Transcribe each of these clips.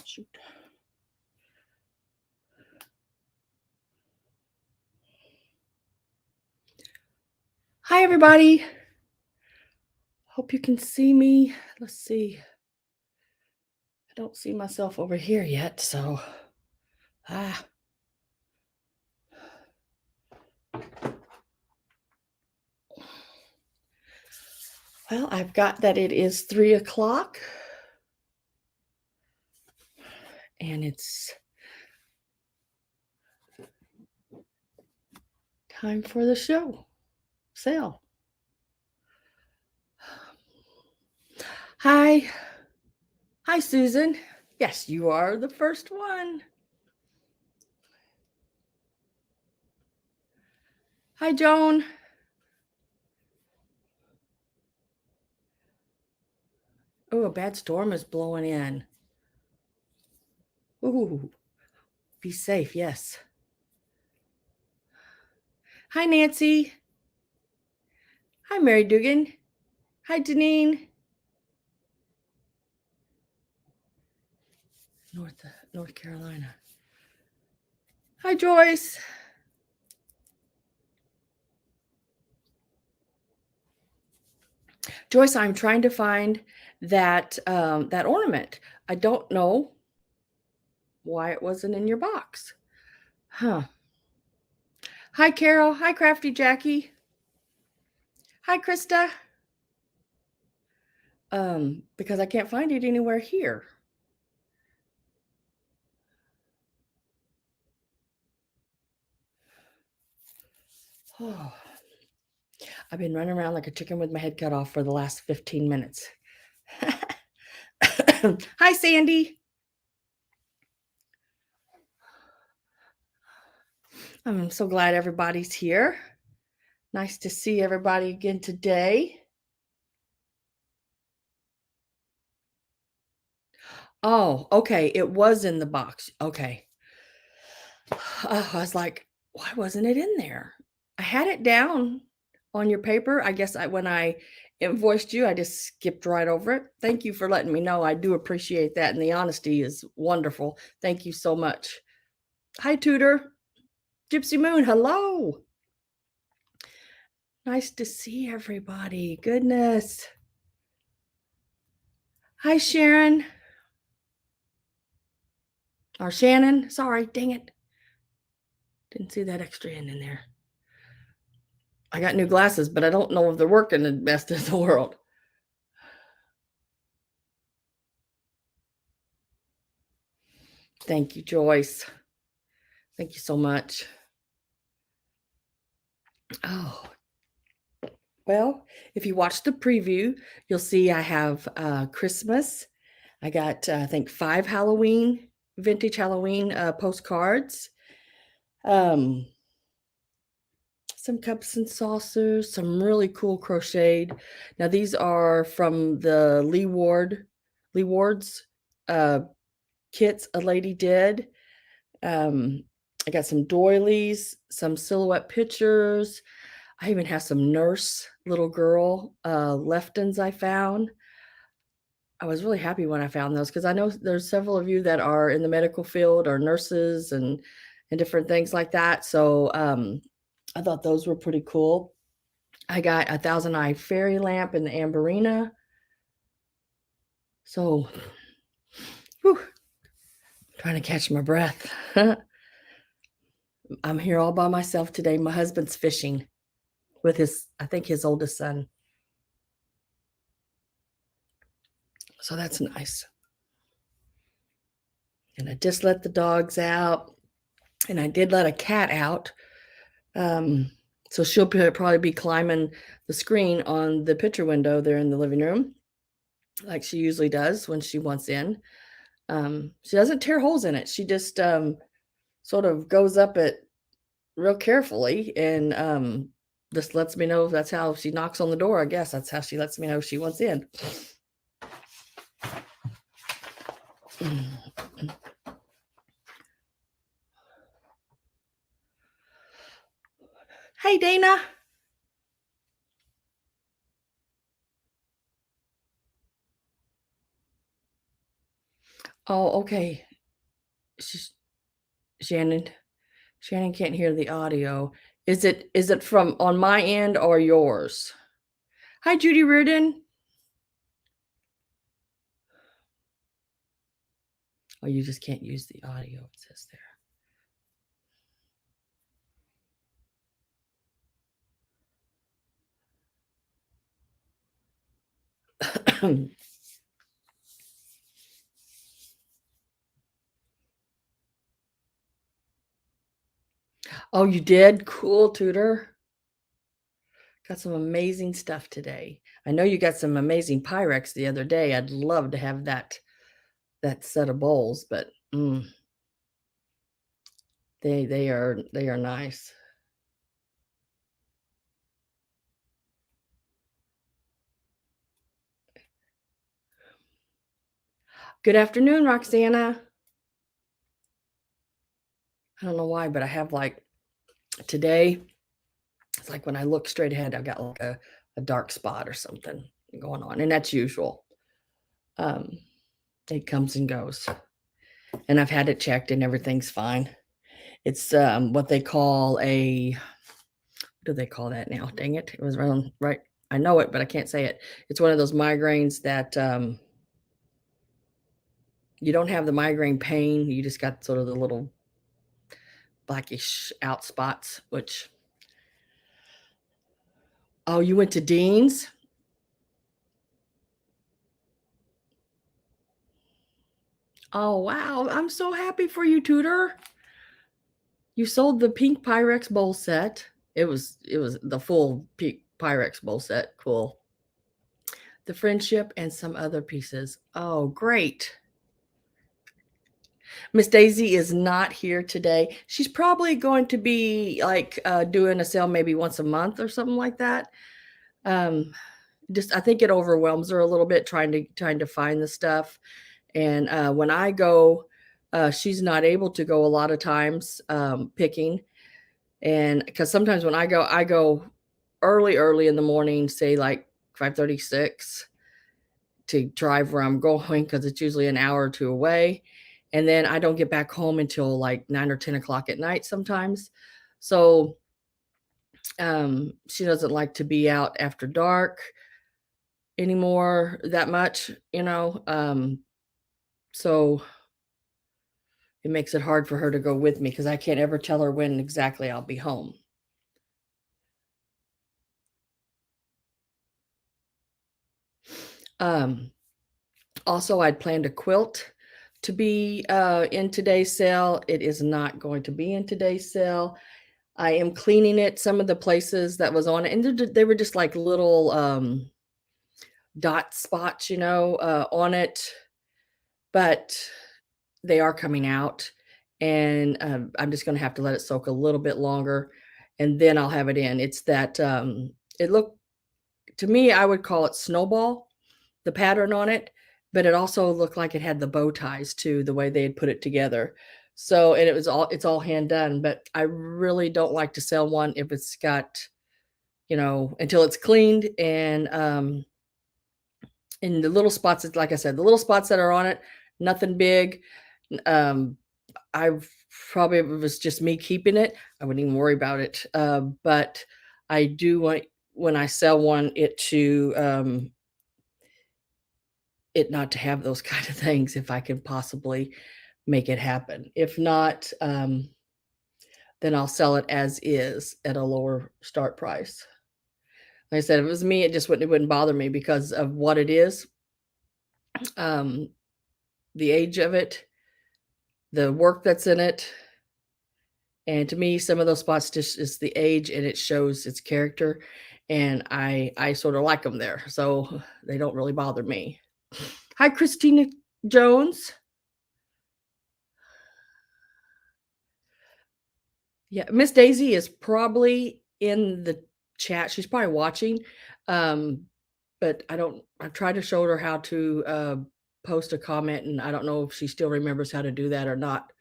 Shoot. Hi, everybody. Hope you can see me. Let's see. I don't see myself over here yet, so Well, I've got that it is 3 o'clock. And it's time for the sale. Hi, Susan. Yes, you are the first one. Hi, Joan. Oh, a bad storm is blowing in. Ooh, be safe, yes. Hi, Nancy. Hi, Mary Dugan. Hi, Janine. North Carolina. Hi, Joyce. Joyce, I'm trying to find that ornament. I don't know why it wasn't in your box. Huh. Hi, Carol. Hi, Crafty Jackie. Hi, Krista. Because I can't find it anywhere here. Oh. I've been running around like a chicken with my head cut off for the last 15 minutes. Hi, Sandy. I'm so glad everybody's here. Nice to see everybody again today. Oh, okay. It was in the box. Okay. I was like, why wasn't it in there? I had it down on your paper. I guess when I invoiced you, I just skipped right over it. Thank you for letting me know. I do appreciate that. And the honesty is wonderful. Thank you so much. Hi, Tudor. Gypsy Moon, hello. Nice to see everybody. Goodness. Hi, Sharon. Or Shannon. Sorry, dang it. Didn't see that extra N in there. I got new glasses, but I don't know if they're working the best in the world. Thank you, Joyce. Thank you so much. Oh, well, if you watch the preview, you'll see I have Christmas. I got, I think, 5 vintage Halloween postcards. Some cups and saucers, some really cool crocheted. Now, these are from the Lee Ward's kits a lady did. I got some doilies, some silhouette pictures. I even have some nurse little girl Leftons I found. I was really happy when I found those because I know there's several of you that are in the medical field or nurses and different things like that. So I thought those were pretty cool. I got a 1,000-eye fairy lamp in the Amberina. So, whew, trying to catch my breath. I'm here all by myself today. My husband's fishing with I think his oldest son. So that's nice. And I just let the dogs out. And I did let a cat out. So she'll probably be climbing the screen on the picture window there in the living room, like she usually does when she wants in. She doesn't tear holes in it. She just sort of goes up it real carefully and just lets me know. That's how she knocks on the door. I guess that's how she lets me know she wants in. Hey, Dana. Oh, okay. Sh Shannon Shannon can't hear the audio. Is it from on my end or yours? Hi, Judy Reardon. Oh, you just can't use the audio, it says there. Oh, you did? Cool, Tutor. Got some amazing stuff today. I know you got some amazing Pyrex the other day. I'd love to have that set of bowls, but, they are nice. Good afternoon, Roxana. I don't know why, but I have, like today, it's like when I look straight ahead, I've got, like, a dark spot or something going on, and that's usual. Um, it comes and goes, and I've had it checked, and everything's fine. It's, what they call a what do they call that now? Dang it, it was around right I know it, but I can't say it. It's one of those migraines that, you don't have the migraine pain, you just got sort of the little blackish out spots, which Oh, you went to Dean's? Oh, wow, I'm so happy for you, Tudor. You sold the pink Pyrex bowl set. It was the full pink Pyrex bowl set, cool. The friendship and some other pieces. Oh, great. Miss Daisy is not here today. She's probably going to be, like, doing a sale maybe once a month or something like that. Um, just I think it overwhelms her a little bit trying to find the stuff, and, when I go, she's not able to go a lot of times, picking, and because sometimes when I go early, early in the morning, say, like, 5:36 to drive where I'm going because it's usually an hour or 2 away, and then I don't get back home until, like, 9 or 10 o'clock at night sometimes. So, she doesn't like to be out after dark anymore that much, so it makes it hard for her to go with me because I can't ever tell her when exactly I'll be home. Um, Also, I'd planned a quilt to be, in today's sale. It is not going to be in today's sale. I am cleaning it, some of the places that was on it, and they were just like little, dot spots, on it, but they are coming out, and, I'm just gonna have to let it soak a little bit longer, and then I'll have it in. It's that, it looked to me, I would call it snowball, the pattern on it, but it also looked like it had the bow ties too, the way they had put it together. So, and it's all hand done, but I really don't like to sell one if it's got, until it's cleaned and the little spots, it's like I said, the little spots that are on it, nothing big. Um, I've probably if it was just me keeping it, I wouldn't even worry about it. But I do want when I sell one, it not to have those kind of things if I can possibly make it happen. If not, then I'll sell it as is at a lower start price. Like I said, if it was me, it wouldn't bother me because of what it is, um, the age of it, the work that's in it, and to me, some of those spots just is the age and it shows its character, and I sort of like them there, so they don't really bother me. Hi, Christina Jones. Yeah, Miss Daisy is probably in the chat. She's probably watching, um, but I've tried to show her how to, post a comment, and I don't know if she still remembers how to do that or not.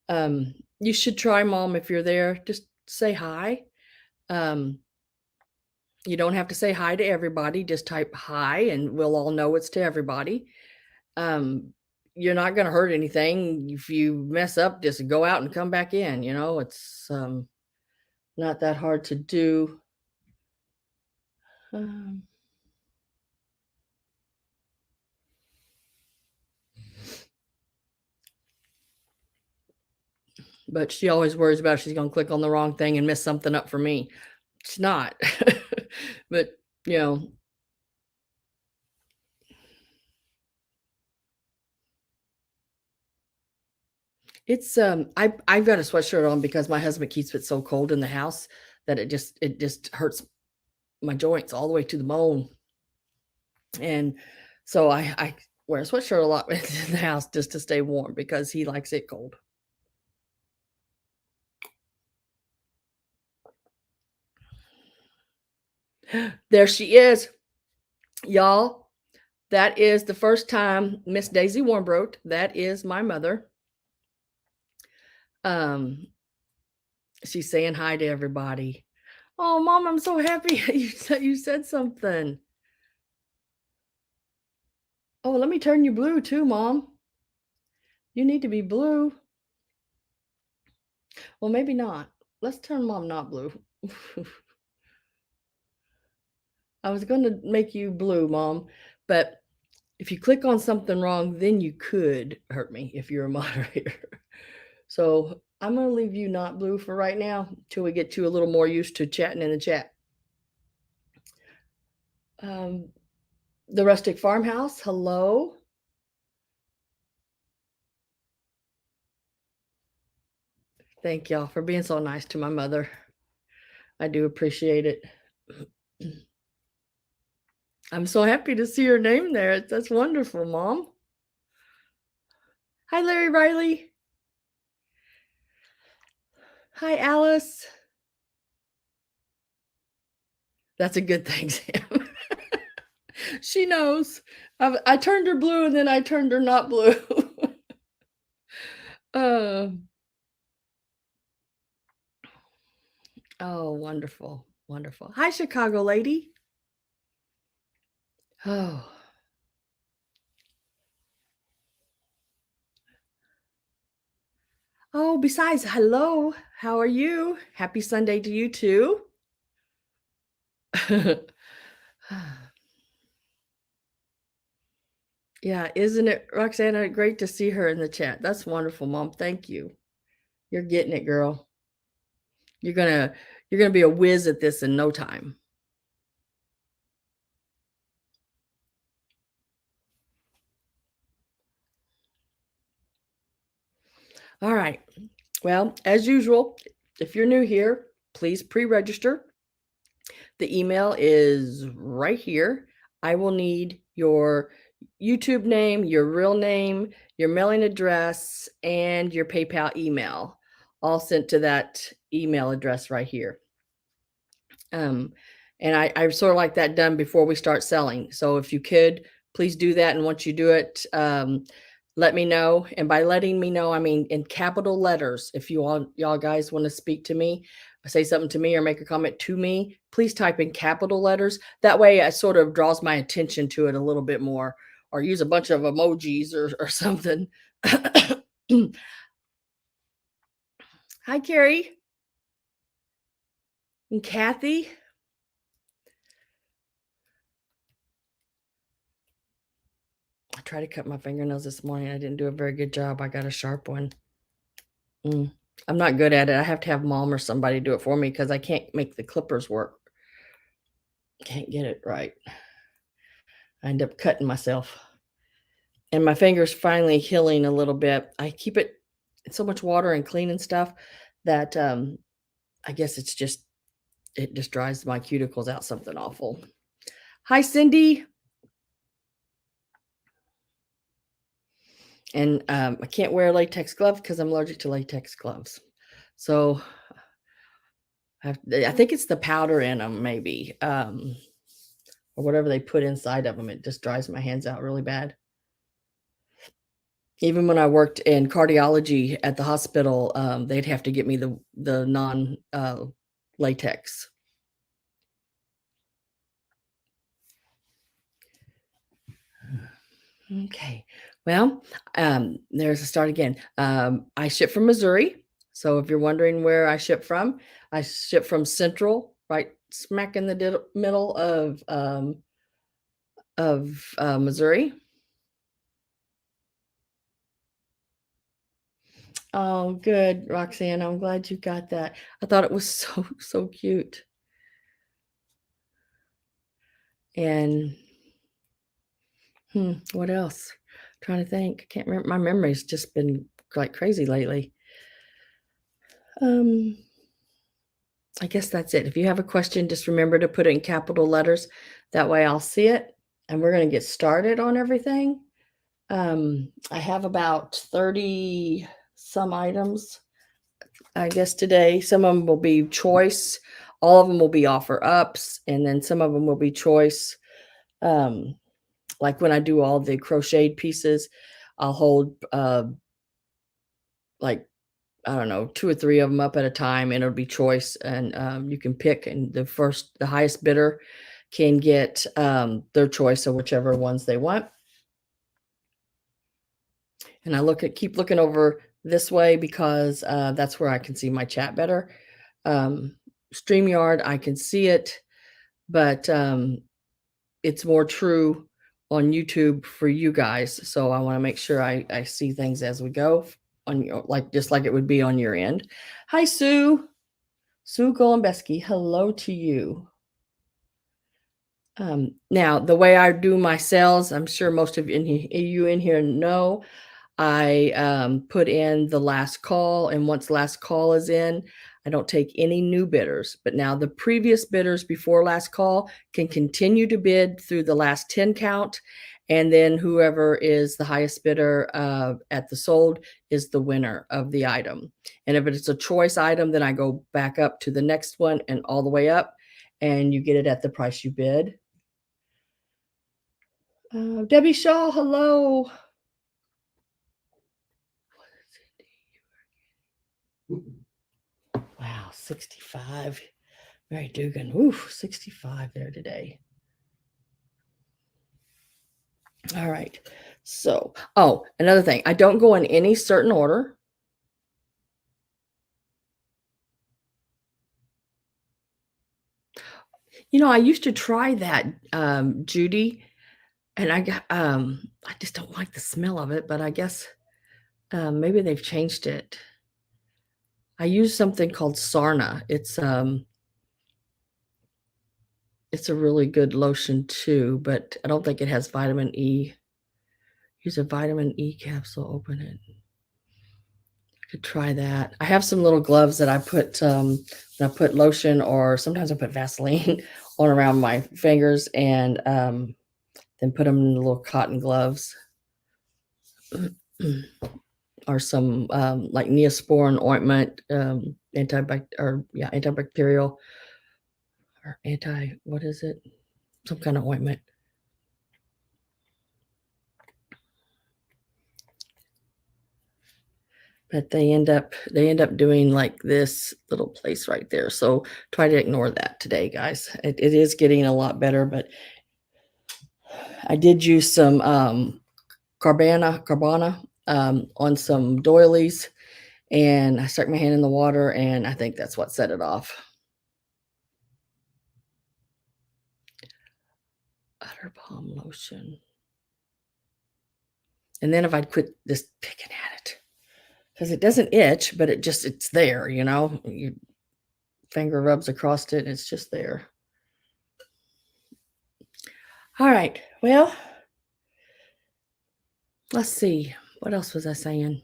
You should try, Mom, if you're there, just say hi. Um, you don't have to say hi to everybody, just type "hi," and we'll all know it's to everybody. Um, you're not gonna hurt anything. If you mess up, just go out and come back in, it's, not that hard to do. Um, but she always worries about she's gonna click on the wrong thing and mess something up for me. It's not. But, you know, it's, I've got a sweatshirt on because my husband keeps it so cold in the house that it just hurts my joints all the way to the bone. And so I wear a sweatshirt a lot in the house just to stay warm because he likes it cold. There she is. Y'all, that is the first time Miss Daisy Warmbroat, that is my mother. Um, she's saying hi to everybody. Oh, mom, I'm so happy you said something. Oh, let me turn you blue too, mom. You need to be blue. Well, maybe not. Let's turn mom not blue. I was going to make you blue, mom, but if you click on something wrong, then you could hurt me if you're a moderator. So I'm going to leave you not blue for right now till we get you a little more used to chatting in the chat. The Rustic Farmhouse, hello. Thank y'all for being so nice to my mother. I do appreciate it. I'm so happy to see your name there. That's wonderful, Mom. Hi, Larry Riley. Hi, Alice. That's a good thing, Sam. She knows. I turned her blue and then I turned her not blue. uh, oh, wonderful. Wonderful. Hi, Chicago lady. Oh. Oh, besides, hello. How are you? Happy Sunday to you too. Yeah, isn't it, Roxana? Great to see her in the chat. That's wonderful, Mom. Thank you. You're getting it, girl. You're gonna be a whiz at this in no time. All right. Well, as usual, if you're new here, please pre-register. The email is right here. I will need your YouTube name, your real name, your mailing address, and your PayPal email, all sent to that email address right here. And I sort of like that done before we start selling. So if you could, please do that. And once you do it, let me know. And by letting me know, I mean in capital letters. If y'all guys want to speak to me, say something to me or make a comment to me, please type in capital letters. That way it sort of draws my attention to it a little bit more, or use a bunch of emojis or something. Hi, Carrie and Kathy. I tried to cut my fingernails this morning. I didn't do a very good job. I got a sharp one. I'm not good at it. I have to have mom or somebody do it for me because I can't make the clippers work. Can't get it right. I end up cutting myself. And my finger's finally healing a little bit. I keep it in so much water and clean and stuff that I guess it just dries my cuticles out something awful. Hi, Cindy. And I can't wear latex gloves because I'm allergic to latex gloves. So I think it's the powder in them, maybe, or whatever they put inside of them. It just dries my hands out really bad. Even when I worked in cardiology at the hospital, they'd have to get me the non latex. Okay. Well, there's a start again. I ship from Missouri. So if you're wondering where I ship from, I ship from Central, right smack in the middle of Missouri. Oh, good, Roxanne. I'm glad you got that. I thought it was so cute. And what else? Trying to think. Can't remember. My memory's just been like crazy lately. Um, I guess that's it. If you have a question, just remember to put it in capital letters. That way I'll see it. And we're going to get started on everything. I have about 30 some items, I guess, today. Some of them will be choice. All of them will be offer ups. And then some of them will be choice. Like when I do all the crocheted pieces, I'll hold like, I don't know, 2 or 3 of them up at a time, and it'll be choice, and, you can pick, and the highest bidder can get, their choice of whichever ones they want. And keep looking over this way because, that's where I can see my chat better. StreamYard, I can see it, but, it's more true on YouTube for you guys, so I wanna make sure I see things as we go on your just like it would be on your end. Hi, Sue. Sue Golombeski, hello to you. Now, the way I do my sales, I'm sure most of you in here know, I put in the last call, and once last call is in, I don't take any new bidders. But now the previous bidders before last call can continue to bid through the last 10 count, and then whoever is the highest bidder at the sold is the winner of the item. And if it's a choice item, then I go back up to the next one and all the way up, and you get it at the price you bid. Debbie Shaw, hello. Wow, 65. Mary Dugan. Oof, 65 there today. All right. So, another thing. I don't go in any certain order. I used to try that, Judy, and I just don't like the smell of it, but I guess maybe they've changed it. I use something called Sarna. It's a really good lotion too, but I don't think it has vitamin E. Use a vitamin E capsule, open it. Could try that. I have some little gloves that I put lotion, or sometimes I put Vaseline on around my fingers, and then put them in the little cotton gloves. Or some like Neosporin ointment, antibacterial, or what is it? Some kind of ointment. But they end up doing like this little place right there. So try to ignore that today, guys. It is getting a lot better, but I did use some Carbana on some doilies, and I stuck my hand in the water, and I think that's what set it off. Utter Balm lotion. And then if I'd quit just picking at it, because it doesn't itch, but it's there, your finger rubs across it, and it's just there. All right, well, let's see. What else was I saying?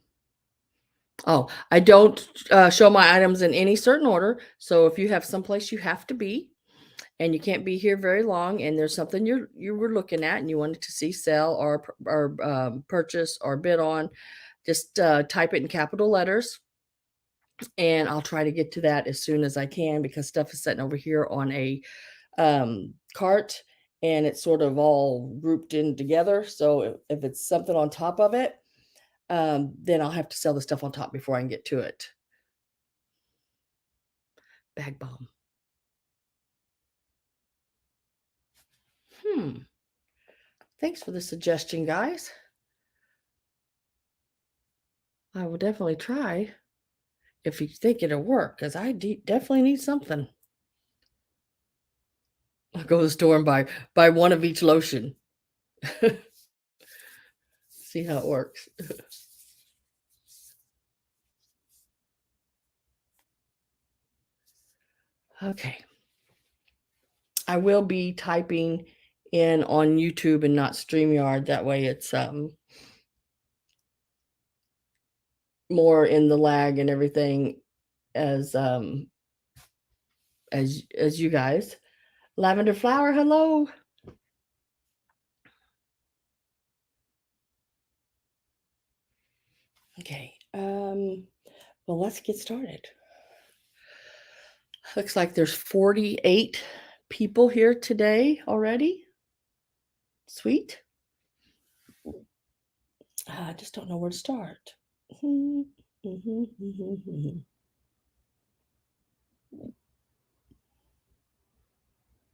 Oh, I don't show my items in any certain order. So if you have someplace you have to be, and you can't be here very long, and there's something you were looking at and you wanted to see sell or purchase or bid on, just type it in capital letters, and I'll try to get to that as soon as I can, because stuff is sitting over here on a cart, and it's sort of all grouped in together. So if it's something on top of it, then I'll have to sell the stuff on top before I can get to it. Bag bomb. Thanks for the suggestion, guys. I will definitely try if you think it'll work, because I definitely need something. I'll go to the store and buy one of each lotion. See how it works. Okay. I will be typing in on YouTube and not StreamYard. That way it's more in the lag and everything as as you guys. Lavender flower, hello. Okay. Well, let's get started. Looks like there's 48 people here today already. Sweet. I just don't know where to start. Hmm.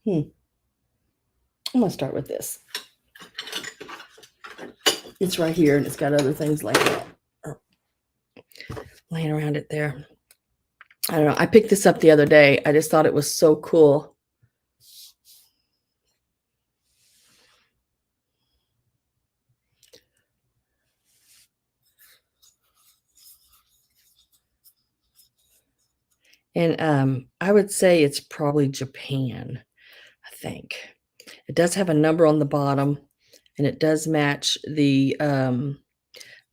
I'm gonna start with this. It's right here, and it's got other things like that laying around it there. I don't know. I picked this up the other day. I just thought it was so cool. And I would say it's probably Japan, I think. It does have a number on the bottom, and it does match the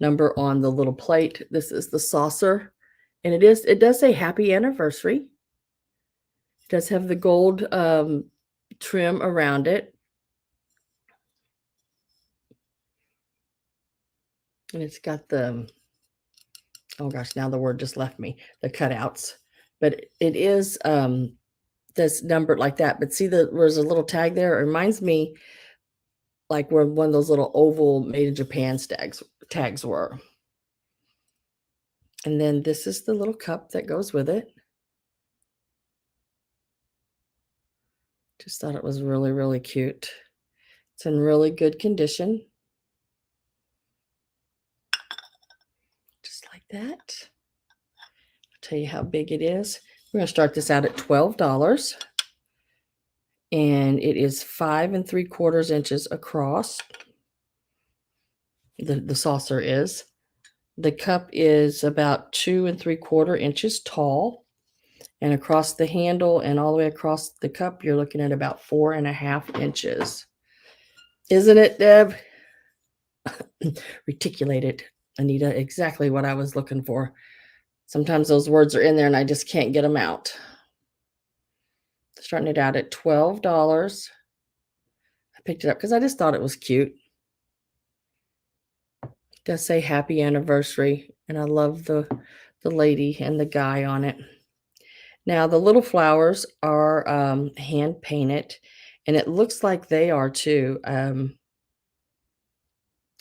number on the little plate. This is the saucer, and it does say happy anniversary. It does have the gold trim around it. And it's got the, oh gosh, now the word just left me, the cutouts. But it is that's numbered like that. But see, there's a little tag there. It reminds me like where one of those little oval made in Japan tags were. And then this is the little cup that goes with it. Just thought it was really, really cute. It's in really good condition. Just like that. I'll tell you how big it is. We're going to start this out at $12. And it is 5 3/4 inches across. The saucer is. The cup is about 2 3/4 inches tall. And across the handle and all the way across the cup, you're looking at about 4.5 inches. Isn't it, Deb? Reticulated, Anita, exactly what I was looking for. Sometimes those words are in there and I just can't get them out. Starting it out at $12. I picked it up because I just thought it was cute. It does say happy anniversary, and I love the lady and the guy on it. Now, the little flowers are hand painted, and it looks like they are too.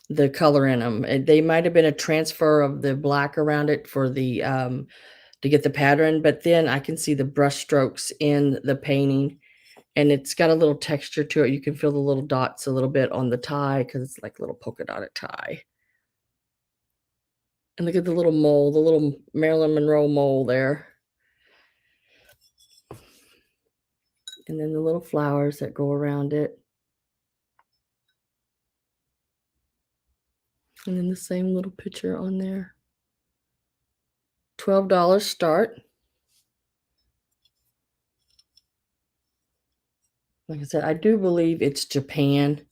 The color in them. They might have been a transfer of the black around it for the to get the pattern, but then I can see the brush strokes in the painting, and it's got a little texture to it. You can feel the little dots a little bit on the tie because it's like a little polka dotted tie. And look at the little mole, the little Marilyn Monroe mole there. And then the little flowers that go around it. And then the same little picture on there. $12 start. Like I said, I do believe it's Japan.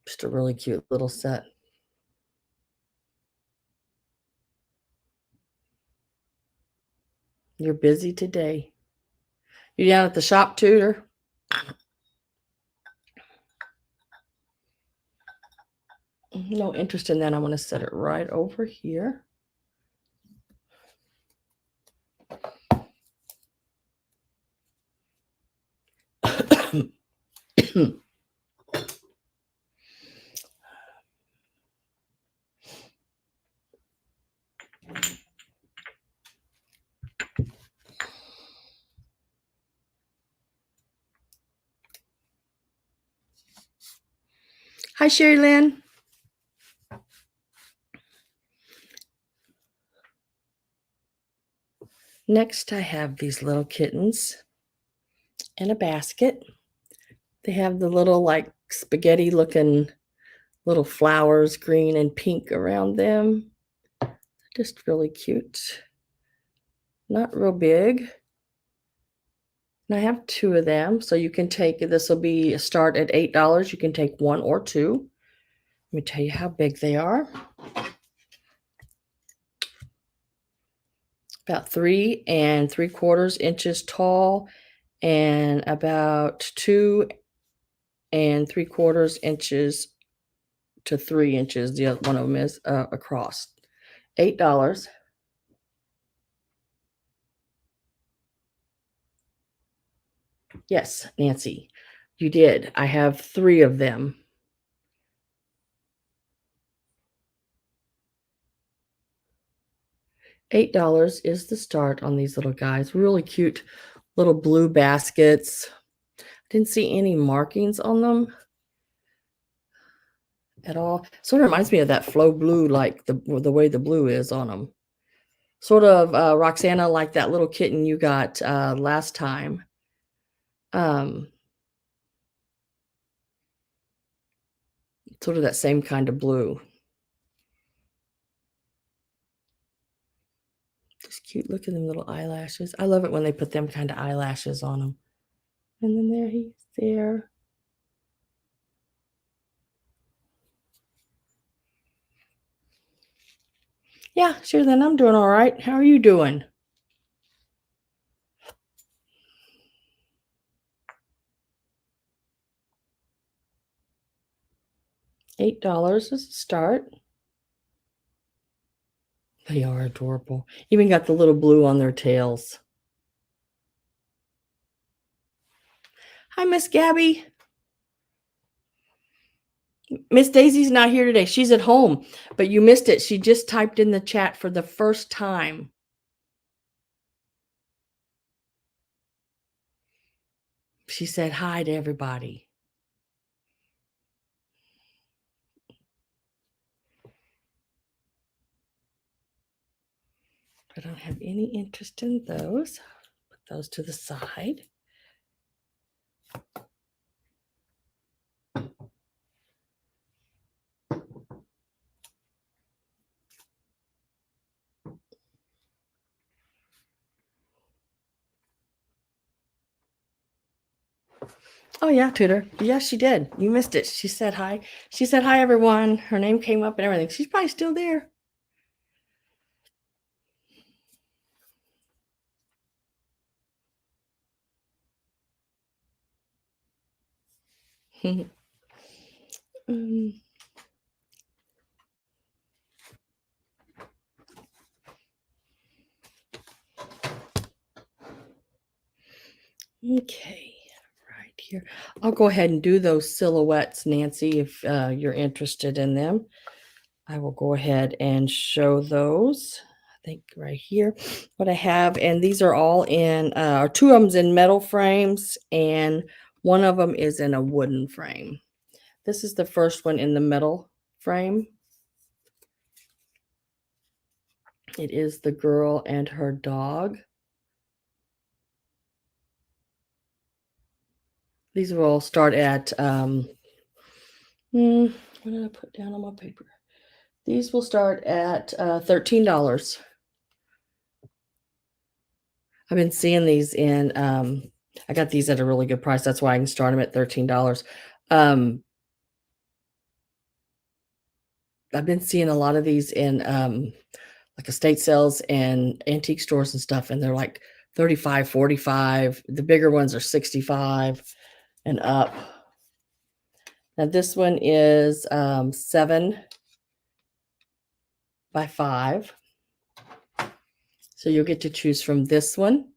Just a really cute little set. You're busy today. You down at the shop, Tutor? No interest in that. I want to set it right over here. Hi, Sherry Lynn. Next, I have these little kittens in a basket. They have the little, like, spaghetti looking little flowers, green and pink around them. Just really cute. Not real big. And I have 2 of them, so you can take this will be a start at $8. You can take 1 or 2. Let me tell you how big they are. About 3 3/4 inches tall and about 2 3/4 inches to 3 inches. The other one of them is across. $8. Yes, Nancy, you did. I have 3 of them. $8 is the start on these little guys. Really cute little blue baskets. Didn't see any markings on them at all. Sort of reminds me of that flow blue, like the way the blue is on them. Sort of, Roxana, like that little kitten you got last time. Sort of that same kind of blue. Just cute. Look at them little eyelashes. I love it when they put them kind of eyelashes on them. And then there he's there. Yeah, sure then. I'm doing all right. How are you doing? $8 is a start. They are adorable. Even got the little blue on their tails. Hi, Miss Gabby. Miss Daisy's not here today. She's at home, but you missed it. She just typed in the chat for the first time. She said hi to everybody. I don't have any interest in those. Put those to the side. Oh yeah, Tudor. Yes, she did. You missed it. She said hi. She said hi, everyone. Her name came up and everything. She's probably still there. Okay, right here. I'll go ahead and do those silhouettes, Nancy, if you're interested in them. I will go ahead and show those. I think right here what I have, and these are all in, or 2 of them's in metal frames, and 1 of them is in a wooden frame. This is the first one in the metal frame. It is the girl and her dog. These will all start at, what did I put down on my paper? These will start at $13. I've been seeing these in, I got these at a really good price. That's why I can start them at $13. I've been seeing a lot of these in like estate sales and antique stores and stuff, and they're like 35, 45. The bigger ones are 65 and up. Now this one is 7 by 5. So you'll get to choose from this one.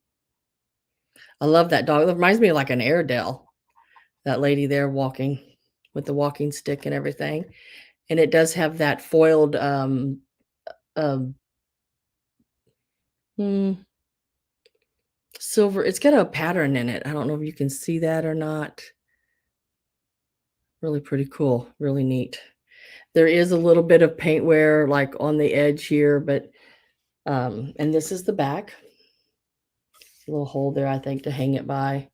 I love that dog. It reminds me of like an Airedale. That lady there walking with the walking stick and everything. And it does have that foiled silver. It's got a pattern in it. I don't know if you can see that or not. Really pretty cool. Really neat. There is a little bit of paint wear like on the edge here, but and this is the back. a little hole there, I think, to hang it by.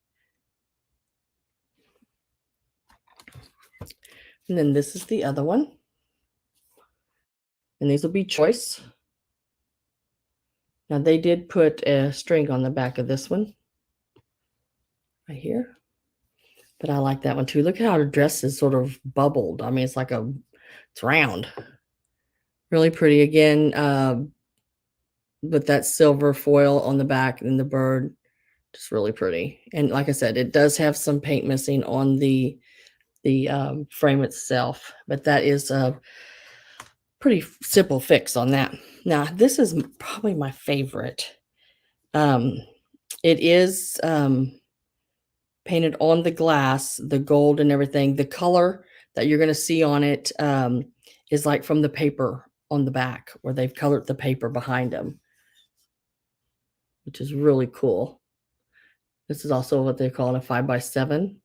And then this is the other one. And these will be choice. Now they did put a string on the back of this one. Right here. But I like that one too. Look at how her dress is sort of bubbled. I mean, it's like it's round. Really pretty. Again, with that silver foil on the back and the bird. Just really pretty. And like I said, it does have some paint missing on the frame itself. But that is a pretty simple fix on that. Now, this is probably my favorite. It is painted on the glass, the gold and everything. The color that you're going to see on it is like from the paper on the back, where they've colored the paper behind them, which is really cool. This is also what they call a 5x7,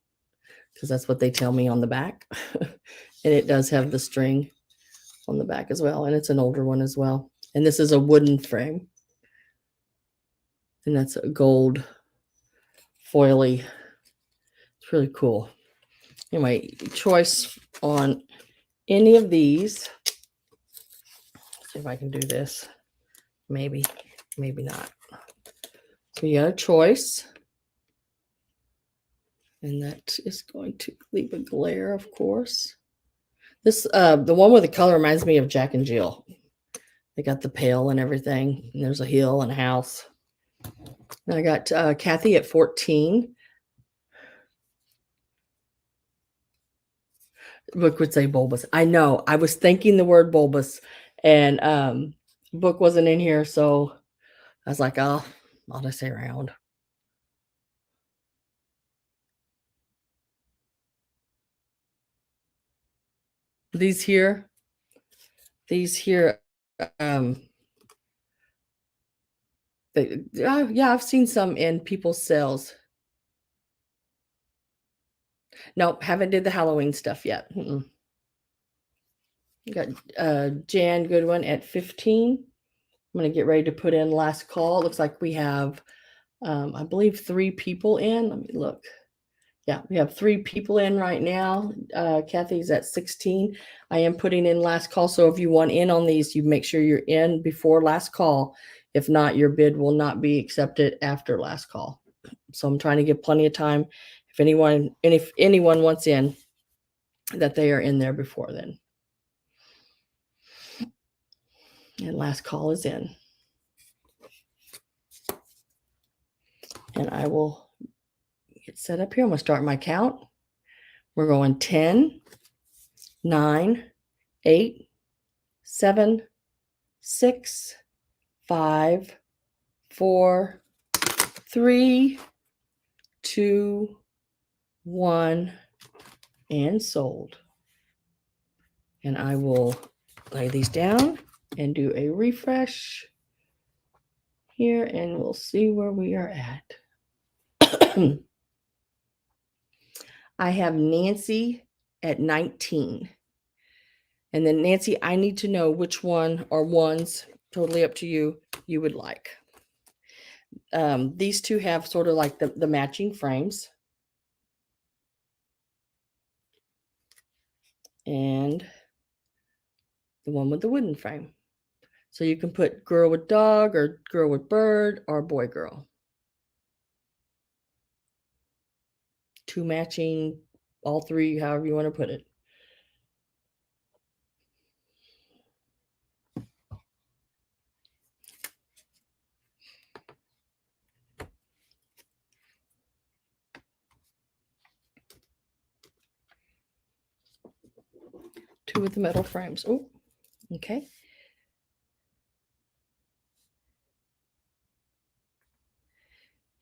because that's what they tell me on the back. And it does have the string on the back as well, and it's an older one as well. And this is a wooden frame, and that's a gold foily. It's really cool. Anyway, choice on any of these. Let's see if I can do this. Maybe not. So you got a choice. And that is going to leave a glare, of course. This, the one with the color reminds me of Jack and Jill. They got the pail and everything. And there's a hill and a house. And I got Kathy at 14. Book would say bulbous. I know. I was thinking the word bulbous, and book wasn't in here, so I was like, oh, I'll just say round. These here, yeah, I've seen some in people's sales. Nope, haven't did the Halloween stuff yet. Got Jan Goodwin at 15. I'm going to get ready to put in last call. It looks like we have, I believe, 3 people in. Let me look. Yeah, we have 3 people in right now. Kathy's at 16. I am putting in last call. So if you want in on these, you make sure you're in before last call. If not, your bid will not be accepted after last call. So I'm trying to give plenty of time. If anyone wants in, that they are in there before then. And last call is in. And I will get set up here. I'm going to start my count. We're going 10, 9, 8, 7, 6, 5, 4, 3, 2, 1, and sold. And I will lay these down and do a refresh here, and we'll see where we are at. I have Nancy at 19. And then Nancy, I need to know which one or ones, totally up to you, you would like. These two have sort of like the matching frames. And the one with the wooden frame. So you can put girl with dog or girl with bird or boy girl. 2 matching, all 3, however you want to put it. Two with the metal frames. Oh, okay.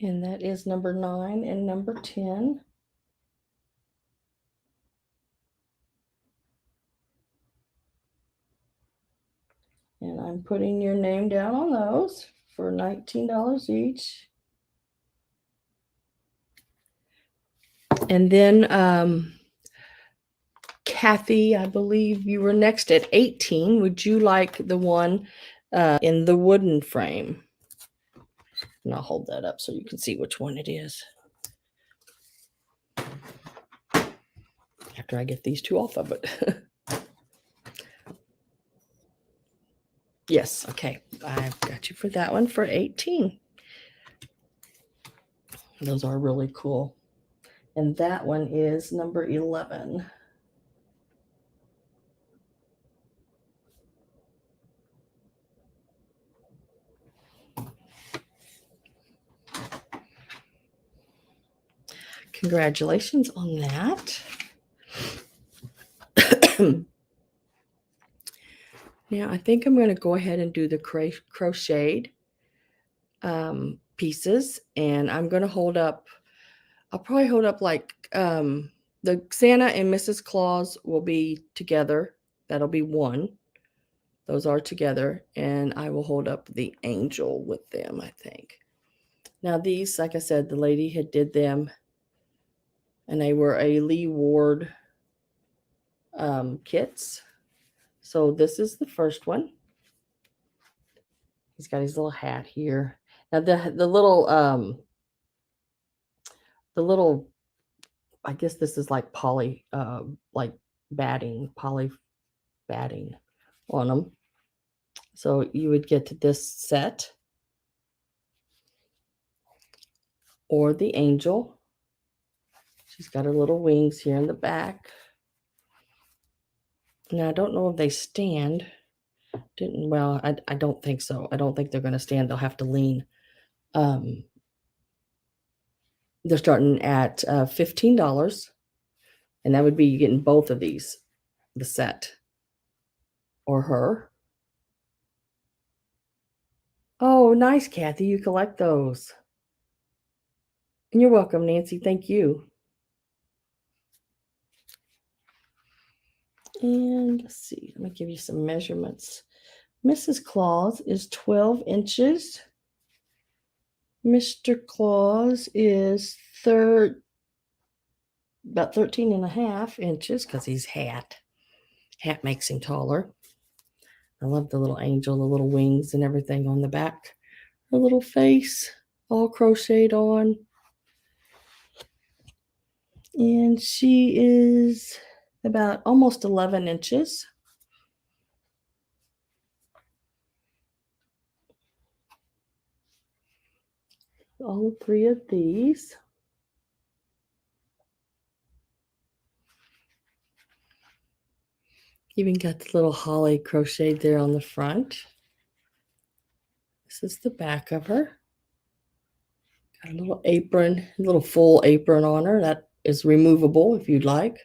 And that is number 9 and number 10. And I'm putting your name down on those for $19 each. And then Kathy, I believe you were next at 18. Would you like the one in the wooden frame? And I'll hold that up so you can see which one it is. After I get these two off of it. Yes, okay. I've got you for that one for 18. Those are really cool. And that one is number 11. Congratulations on that. Now, I think I'm going to go ahead and do the crocheted pieces. And I'm going to hold up, I'll probably hold up like the Santa and Mrs. Claus will be together. That'll be one. Those are together. And I will hold up the angel with them, I think. Now these, like I said, the lady had did them. And they were a Lee Ward kits. So this is the first one. He's got his little hat here. Now the little I guess this is like poly like poly batting on them. So you would get this set or the angel. She's got her little wings here in the back. Now I don't know if they stand. Well, I don't think so. I don't think they're going to stand. They'll have to lean. They're starting at $15, and that would be getting both of these, the set or her. Oh, nice, Kathy. You collect those. And you're welcome, Nancy. Thank you. And let's see. Let me give you some measurements. Mrs. Claus is 12 inches. Mr. Claus is about 13 and a half inches because he's hat. Hat makes him taller. I love the little angel, the little wings and everything on the back. Her little face all crocheted on. And she is about almost 11 inches. All three of these. Even got the little holly crocheted there on the front. This is the back of her. Got a little apron, a little full apron on her. That is removable if you'd like.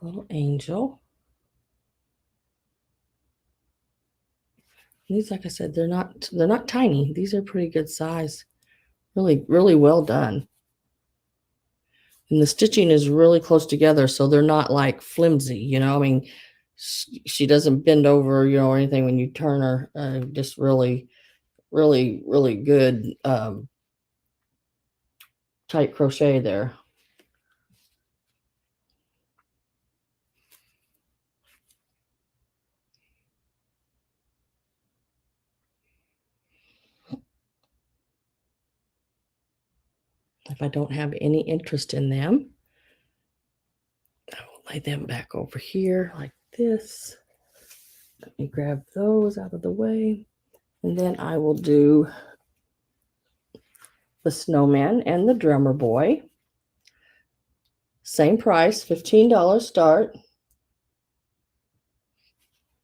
Little angel. These, like I said, they're not tiny. These are pretty good size. Really, really well done. And the stitching is really close together, so they're not like flimsy, you know. I mean, she doesn't bend over, you know, or anything when you turn her. Just really, really, really good tight crochet there. If I don't have any interest in them, I will lay them back over here like this. Let me grab those out of the way. And then I will do the snowman and the drummer boy. Same price, $15 start.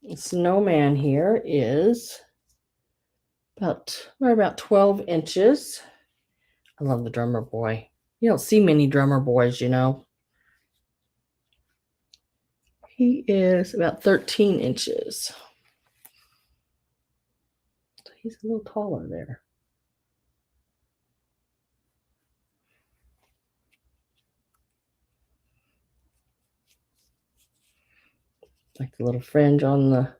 The snowman here is right about 12 inches. I love the drummer boy. You don't see many drummer boys, you know. He is about 13 inches. So he's a little taller there. Like the little fringe on the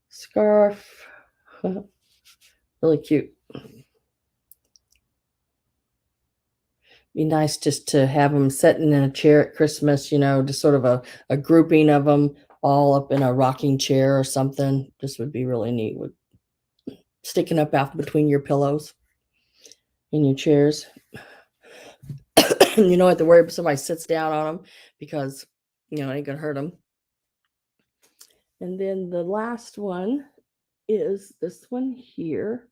scarf. Really cute. Be nice just to have them sitting in a chair at Christmas, you know, just sort of a grouping of them all up in a rocking chair or something. This would be really neat with sticking up out between your pillows in your chairs. You don't have to worry if somebody sits down on them because, you know, it ain't gonna hurt them. And then the last one is this one here.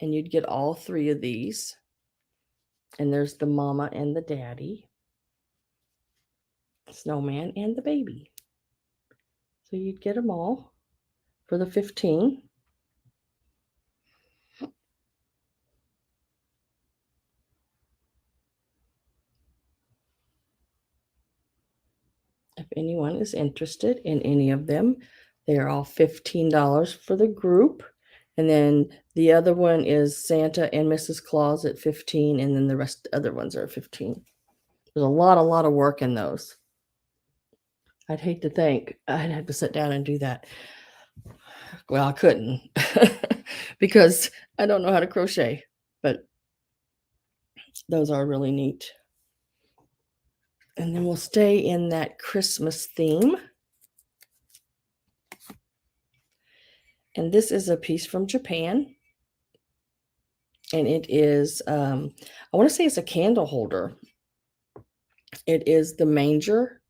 And you'd get all three of these. And there's the mama and the daddy, snowman and the baby. So you'd get them all for the 15. If anyone is interested in any of them, they are all $15 for the group. And then the other one is Santa and Mrs. Claus at 15, and then the rest other ones are 15. There's a lot of work in those. I'd hate to think I'd have to sit down and do that. Well, I couldn't because I don't know how to crochet, but those are really neat. And then we'll stay in that Christmas theme. And this is a piece from Japan. And it is, I want to say it's a candle holder. It is the manger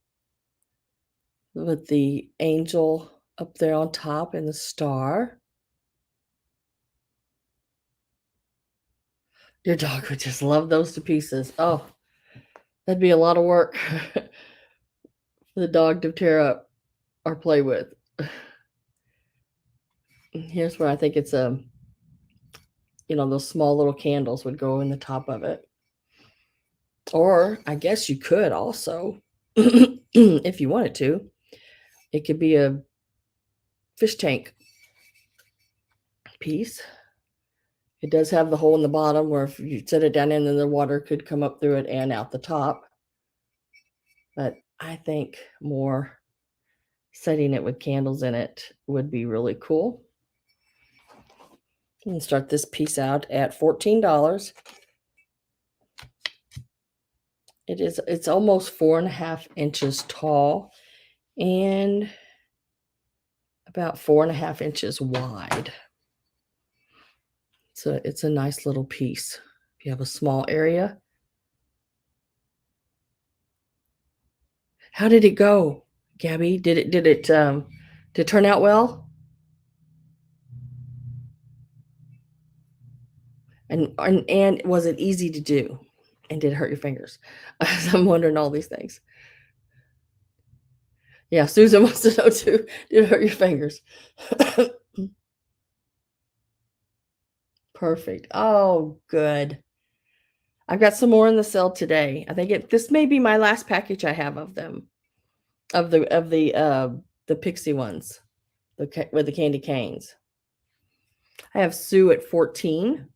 with the angel up there on top and the star. Your dog would just love those to pieces. Oh, that'd be a lot of work for the dog to tear up or play with. Here's where I think it's you know, those small little candles would go in the top of it. Or I guess you could also, if you wanted to, it could be a fish tank piece. It does have the hole in the bottom where if you set it down in, then the water could come up through it and out the top. But I think more setting it with candles in it would be really cool. You can start this piece out at $14. It's almost 4.5 inches tall and about 4.5 inches wide. So it's a nice little piece. If you have a small area. How did it go, Gabby? Did it turn out well? And was it easy to do? And did it hurt your fingers? I'm wondering all these things. Yeah, Susan wants to know too. Did it hurt your fingers? Perfect. Oh, good. I've got some more in the sale today. I think this may be my last package I have of them, of the pixie ones, with the candy canes. I have Sue at 14.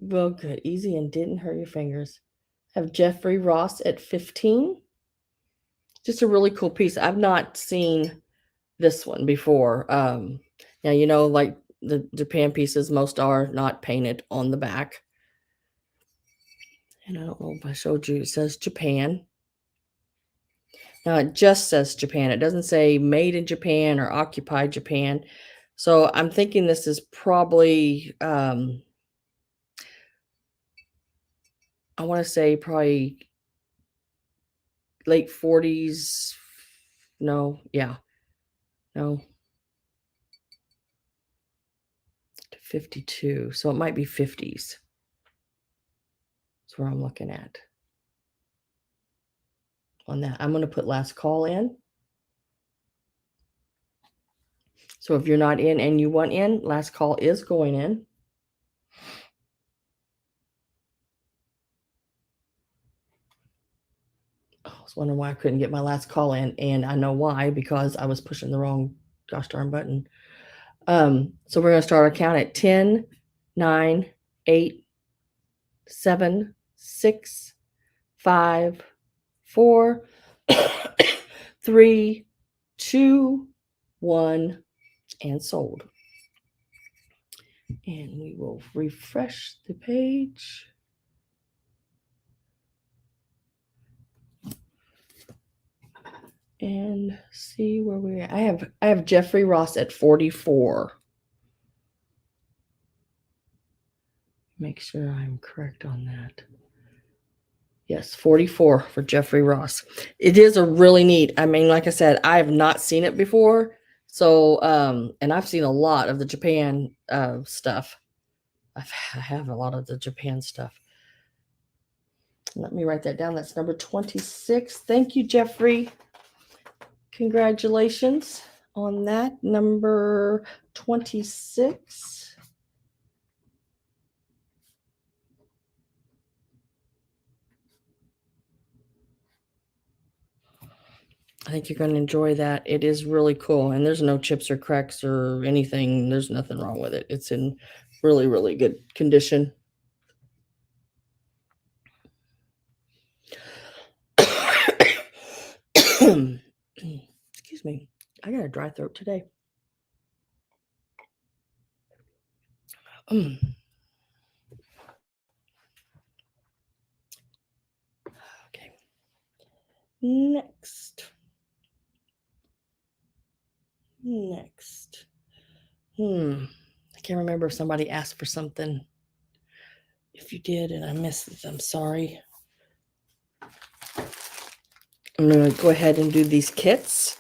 Well, good. Easy and didn't hurt your fingers. I have Jeffrey Ross at 15. Just a really cool piece. I've not seen this one before. Now, you know, like the Japan pieces, most are not painted on the back. And I don't know if I showed you, it says Japan. Now, it just says Japan. It doesn't say made in Japan or occupied Japan. So I'm thinking this is probably, I want to say probably late 40s. No, yeah. No. To 52. So it might be 50s. That's where I'm looking at. On that, I'm going to put last call in. So if you're not in and you want in, last call is going in. I was wondering why I couldn't get my last call in, and I know why, because I was pushing the wrong gosh darn button. So we're going to start our count at 10, 9, 8, 7, 6, 5, 4, 3, 2, 1, and sold. And we will refresh the page. And see where we're at. I have Jeffrey Ross at 44. Make sure I'm correct on that. Yes, 44 for Jeffrey Ross. It is a really neat. I mean, like I said, I have not seen it before. So, and I've seen a lot of the Japan stuff. I have a lot of the Japan stuff. Let me write that down. That's number 26. Thank you, Jeffrey. Congratulations on that. Number 26. I think you're going to enjoy that. It is really cool. And there's no chips or cracks or anything. There's nothing wrong with it. It's in really, really good condition. Excuse me. I got a dry throat today. Okay. Next. I can't remember if somebody asked for something. If you did and I missed it, I'm sorry. I'm going to go ahead and do these kits.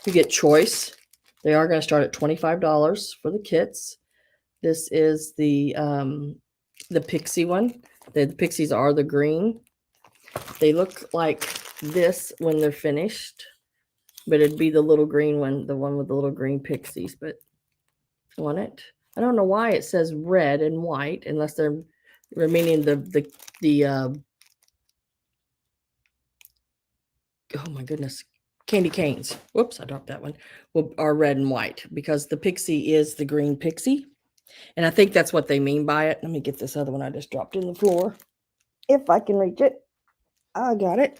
You get choice. They are going to start at $25 for the kits. This is the pixie one. The pixies are the green. They look like this when they're finished, but it'd be the little green one, the one with the little green pixies. But on it, I don't know why it says red and white, unless they're meaning the oh my goodness, candy canes. Whoops, I dropped that one. Are red and white because the pixie is the green pixie. And I think that's what they mean by it. Let me get this other one I just dropped in the floor. If I can reach it. I got it.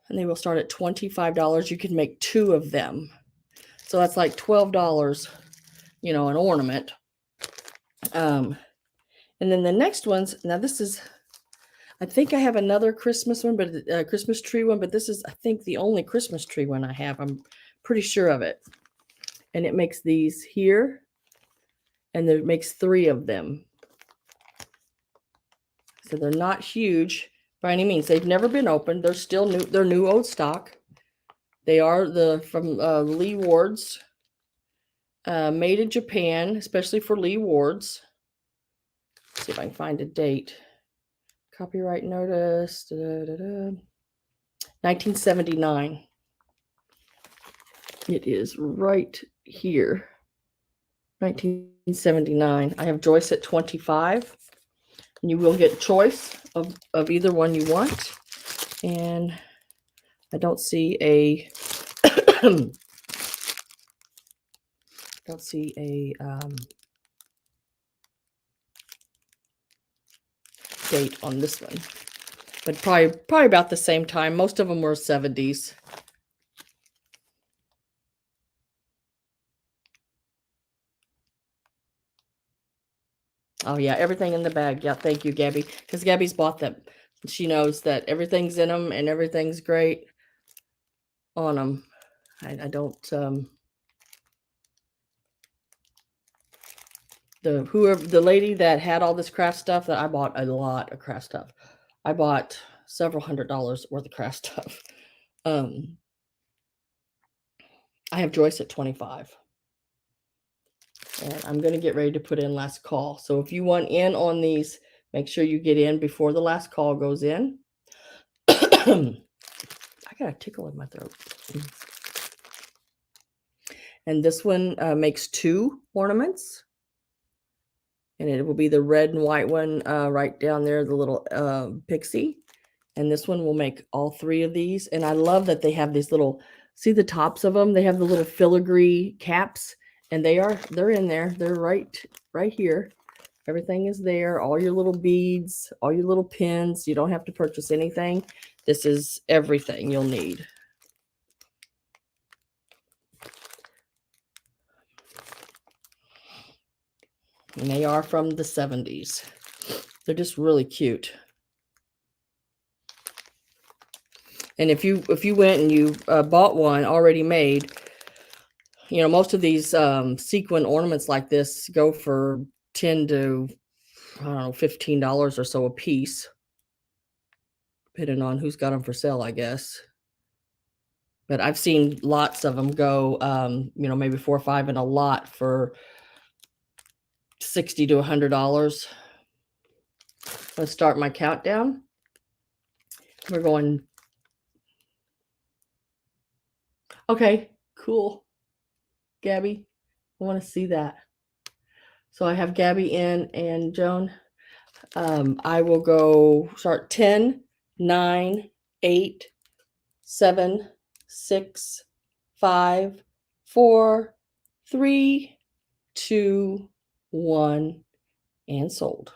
And they will start at $25. You can make 2 of them. So that's like $12, an ornament. And then the next ones, now this is, I think I have another Christmas one, but a Christmas tree one, but this is, I think, the only Christmas tree one I have. I'm pretty sure of it. And it makes these here, and it makes 3 of them. So they're not huge by any means. They've never been opened. They're still new. They're new old stock. They are from Lee Ward's, made in Japan, especially for Lee Ward's. Let's see if I can find a date. Copyright notice. 1979. It is right here. 1979. I have Joyce at 25. And you will get choice of either one you want. And I don't see a date on this one. But probably about the same time. Most of them were 70s. Oh, yeah, everything in the bag. Yeah, thank you, Gabby. Because Gabby's bought them. She knows that everything's in them and everything's great on them. I don't... the lady that had all this craft stuff, that I bought a lot of craft stuff. I bought several $100s worth of craft stuff. I have Joyce at 25. And I'm going to get ready to put in last call. So if you want in on these, make sure you get in before the last call goes in. I got a tickle in my throat. And this one makes 2 ornaments. And it will be the red and white one right down there, the little pixie. And this one will make all 3 of these. And I love that they have these little, see the tops of them? They have the little filigree caps. And they're in there. They're right here. Everything is there. All your little beads, all your little pins. You don't have to purchase anything. This is everything you'll need. And they are from the 70s. They're just really cute. And if you went and you bought one already made, you know, most of these sequin ornaments like this go for $10 to, I don't know, $15 or so a piece, depending on who's got them for sale, I guess. But I've seen lots of them go, you know, maybe 4 or 5 in a lot for $60 to $100. Let's start my countdown. We're going. Okay, cool. Gabby, I want to see that. So I have Gabby in and Joan. I will go start 10, 9, 8, 7, 6, 5, 4, 3, 2, 1, and sold.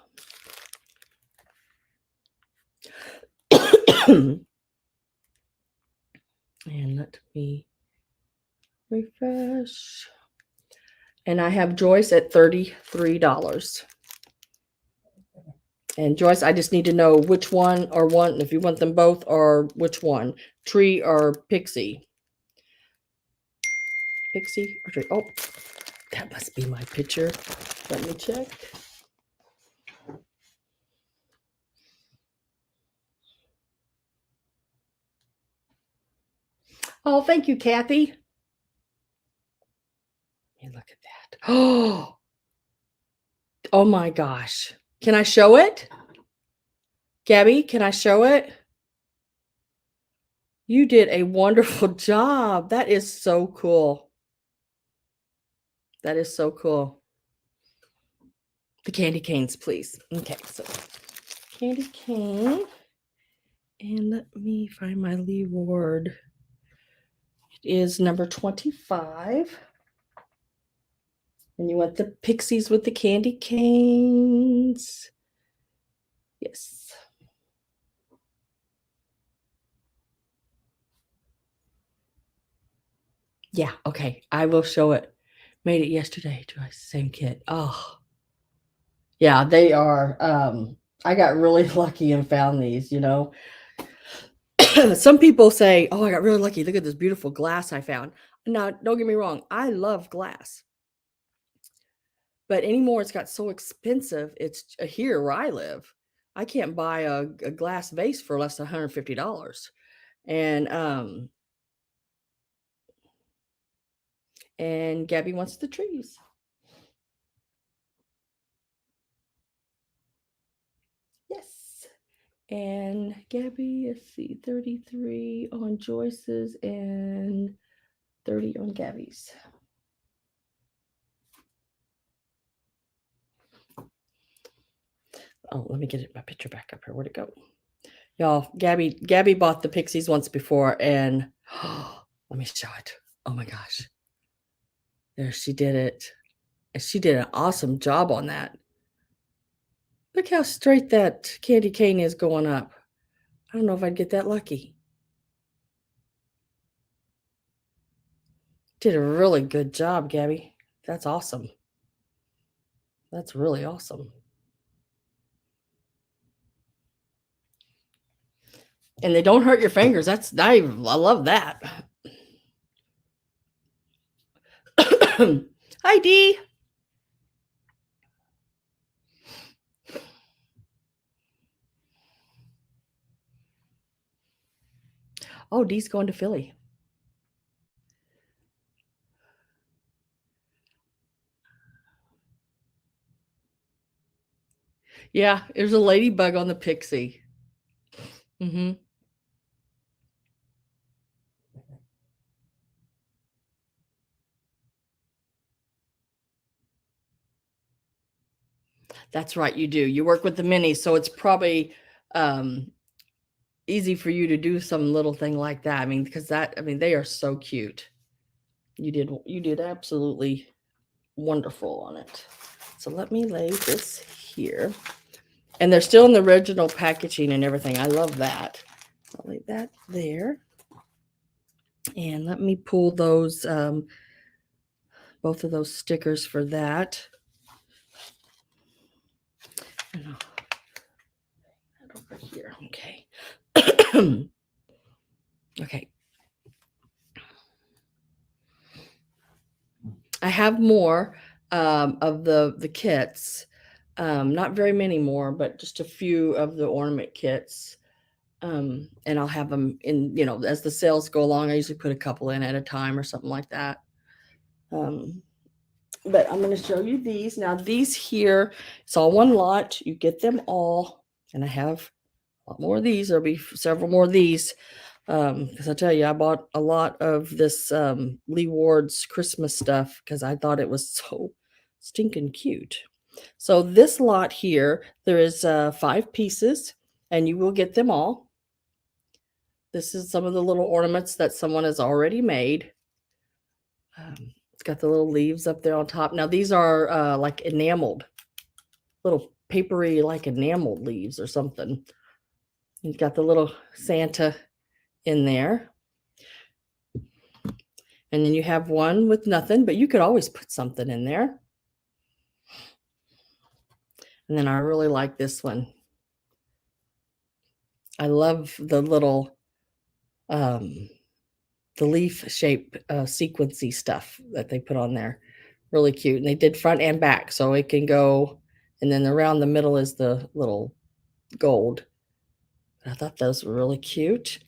And let me refresh. And I have Joyce at $33. And Joyce, I just need to know which one or one, if you want them both, or which one, tree or pixie. Pixie or tree? Oh, that must be my picture. Let me check. Oh, thank you, Kathy. Hey, look at that. Oh my gosh. Can I show it? Gabby, can I show it? You did a wonderful job. That is so cool. That is so cool. The candy canes, please. Okay, so candy cane. And let me find my Leeward. It is number 25. And you want the pixies with the candy canes. Yes. Yeah, okay. I will show it. Made it yesterday to my same kit. Oh. Yeah, they are. I got really lucky and found these, you know. Some people say, oh, I got really lucky. Look at this beautiful glass I found. Now, don't get me wrong. I love glass. But anymore, it's got so expensive. It's here where I live. I can't buy a glass vase for less than $150. And Gabby wants the trees. Yes. And Gabby, let's see, 33 on Joyce's and 30 on Gabby's. Oh, let me get my picture back up here. Where'd it go? Y'all, Gabby bought the pixies once before, and let me show it. Oh my gosh. There, she did it. And she did an awesome job on that. Look how straight that candy cane is going up. I don't know if I'd get that lucky. Did a really good job, Gabby. That's awesome. That's really awesome. And they don't hurt your fingers. I love that. Hi, Dee. Oh, Dee's going to Philly. Yeah, there's a ladybug on the pixie. Mm-hmm. That's right, you do. You work with the minis, so it's probably easy for you to do some little thing like that. I mean, because they are so cute. You did absolutely wonderful on it. So let me lay this here. And they're still in the original packaging and everything. I love that. I'll lay that there. And let me pull those both of those stickers for that. Okay. I have more of the kits. Not very many more, but just a few of the ornament kits. And I'll have them in, as the sales go along. I usually put a couple in at a time or something like that. But I'm going to show you these. Now, these here, it's all one lot. You get them all. And I have a lot more of these. There'll be several more of these. Because I tell you, I bought a lot of this Lee Ward's Christmas stuff because I thought it was so stinking cute. So this lot here, there is 5 pieces, and you will get them all. This is some of the little ornaments that someone has already made. It's got the little leaves up there on top. Now these are like enameled, little papery, like enameled leaves or something. You've got the little Santa in there. And then you have one with nothing, but you could always put something in there. And then I really like this one. I love the little, the leaf shape sequency stuff that they put on there. Really cute. And they did front and back, so it can go, and then around the middle is the little gold. I thought those were really cute.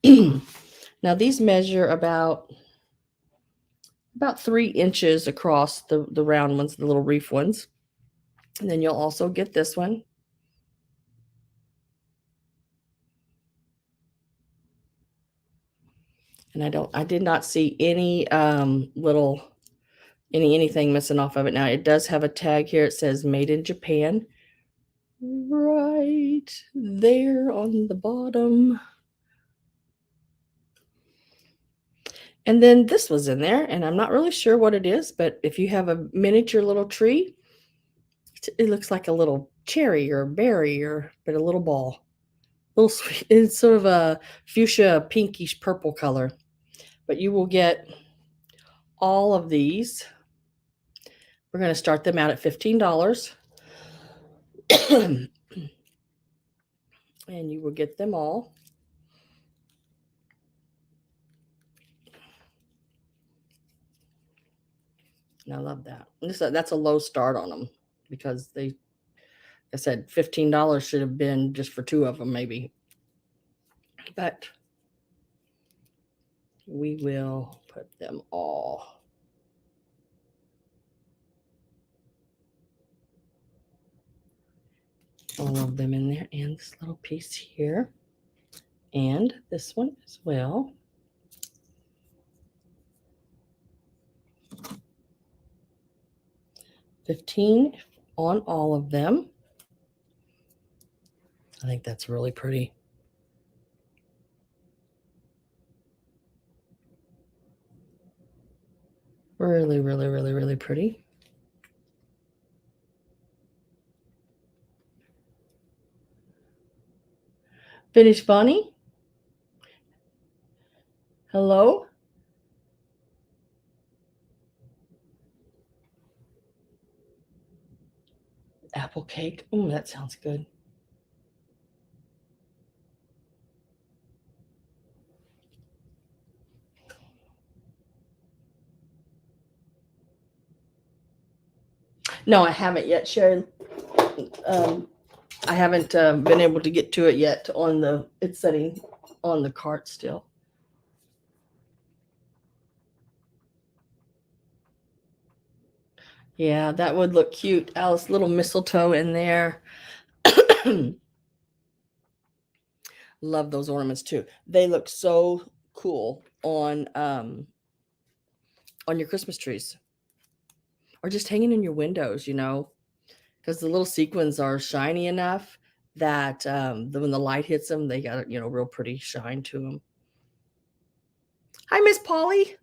Now these measure about 3 inches across, the round ones, the little reef ones. And then you'll also get this one. And I did not see any anything missing off of it. Now it does have a tag here. It says made in Japan right there on the bottom. And then this was in there, and I'm not really sure what it is, but if you have a miniature little tree, it looks like a little cherry or berry, but a little ball. Little sweet. It's sort of a fuchsia pinkish purple color. But you will get all of these. We're going to start them out at $15. And you will get them all. And I love that. That's a low start on them because I said $15 should have been just for 2 of them maybe. But we will put them all of them in there, and this little piece here, and this one as well. $15 on all of them. I think that's really pretty. Really, really, really, really pretty. Finish Bonnie? Hello? Apple cake. Oh, that sounds good. No, I haven't yet, Sharon. I haven't been able to get to it yet it's sitting on the cart still. Yeah, that would look cute. Alice, little mistletoe in there. Love those ornaments too. They look so cool on your Christmas trees, or just hanging in your windows, because the little sequins are shiny enough that when the light hits them, they got real pretty shine to them. Hi, Miss Polly.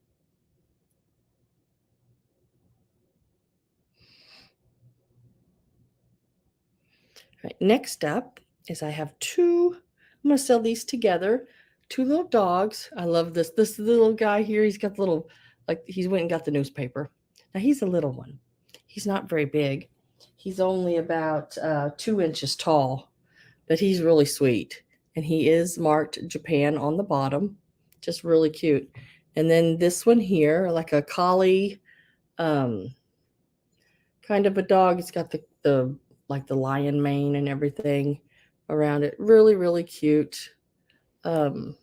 All right, next up is I have 2. I'm going to sell these together. 2 little dogs. I love this. This little guy here, he's got the little, like he's went and got the newspaper. Now he's a little one. He's not very big. He's only about 2 inches tall, but he's really sweet. and he is marked Japan on the bottom. Just really cute. And then this one here, like a collie, kind of a dog. It's got the like the lion mane and everything around it. Really, really cute. Oh,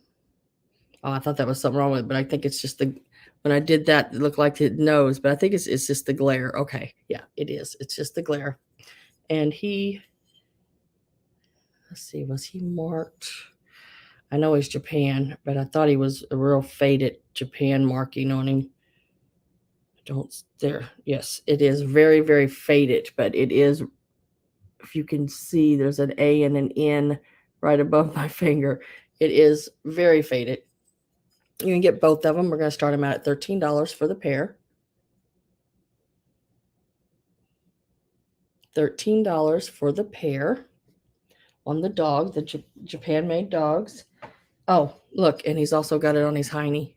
I thought that was something wrong with it, but I think it's just when I did that, it looked like it nose, but I think it's just the glare. Okay, yeah, it is. It's just the glare. And let's see, was he marked? I know he's Japan, but I thought he was a real faded Japan marking on him. There. Yes, it is very, very faded, but it is, if you can see, there's an A and an N right above my finger. It is very faded. You can get both of them. We're going to start them out at $13 for the pair. $13 for the pair on the dog, the Japan-made dogs. Oh, look, and he's also got it on his hiney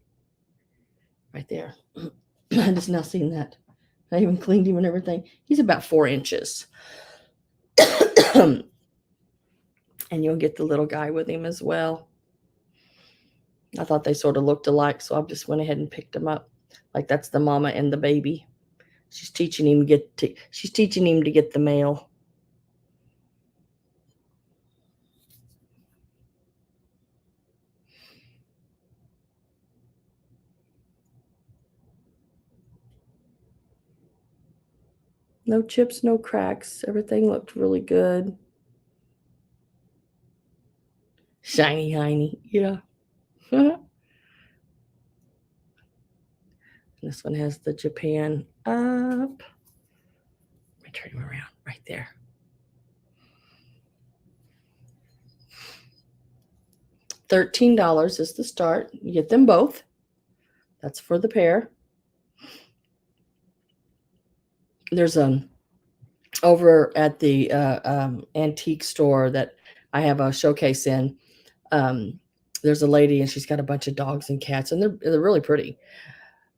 right there. I just now seen that. I even cleaned him and everything. He's about 4 inches. And you'll get the little guy with him as well. I thought they sort of looked alike, so I just went ahead and picked them up. Like that's the mama and the baby. She's teaching him to get the male. No chips, no cracks. Everything looked really good. Shiny hiney, yeah. This one has the Japan up. Let me turn him around right there. $13 is the start. You get them both. That's for the pair. There's over at the antique store that I have a showcase in. There's a lady and she's got a bunch of dogs and cats, and they're really pretty.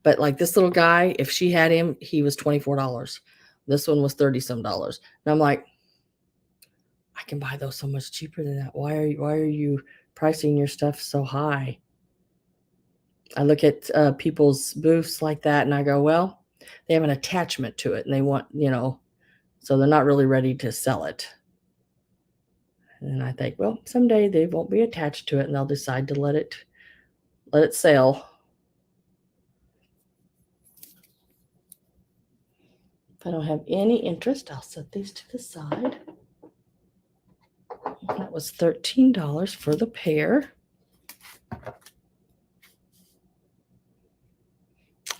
But like this little guy, if she had him, he was $24. This one was $30-some. And I'm like, I can buy those so much cheaper than that. Why are you pricing your stuff so high? I look at people's booths like that and I go, well, they have an attachment to it and they want, so they're not really ready to sell it. And I think, well, someday they won't be attached to it and they'll decide to let it sell. If I don't have any interest, I'll set these to the side. That was $13 for the pair.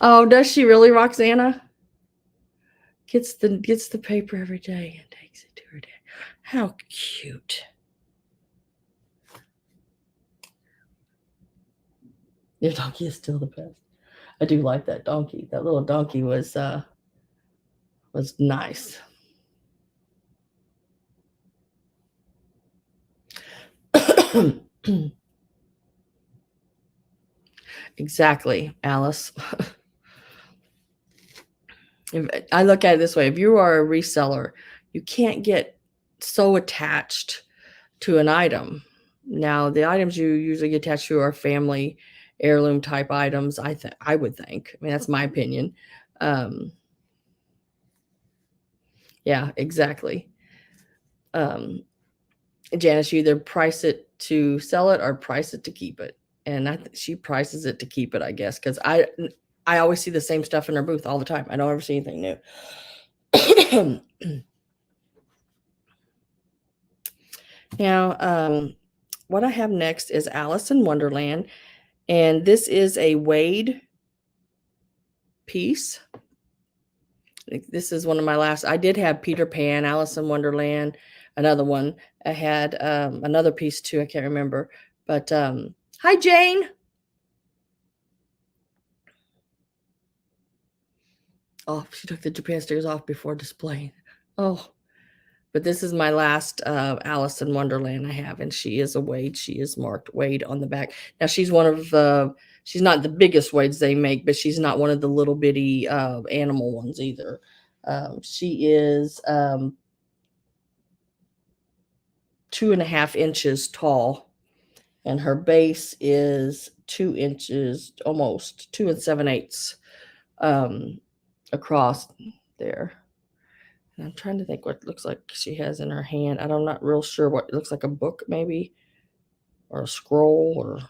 Oh, does she really, Roxana? Gets the paper every day and takes it to her dad. How cute. Your donkey is still the best. I do like that donkey. That little donkey was nice. Exactly, Alice. I look at it this way. If you are a reseller, you can't get so attached to an item. Now, the items you usually get attached to are family heirloom type items, I would think. I mean, that's my opinion. Yeah, exactly. Janice, you either price it to sell it or price it to keep it. And she prices it to keep it, I guess, because I always see the same stuff in her booth all the time. I don't ever see anything new. Now, what I have next is Alice in Wonderland, and this is a Wade piece. This is one of my last. I did have Peter Pan, Alice in Wonderland, another one. I had another piece too. I can't remember, but hi, Jane. Oh, she took the Japan stickers off before displaying. Oh, but this is my last Alice in Wonderland I have, and she is a Wade. She is marked Wade on the back. Now, she's one of she's not the biggest Wades they make, but she's not one of the little bitty animal ones either. She is 2.5 inches tall, and her base is 2 inches, almost 2 7/8 across there. And I'm trying to think what it looks like she has in her hand. I'm not real sure what it looks like, a book maybe, or a scroll, or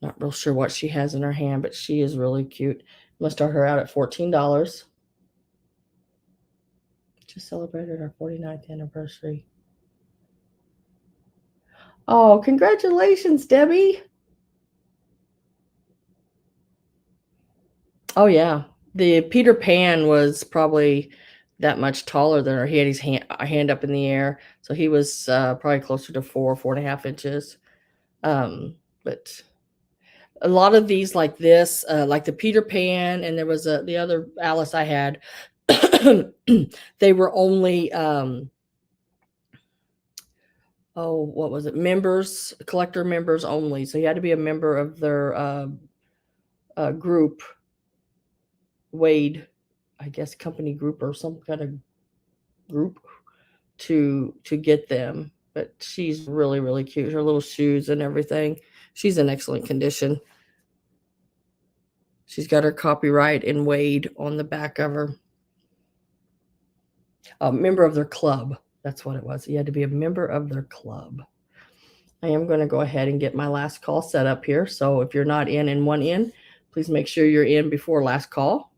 not real sure what she has in her hand, but she is really cute. I'm gonna start her out at $14. Just celebrated our 49th anniversary. Oh, congratulations, Debbie. Oh, yeah. The Peter Pan was probably that much taller than her. He had his hand up in the air, so he was probably closer to 4.5 inches. But a lot of these like this, like the Peter Pan, and there was the other Alice I had, they were only what was it? Members, collector members only. So you had to be a member of their group, Wade, I guess, company group or some kind of group to get them. But she's really, really cute. Her little shoes and everything. She's in excellent condition. She's got her copyright in Wade on the back of her. A member of their club. That's what it was. You had to be a member of their club. I am going to go ahead and get my last call set up here. So if you're not in one in, please make sure you're in before last call.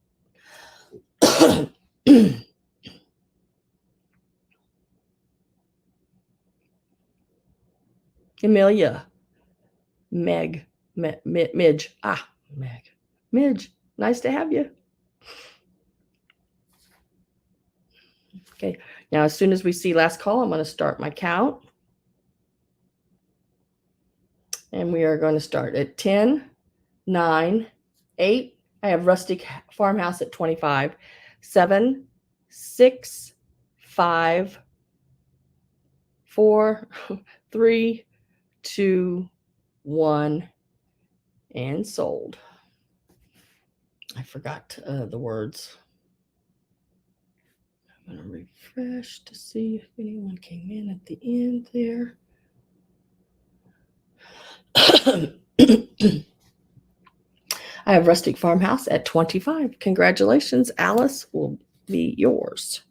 Amelia, Midge, Midge, nice to have you. Okay, now as soon as we see last call, I'm going to start my count. And we are going to start at 10, 9, 8. I have Rustic Farmhouse at 25. 7, 6, 5, 4, 3, 2, 1, and sold. I forgot the words. I'm going to refresh to see if anyone came in at the end there. I have Rustic Farmhouse at 25. Congratulations, Alice will be yours.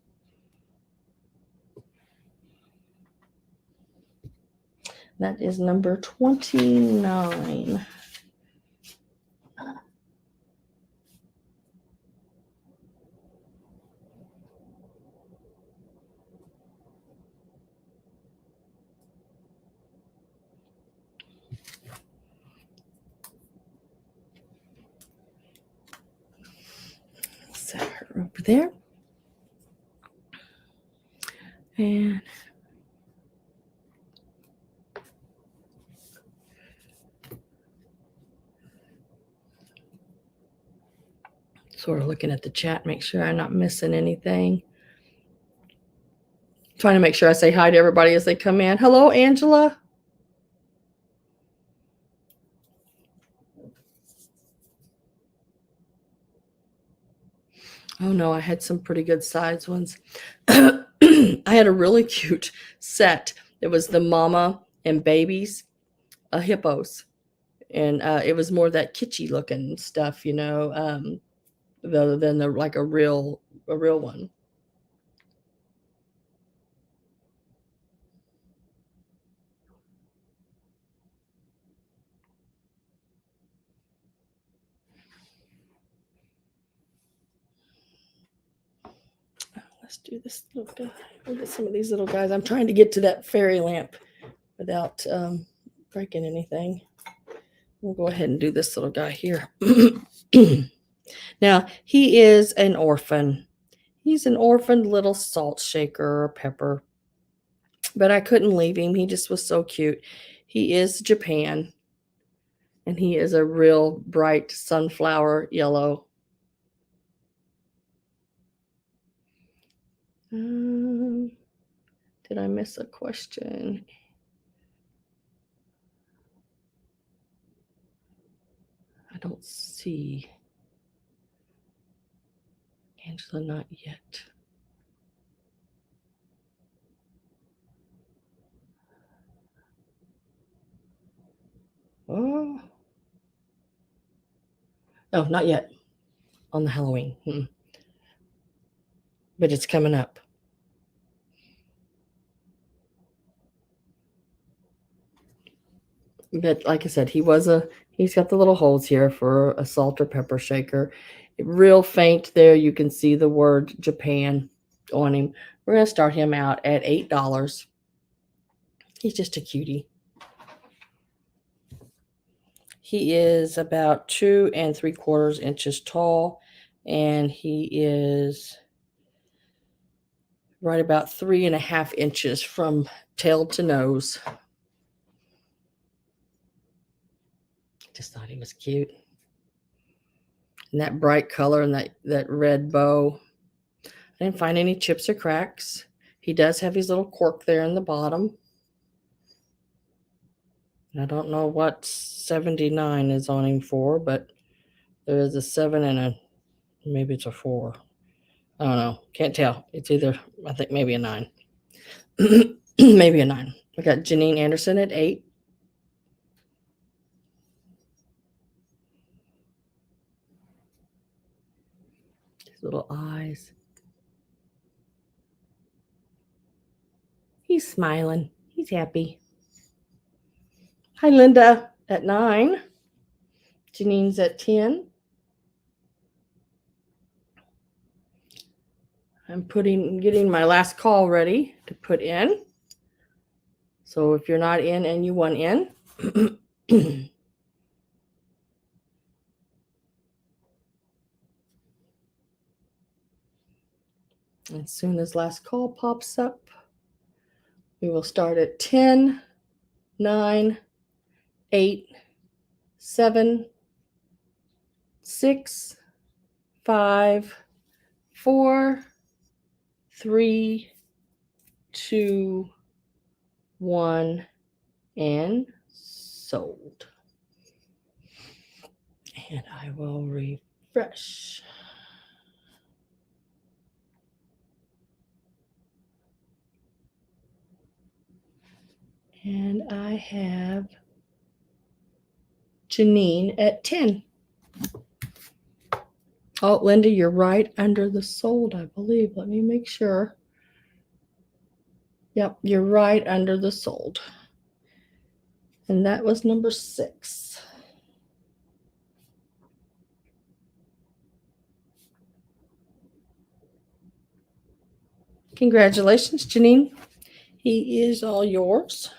That is number 29. Set her over there. And sort of looking at the chat, make sure I'm not missing anything. Trying to make sure I say hi to everybody as they come in. Hello, Angela. Oh no, I had some pretty good size ones. I had a really cute set. It was the mama and babies, hippos. And it was more that kitschy looking stuff, you know, than the like a real one. Let's do this little guy. Look at some of these little guys. I'm trying to get to that fairy lamp without breaking anything. We'll go ahead and do this little guy here. Now, he is an orphan. He's an orphaned little salt shaker or pepper. But I couldn't leave him. He just was so cute. He is Japan. And he is a real bright sunflower yellow. Did I miss a question? I don't see. Angela, not yet. Oh, no, not yet on the Halloween. But it's coming up. But like I said, he's got the little holes here for a salt or pepper shaker. Real faint there, you can see the word Japan on him. We're going to start him out at $8. He's just a cutie. He is about 2 3/4 inches tall, and he is right about 3.5 inches from tail to nose. Just thought he was cute. And that bright color and that red bow. I didn't find any chips or cracks. He does have his little cork there in the bottom. I don't know what 79 is on him for, but there is a 7 and maybe it's a 4. I don't know. Can't tell. It's either, I think maybe a 9. Maybe a 9. We got Janine Anderson at 8. His little eyes. He's smiling. He's happy. Hi, Linda at 9. Janine's at 10. I'm getting my last call ready to put in. So if you're not in and you want in, as soon as last call pops up, we will start at 10, 9, 8, 7, 6, 5, 4, 3, 2, 1, and sold. And I will refresh. And I have Janine at 10. Oh, Linda, you're right under the sold, I believe. Let me make sure. Yep, you're right under the sold. And that was number 6. Congratulations, Janine. He is all yours.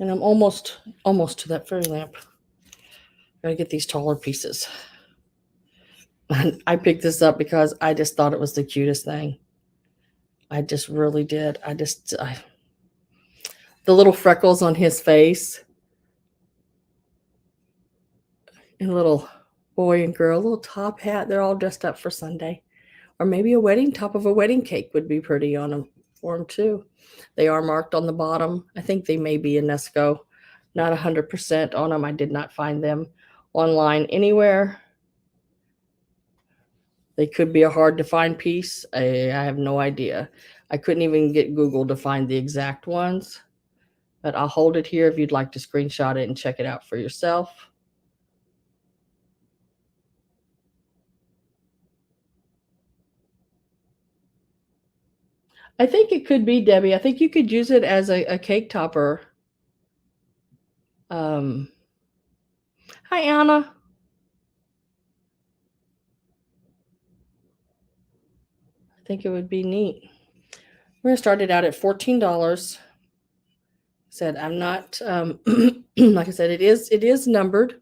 And I'm almost to that fairy lamp. Gotta get these taller pieces. And I picked this up because I just thought it was the cutest thing. I just really did. The little freckles on his face. And a little boy and girl, little top hat. They're all dressed up for Sunday. Or maybe a wedding, top of a wedding cake would be pretty on them for them too. They are marked on the bottom. I think they may be UNESCO. Not 100% on them. I did not find them online anywhere. They could be a hard to find piece. I have no idea. I couldn't even get Google to find the exact ones. But I'll hold it here if you'd like to screenshot it and check it out for yourself. I think it could be, Debbie. I think you could use it as a cake topper. Hi, Anna. I think it would be neat. We're going to start it out at $14. Said I'm not, like I said, it is numbered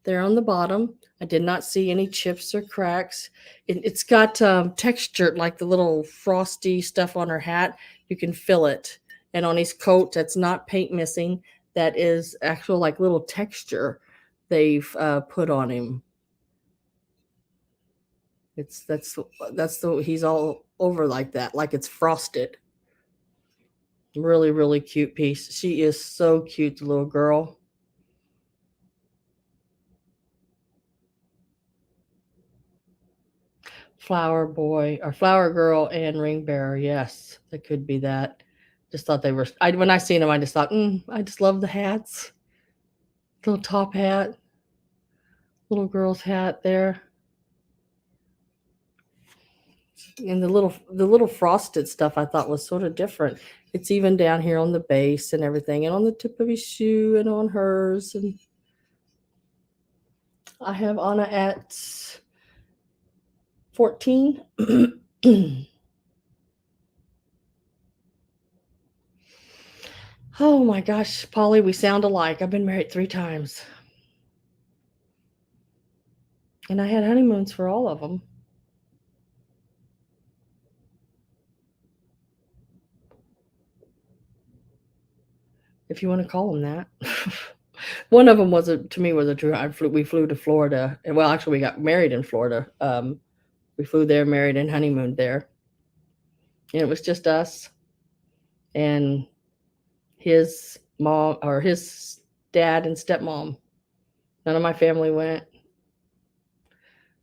there on the bottom. I did not see any chips or cracks. It's got texture, like the little frosty stuff on her hat. You can feel it. And on his coat, that's not paint missing. That is actual like little texture they've put on him. He's all over like that, like it's frosted. Really, really cute piece. She is so cute, the little girl. Flower boy or flower girl and ring bearer. Yes, that could be that. Just thought they were, when I seen them, I just thought, I just love the hats. Little top hat, little girl's hat there. And the little frosted stuff I thought was sort of different. It's even down here on the base and everything, and on the tip of his shoe and on hers. And I have Anna at 14. Oh my gosh, Polly, we sound alike. I've been married 3 times. And I had honeymoons for all of them. If you want to call them that. One of them was to me was a true. We flew to Florida. Well, actually, we got married in Florida. We flew there, married, and honeymooned there. And it was just us and his mom, or his dad and stepmom. None of my family went.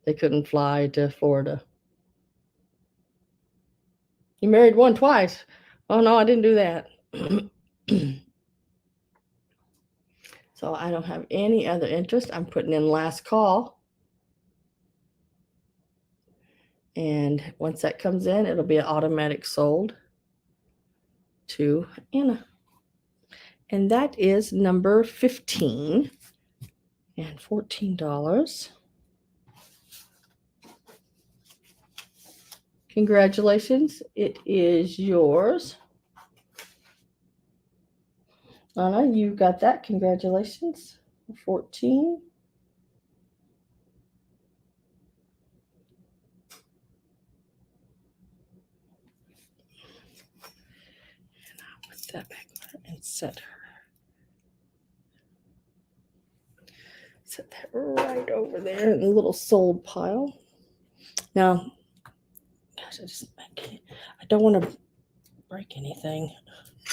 They couldn't fly to Florida. You married one twice. Oh no, I didn't do that. So I don't have any other interest. I'm putting in last call. And once that comes in, it'll be automatic sold to Anna. And that is number 15 and $14. Congratulations. It is yours. Anna, you got that. Congratulations. 14. And I'll put that back and set that right over there in the little sold pile. Now, gosh, I don't want to break anything.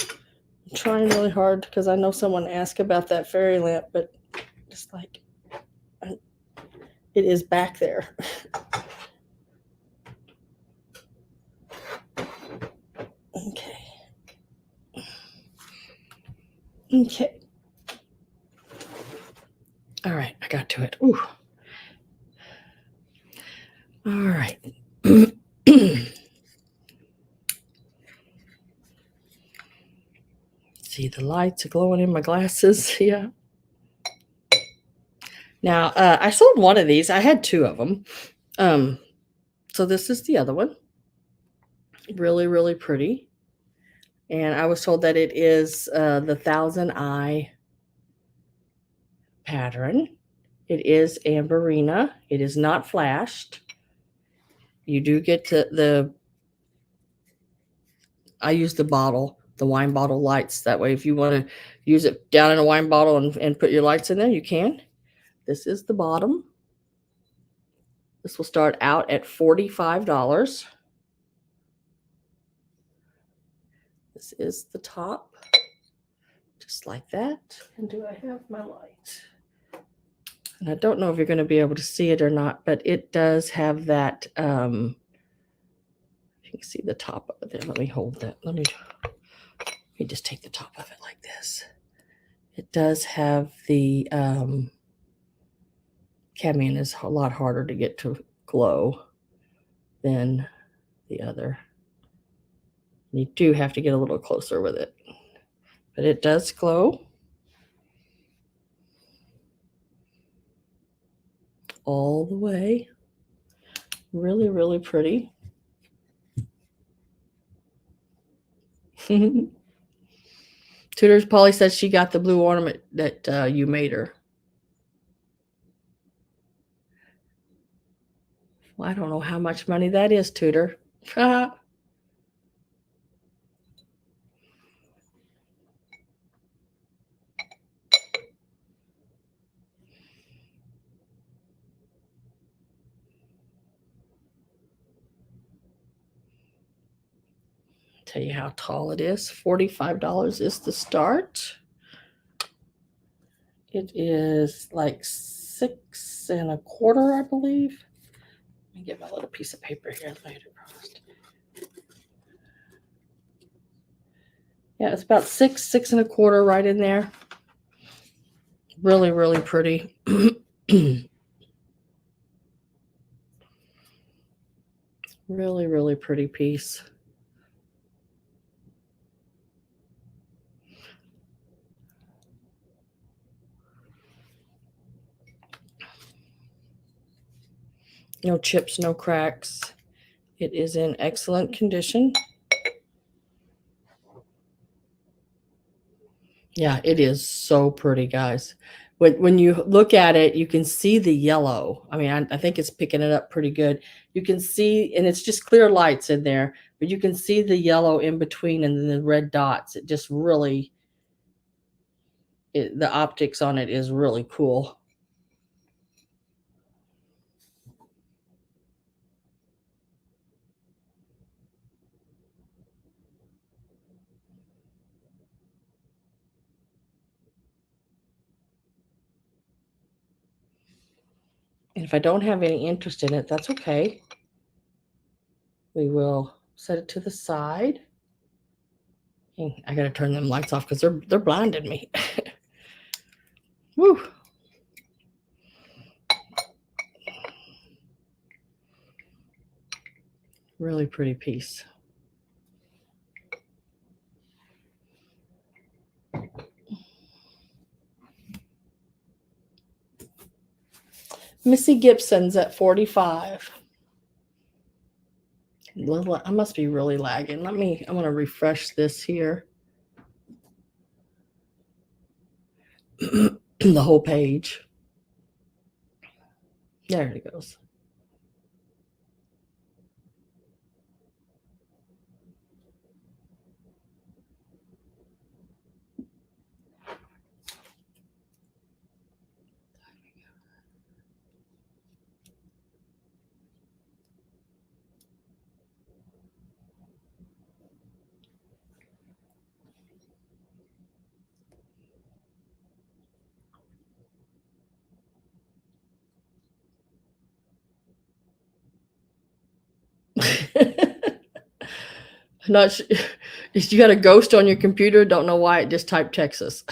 I'm trying really hard because I know someone asked about that fairy lamp, but just like it is back there. Okay. All right, I got to it. Ooh. All right. See, the lights are glowing in my glasses. Yeah. Now, I sold one of these. I had 2 of them. So this is the other one. Really, really pretty. And I was told that it is the 1,000-eye pattern. It is Amberina. It is not flashed. You do get I use the wine bottle lights. That way, if you want to use it down in a wine bottle and put your lights in there, you can. This is the bottom. This will start out at $45. This is the top, just like that. And do I have my light? And I don't know if you're going to be able to see it or not, but it does have that. You can see the top of it there. Let me hold that. Let me just take the top of it like this. It does have the cadmium is a lot harder to get to glow than the other. You do have to get a little closer with it, but it does glow all the way. Really, really pretty. Tutors, Polly says she got the blue ornament that you made her. Well, I don't know how much money that is, Tutor. Tell you how tall it is. $45 is the start. It is like 6 1/4, I believe. Let me get my little piece of paper here. Yeah, it's about 6.25 right in there. Really, really pretty. Really, really pretty piece. No chips, no cracks. It is in excellent condition. Yeah, it is so pretty, guys. When you look at it, you can see the yellow. I mean, I think it's picking it up pretty good. You can see, and it's just clear lights in there, but you can see the yellow in between and then the red dots. It just really, the optics on it is really cool. And if I don't have any interest in it, that's okay. We will set it to the side. I gotta turn them lights off because they're blinding me. Woo. Really pretty piece. Missy Gibson's at 45. I must be really lagging. I'm going to refresh this here. The whole page. There it goes. Not sure. You got a ghost on your computer. Don't know why it just typed Texas.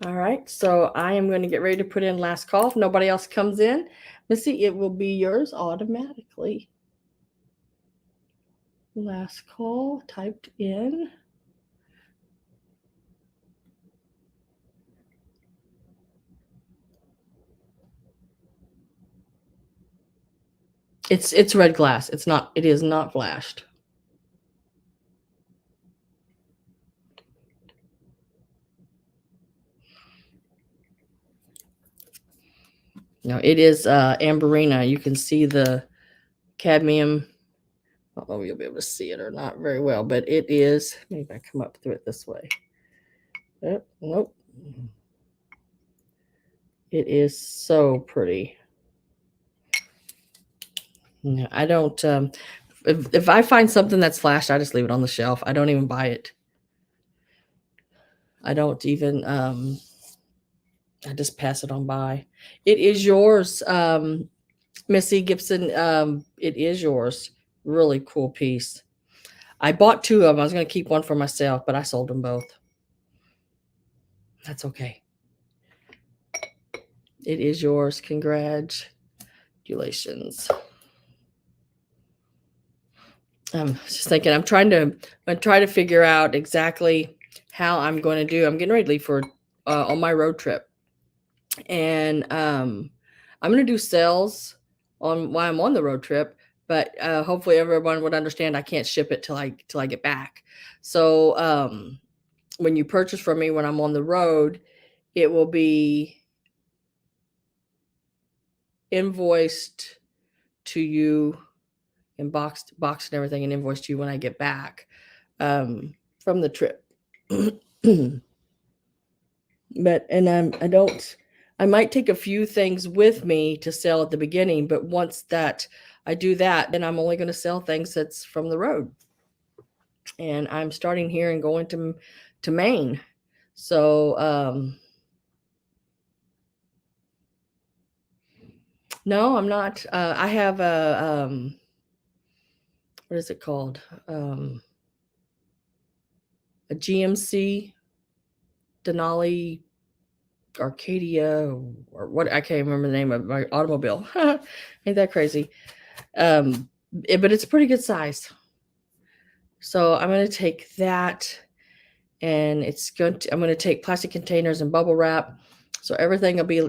All right, so I am going to get ready to put in last call. If nobody else comes in, Missy, it will be yours automatically. Last call typed in. It's red glass. It is not flashed. No, it is Amberina. You can see the cadmium. I don't know if you'll be able to see it or not very well, but it is. Maybe I come up through it this way. Nope. It is so pretty. Yeah, I don't. If I find something that's flashed, I just leave it on the shelf. I don't even buy it. I don't even. I just pass it on by. It is yours, Missy Gibson. It is yours. Really cool piece. I bought two of them. I was going to keep one for myself, but I sold them both. That's okay. It is yours. Congratulations. I'm just thinking. I'm trying to figure out exactly how I'm going to do. I'm getting ready to leave for on my road trip, and I'm going to do sales on while I'm on the road trip. But hopefully everyone would understand I can't ship it till I get back. So when you purchase from me when I'm on the road, it will be invoiced to you and boxed and everything and invoiced to you when I get back from the trip. But I might take a few things with me to sell at the beginning, but once that I do that, then I'm only going to sell things that's from the road. And I'm starting here and going to Maine. So no, I'm not. I have what is it called? A GMC Denali Arcadia or what, I can't remember the name of my automobile. Ain't that crazy? But it's a pretty good size. So I'm going to take that, and I'm going to take plastic containers and bubble wrap. So everything will be,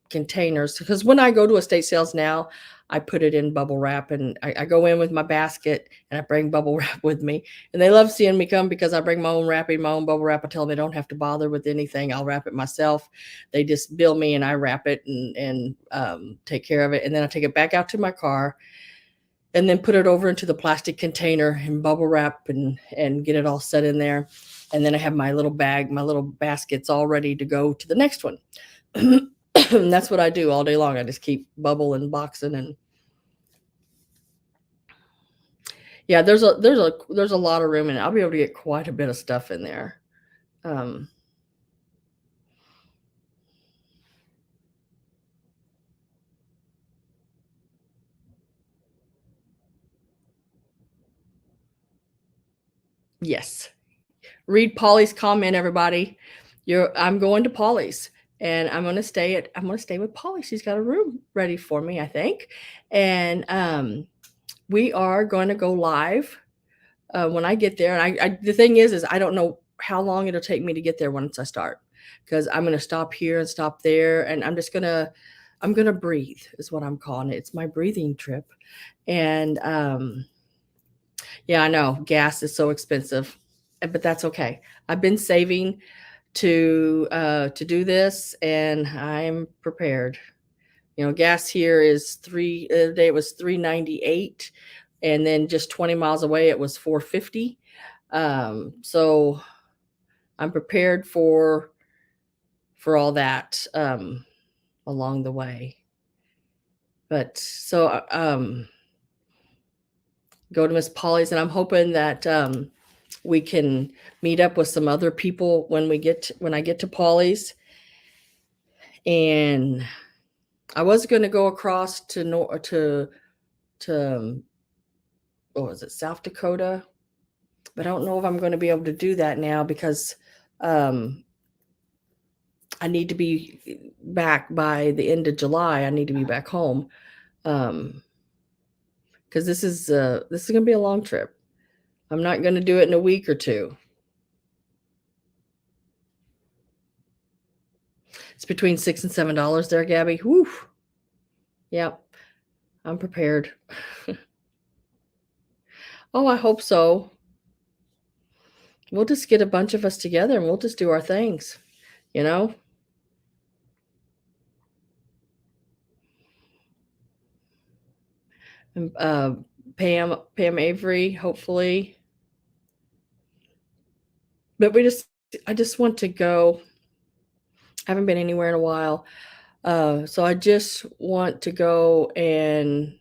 containers, because when I go to estate sales now, I put it in bubble wrap, and I go in with my basket and I bring bubble wrap with me. And they love seeing me come because I bring my own wrapping, my own bubble wrap. I tell them they don't have to bother with anything. I'll wrap it myself. They just bill me and I wrap it and take care of it. And then I take it back out to my car and then put it over into the plastic container and bubble wrap and get it all set in there. And then I have my little bag, my little baskets all ready to go to the next one. And that's what I do all day long. I just keep bubble and boxing, and yeah, there's a lot of room, and I'll be able to get quite a bit of stuff in there. Yes. Read Polly's comment, everybody. I'm going to Polly's, and I'm gonna stay with Polly. She's got a room ready for me, I think. And we are going to go live when I get there. And the thing is I don't know how long it'll take me to get there once I start, because I'm going to stop here and stop there, and I'm going to breathe is what I'm calling it. It's my breathing trip. And yeah, I know gas is so expensive, but that's okay. I've been saving to do this, and I'm prepared. Gas here is the day it was $3.98, and then just 20 miles away it was $4.50. So I'm prepared for all that along the way. But so go to Miss Polly's, and I'm hoping that we can meet up with some other people when I get to Polly's. And I was going to go across to what was it, South Dakota, but I don't know if I'm going to be able to do that now, because I need to be back by the end of July. I need to be back home, because this is going to be a long trip. I'm not going to do it in a week or two. It's between $6 and $7 there, Gabby. Whew. Yep, I'm prepared. Oh, I hope so. We'll just get a bunch of us together and we'll just do our things, you know? And, Pam Avery, hopefully. But I just want to go. I haven't been anywhere in a while. So I just want to go and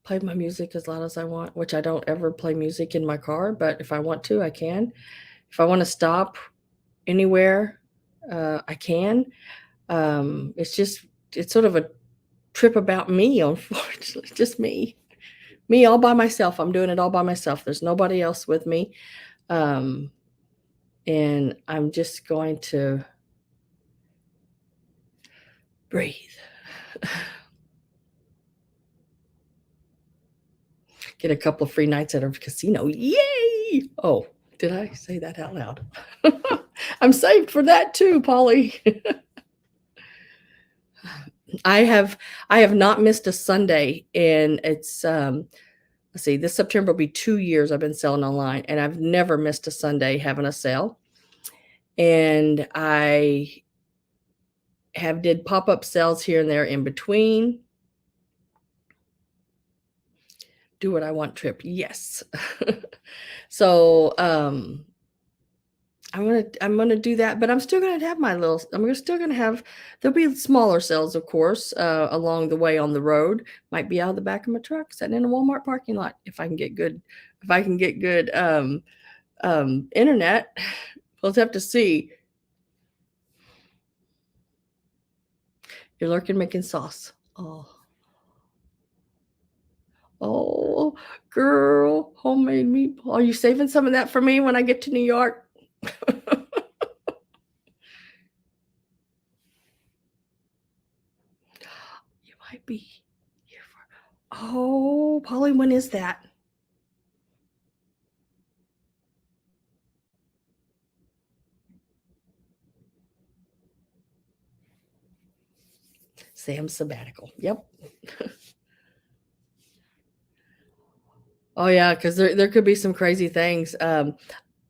play my music as loud as I want, which I don't ever play music in my car, but if I want to, I can. If I want to stop anywhere, I can. It's sort of a trip about me, unfortunately, just me all by myself. I'm doing it all by myself. There's nobody else with me. And I'm just going to breathe. Get a couple of free nights at a casino. Yay! Oh, did I say that out loud? I'm saved for that too, Polly. I have not missed a Sunday, and it's let's see, this September will be 2 years I've been selling online, and I've never missed a Sunday having a sale. And I did pop-up sales here and there in between. Do what I want trip. Yes. So I'm gonna do that, but I'm still gonna have there'll be smaller sales, of course, along the way on the road. Might be out of the back of my truck, sitting in a Walmart parking lot if I can get good internet. We'll have to see. You're lurking making sauce. Oh. Oh, girl, homemade meatball. Are you saving some of that for me when I get to New York? You might be here for. Oh, Polly, when is that? Sam's sabbatical. Yep. Oh yeah, because there could be some crazy things. Uh,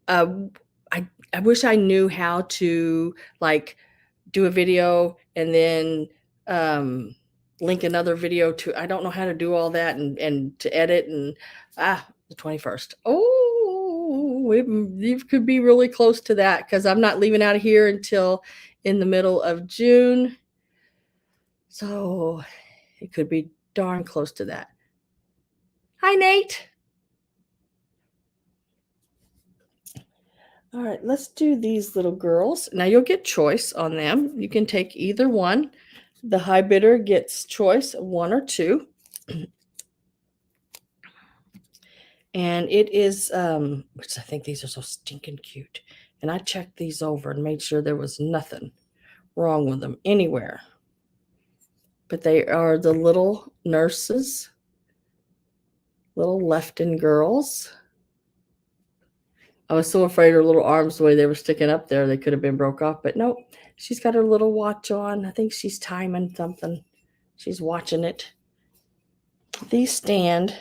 I wish I knew how to like do a video and then link another video to. I don't know how to do all that and to edit and the 21st. Oh, it could be really close to that because I'm not leaving out of here until in the middle of June. So it could be darn close to that. Hi, Nate. All right, let's do these little girls. Now you'll get choice on them. You can take either one. The high bidder gets choice, one or two. And it is, which I think these are so stinking cute. And I checked these over and made sure there was nothing wrong with them anywhere. But they are the little nurses, little Lefton girls. I was so afraid her little arms, the way they were sticking up there, they could have been broke off. But nope, she's got her little watch on. I think she's timing something. She's watching it. These stand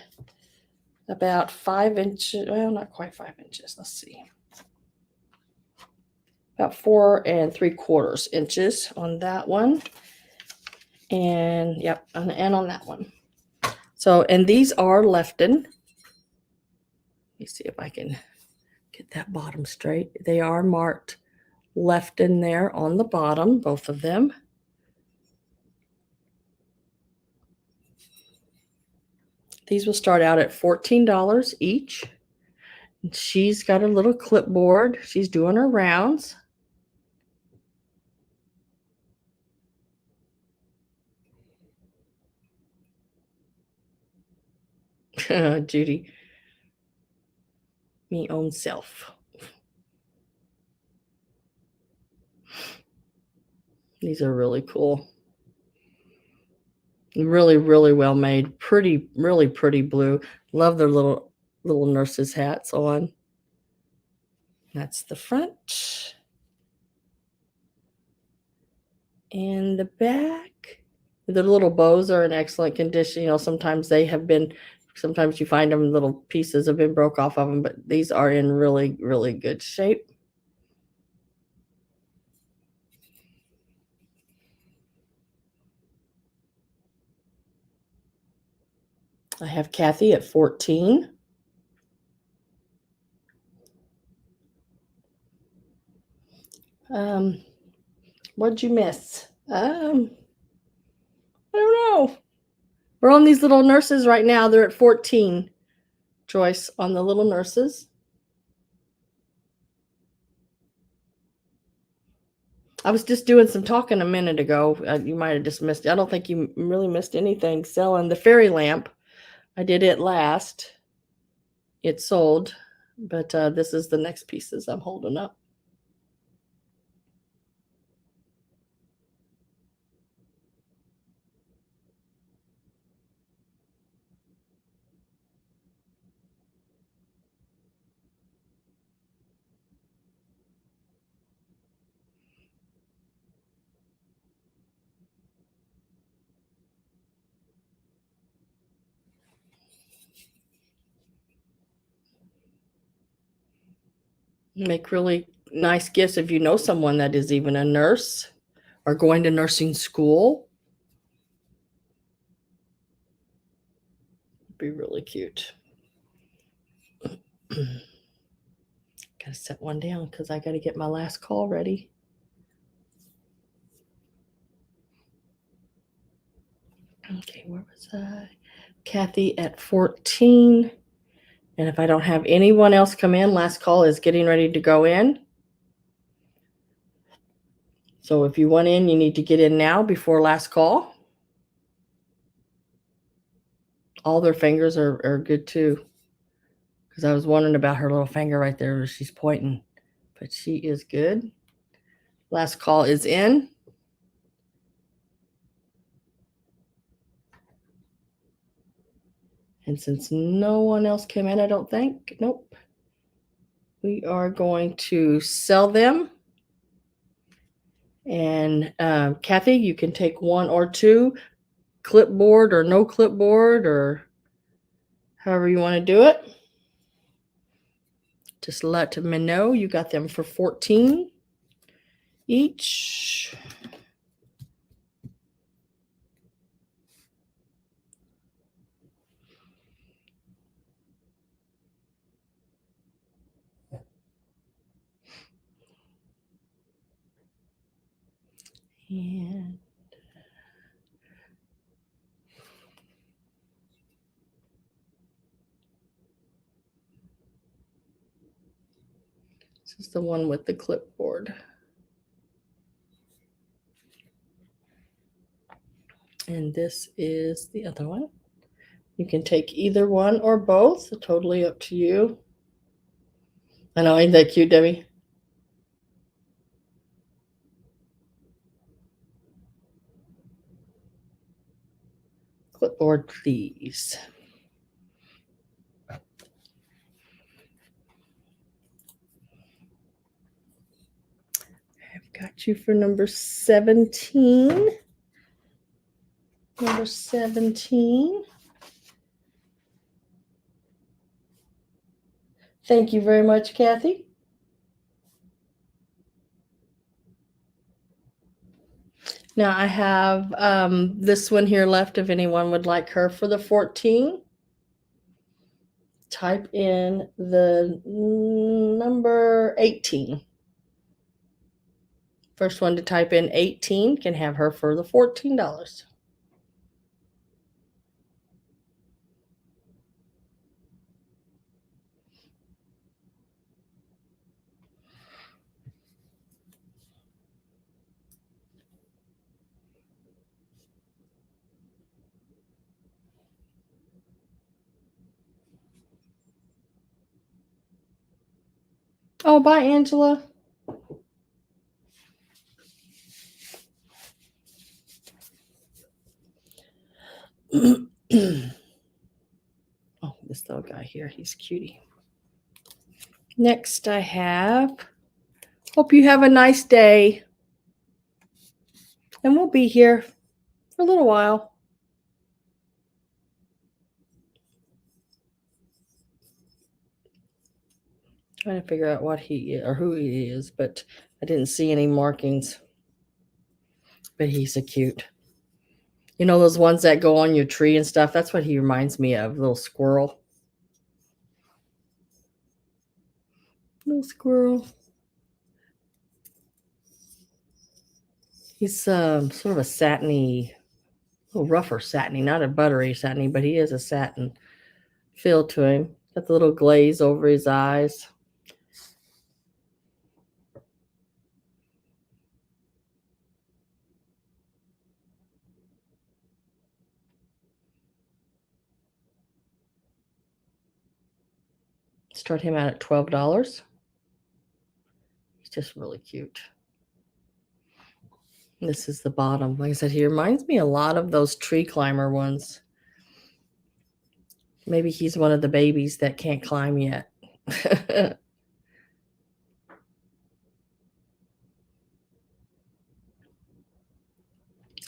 about 5 inches. Well, not quite 5 inches. Let's see. About 4 3/4 inches on that one. And yep, and on that one. So, and these are Lefton. Let me see if I can get that bottom straight. They are marked Lefton there on the bottom, both of them. These will start out at $14 each. She's got a little clipboard. She's doing her rounds. Judy, me own self. These are really cool. Really, really well made. Pretty, really pretty blue. Love their little nurses hats on. That's the front. And the back. The little bows are in excellent condition. You know, sometimes they have been, sometimes you find them, little pieces have been broke off of them, but these are in really, really good shape. I have Kathy at 14. What'd you miss? I don't know. We're on these little nurses right now. They're at 14. Joyce on the little nurses. I was just doing some talking a minute ago. You might have just missed. I don't think you really missed anything. Selling the fairy lamp. I did it last. It sold, but this is the next pieces I'm holding up. Make really nice gifts if you know someone that is even a nurse or going to nursing school. Be really cute. Gotta set one down because I gotta get my last call ready. Okay, where was I? Kathy at 14. And if I don't have anyone else come in, last call is getting ready to go in. So if you want in, you need to get in now before last call. All their fingers are good too. Because I was wondering about her little finger right there where she's pointing. But she is good. Last call is in. And since no one else came in, I don't think, nope, we are going to sell them. And Kathy, you can take one or two, clipboard or no clipboard, or however you want to do it. Just let me know. You got them for $14 each. And this is the one with the clipboard. And this is the other one. You can take either one or both. Totally up to you. I know, ain't that cute, Debbie? Clipboard, please. I've got you for number 17. Number 17. Thank you very much, Kathy. Now I have this one here left if anyone would like her for the 14. Type in the number 18. First one to type in 18 can have her for the $14. Oh, bye, Angela. Oh, this little guy here, he's cutie. Next I have, hope you have a nice day. And we'll be here for a little while. Trying to figure out what he is or who he is, but I didn't see any markings. But he's so cute. You know those ones that go on your tree and stuff? That's what he reminds me of, little squirrel. Little squirrel. He's sort of a satiny, a little rougher satiny, not a buttery satiny, but he is a satin feel to him. Got the little glaze over his eyes. Start him out at $12. He's just really cute. This is the bottom. Like I said, he reminds me a lot of those tree climber ones. Maybe he's one of the babies that can't climb yet.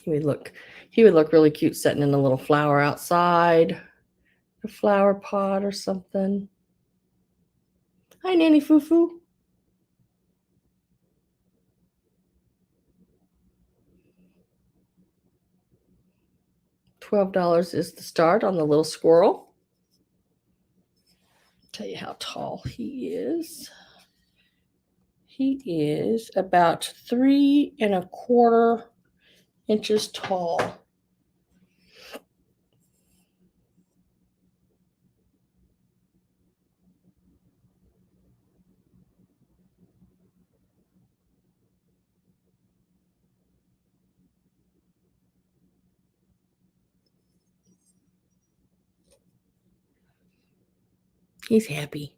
He would look really cute sitting in a little flower outside, a flower pot or something. Hi, Nanny Foo-Foo. $12 is the start on the little squirrel. Tell you how tall he is. He is about 3¼ inches tall. He's happy.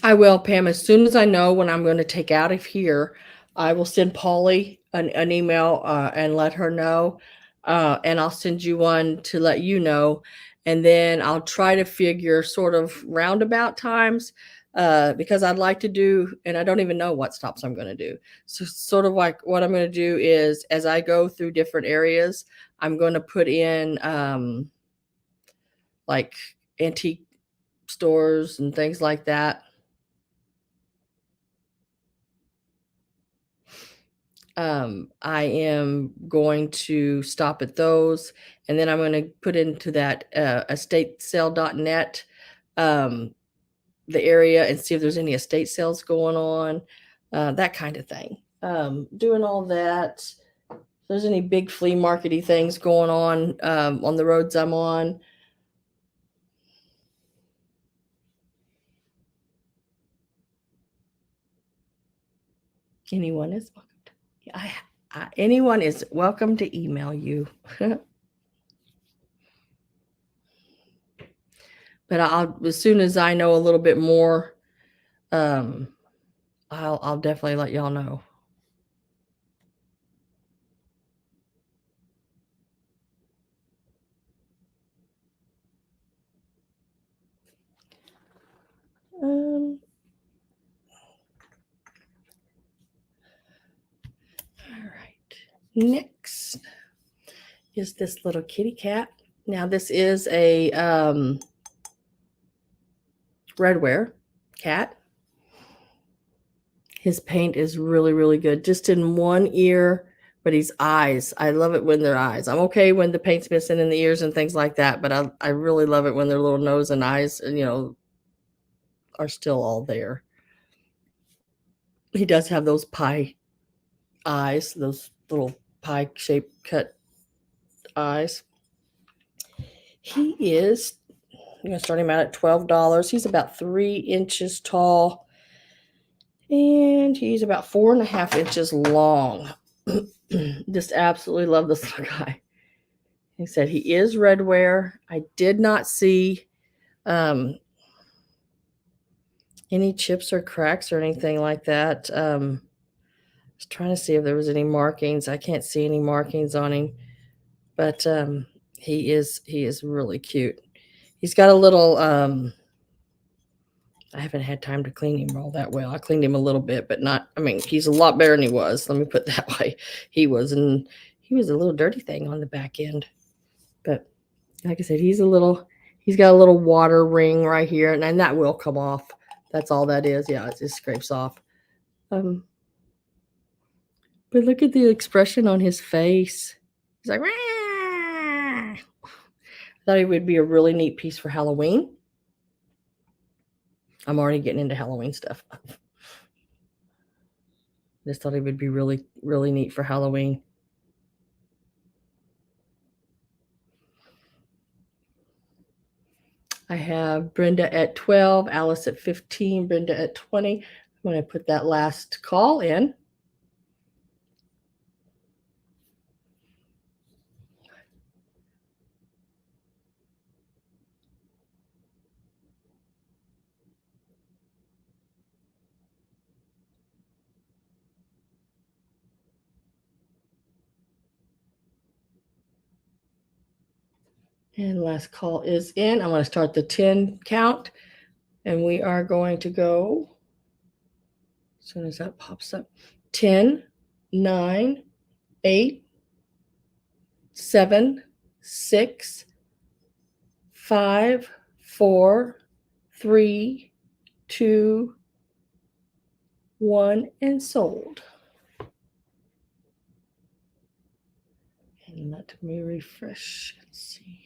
I will, Pam. As soon as I know when I'm going to take out of here, I will send Polly an email and let her know. And I'll send you one to let you know. And then I'll try to figure sort of roundabout times because I'd like to do, and I don't even know what stops I'm going to do. So, sort of like what I'm going to do is as I go through different areas, I'm going to put in like antique stores and things like that. I am going to stop at those, and then I'm going to put into that estatesale.net the area and see if there's any estate sales going on, that kind of thing. Doing all that. If there's any big flea markety things going on the roads I'm on. Anyone is welcome. Anyone is welcome to email you. But as soon as I know a little bit more, I'll definitely let y'all know. All right. Next is this little kitty cat. Now this is a redware cat. His paint is really, really good. Just in one ear, but his eyes. I love it when they're eyes. I'm okay when the paint's missing in the ears and things like that, but I really love it when their little nose and eyes, are still all there. He does have those pie eyes, those little pie shaped cut eyes. He is, I'm going to start him out at $12. He's about 3 inches tall and he's about 4.5 inches long. Just absolutely love this little guy. He said he is redware. I did not see any chips or cracks or anything like that. I was trying to see if there was any markings. I can't see any markings on him, but he is really cute. He's got a little I haven't had time to clean him all that well. I cleaned him a little bit, but not, I mean, he's a lot better than he was. Let me put that way. He was a little dirty thing on the back end. But like I said, he's got a little water ring right here, and that will come off. That's all that is. Yeah, it just scrapes off. But look at the expression on his face. He's like, Rah! I thought it would be a really neat piece for Halloween. I'm already getting into Halloween stuff. Just thought it would be really, really neat for Halloween. I have Brenda at 12, Alice at 15, Brenda at 20. I'm going to put that last call in. And last call is in. I'm going to start the 10 count, and we are going to go, as soon as that pops up, 10, 9, 8, 7, 6, 5, 4, 3, 2, 1, and sold. And let me refresh. Let's see.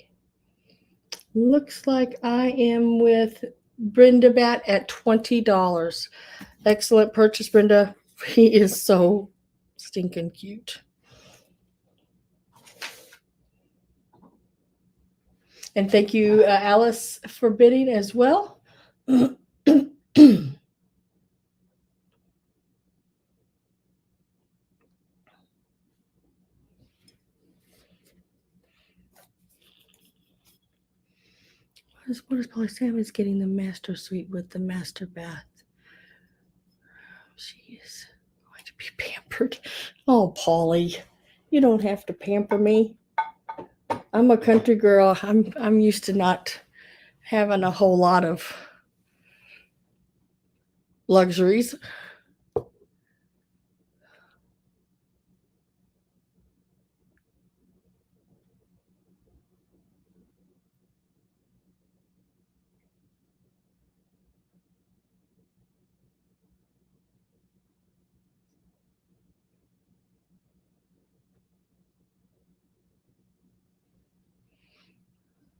Looks like I am with Brenda Bat at $20. Excellent purchase, Brenda. He is so stinking cute. And thank you, Alice, for bidding as well. What is Polly Sam is getting the master suite with the master bath. She is going to be pampered. Oh, Polly, you don't have to pamper me. I'm a country girl. I'm used to not having a whole lot of luxuries.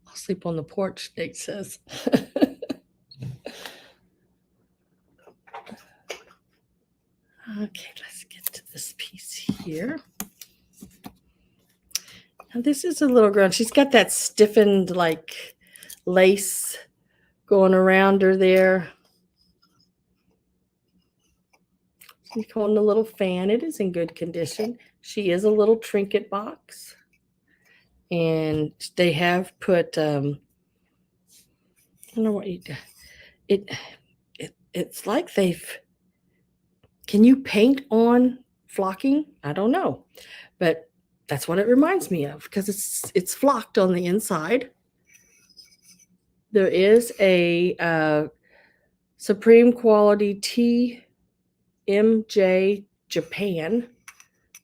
I'll sleep on the porch, Nate says. Okay, let's get to this piece here. Now this is a little girl. She's got that stiffened like lace going around her there. She's holding a little fan. It is in good condition. She is a little trinket box. And they have put I don't know what you do. It's like they've, can you paint on flocking? I don't know. But that's what it reminds me of because it's flocked on the inside. There is a Supreme Quality TMJ Japan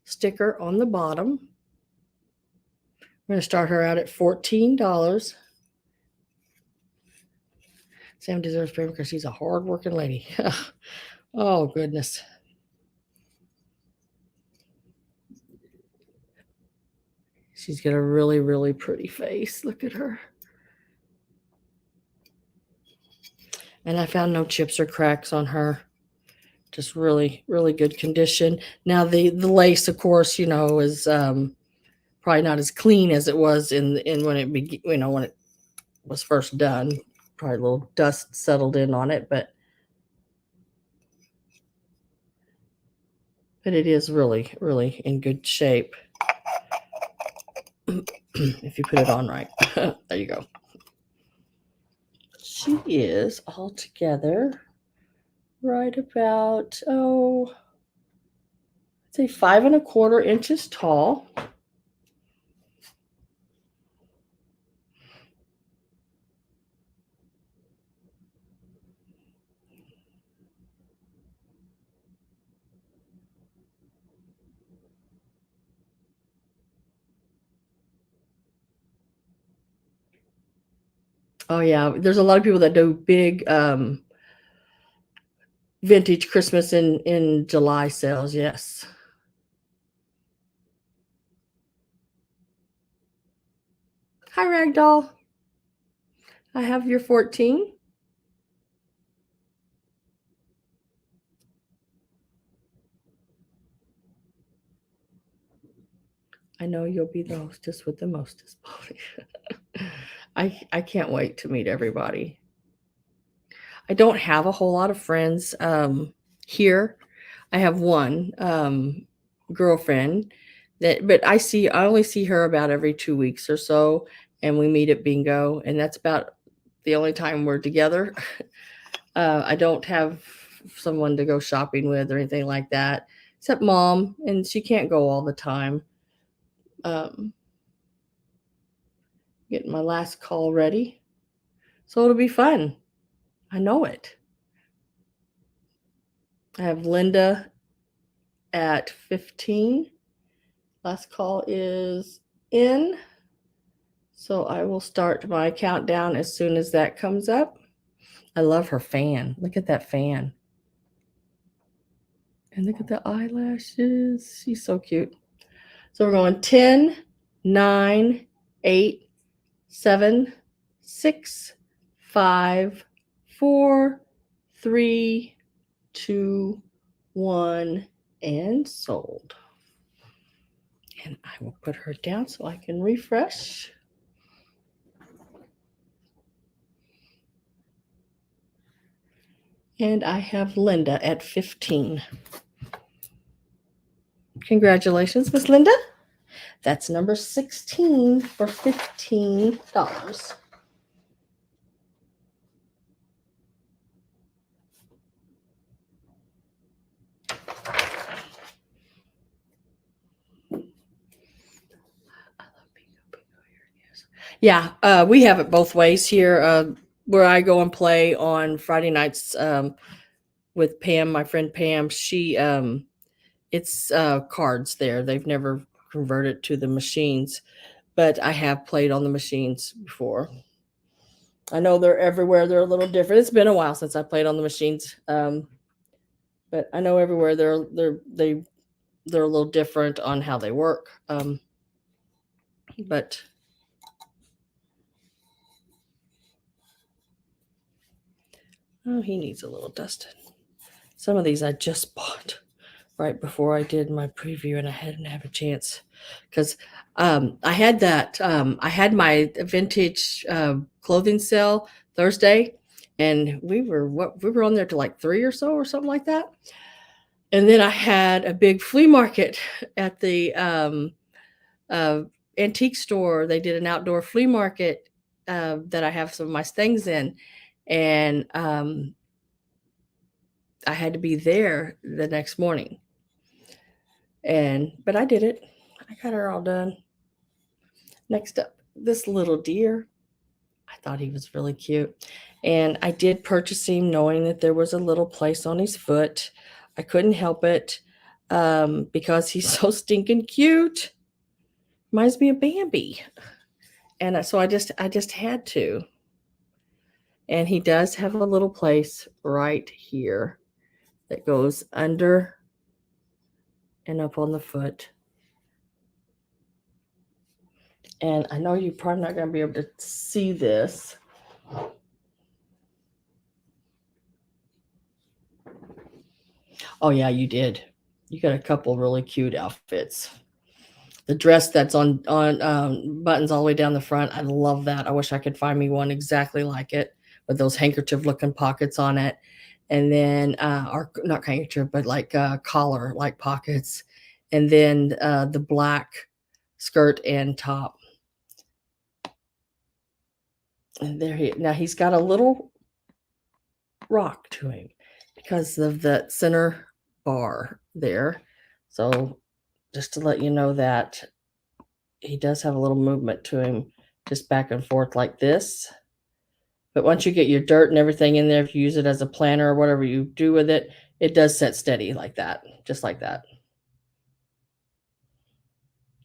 sticker on the bottom. We're going to start her out at $14. Sam deserves praise because she's a hard-working lady. Oh, goodness. She's got a really, really pretty face. Look at her. And I found no chips or cracks on her. Just really, really good condition. Now, the lace, of course, is probably not as clean as it was in when it was first done. Probably a little dust settled in on it, but it is really, really in good shape. If you put it on right. There you go. She is altogether right about, I'd say 5 1/4 inches tall. Oh yeah, there's a lot of people that do big vintage Christmas in July sales. Yes. Hi, Ragdoll. I have your 14. I know you'll be the hostess with the mostest, Polly. I can't wait to meet everybody. I don't have a whole lot of friends here. I have one girlfriend but I only see her about every 2 weeks or so, and we meet at bingo, and that's about the only time we're together. I don't have someone to go shopping with or anything like that, except Mom, and she can't go all the time. Getting my last call ready, so it'll be fun. I know it. I have Linda at 15. Last call is in. So I will start my countdown as soon as that comes up. I love her fan. Look at that fan. And look at the eyelashes. She's so cute. So we're going 10, 9, 8, 7, 6, 5, 4, 3, 2, 1, and sold. And I will put her down so I can refresh. And I have Linda at 15. Congratulations, Miss Linda. That's number 16 for $15. Yeah, we have it both ways here. Where I go and play on Friday nights with Pam, my friend Pam. It's cards there. They've never converted to the machines, but I have played on the machines before. I know they're everywhere. They're a little different. It's been a while since I played on the machines, but I know everywhere they're a little different on how they work. But oh, he needs a little dusted. Some of these I just bought right before I did my preview, and I hadn't have a chance because I had that. I had my vintage clothing sale Thursday, and we were on there to like 3 or so or something like that. And then I had a big flea market at the antique store. They did an outdoor flea market that I have some of my things in, and I had to be there the next morning. But I did it. I got her all done. Next up, this little deer. I thought he was really cute. And I did purchase him knowing that there was a little place on his foot. I couldn't help it because he's so stinking cute. Reminds me of Bambi. And so I just had to. And he does have a little place right here that goes under and up on the foot. And I know you're probably not going to be able to see this. Oh, yeah, you did. You got a couple really cute outfits. The dress that's on buttons all the way down the front. I love that. I wish I could find me one exactly like it with those handkerchief looking pockets on it. And then, or not handkerchief, but like collar like pockets. And then the black skirt and top. And now he's got a little rock to him because of that center bar there. So just to let you know that he does have a little movement to him, just back and forth like this. But once you get your dirt and everything in there, if you use it as a planner or whatever you do with it, it does set steady like that, just like that.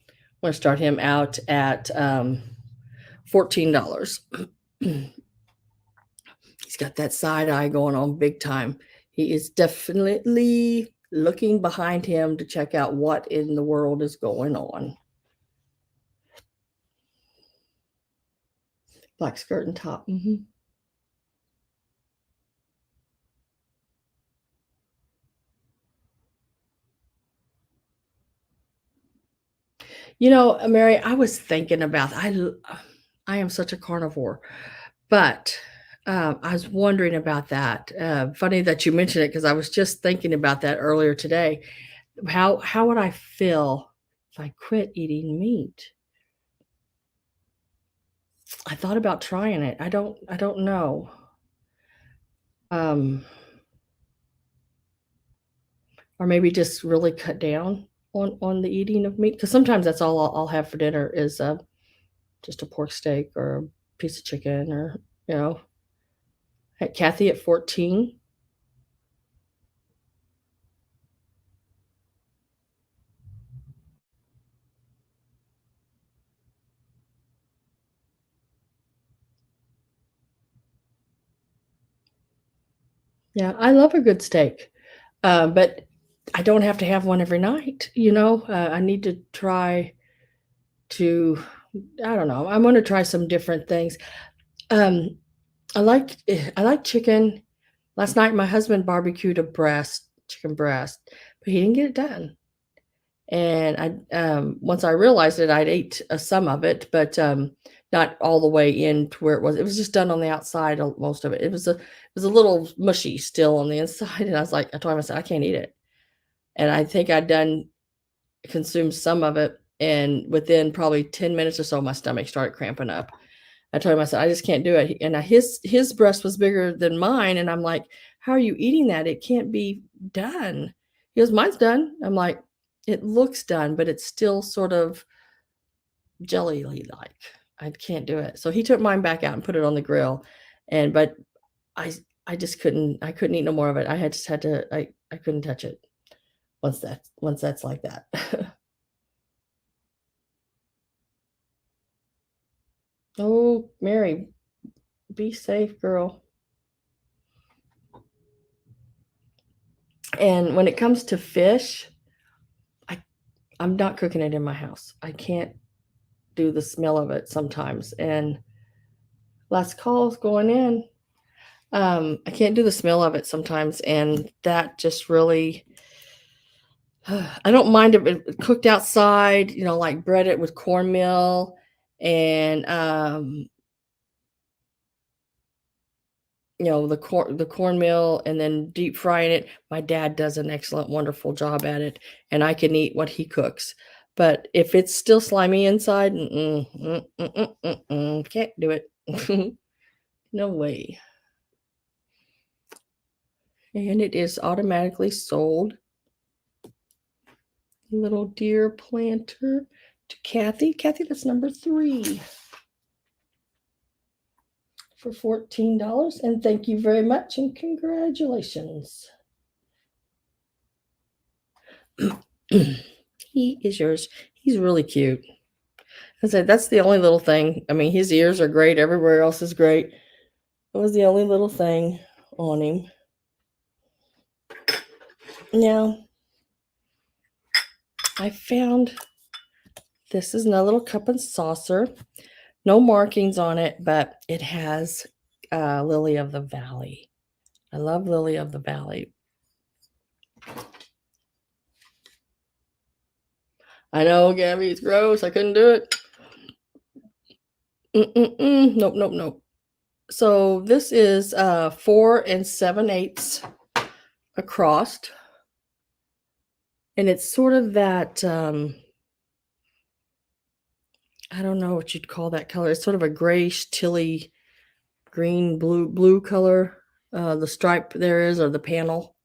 I'm going to start him out at $14. He's got that side eye going on big time. He is definitely looking behind him to check out what in the world is going on. Black skirt and top. You know, Mary, I was thinking about I am such a carnivore, but I was wondering about that. Funny that you mentioned it because I was just thinking about that earlier today. How would I feel if I quit eating meat? I thought about trying it. I don't know. Um, or maybe just really cut down on the eating of meat because sometimes that's all I'll have for dinner is just a pork steak or a piece of chicken or you know. At Kathy at 14. Yeah, I love a good steak, but I don't have to have one every night. I need to try to. I don't know. I'm going to try some different things. Um, I like chicken. Last night, my husband barbecued a chicken breast, but he didn't get it done. And once I realized it, I'd ate some of it, but not all the way in to where it was just done on the outside, most of it. It was a little mushy still on the inside, and I told him, I said, "I can't eat it." And I think I'd done consumed some of it, and within probably 10 minutes or so, my stomach started cramping up. I told him, I said, "I just can't do it." And his breast was bigger than mine, and I'm like, "How are you eating that? It can't be done." He goes, "Mine's done." I'm like, "It looks done, but it's still sort of jelly-y like. I can't do it." So he took mine back out and put it on the grill, but I I just couldn't eat no more of it. Just had to I couldn't touch it once that's like that. Oh, Mary, be safe, girl. And when it comes to fish, I I'm not cooking it in my house. I can't do the smell of it sometimes. And last call is going in. I can't do the smell of it sometimes, and that just really I don't mind if it cooked outside, like breaded with cornmeal and the cornmeal and then deep frying it. My dad does an excellent, wonderful job at it, and I can eat what he cooks. But if it's still slimy inside, can't do it. No way. And it is automatically sold. Little deer planter to Kathy. Kathy, that's number 3 for $14. And thank you very much and congratulations. He is yours. He's really cute. I said that's the only little thing. I mean, his ears are great. Everywhere else is great. It was the only little thing on him. Now, I found this is another little cup and saucer. No markings on it, but it has Lily of the Valley. I love Lily of the Valley. I know, Gabby, it's gross. I couldn't do it. Nope, nope, nope. So this is 4 7/8 across. And it's sort of that, I don't know what you'd call that color. It's sort of a grayish, tilly, green, blue color. The stripe there is, or the panel.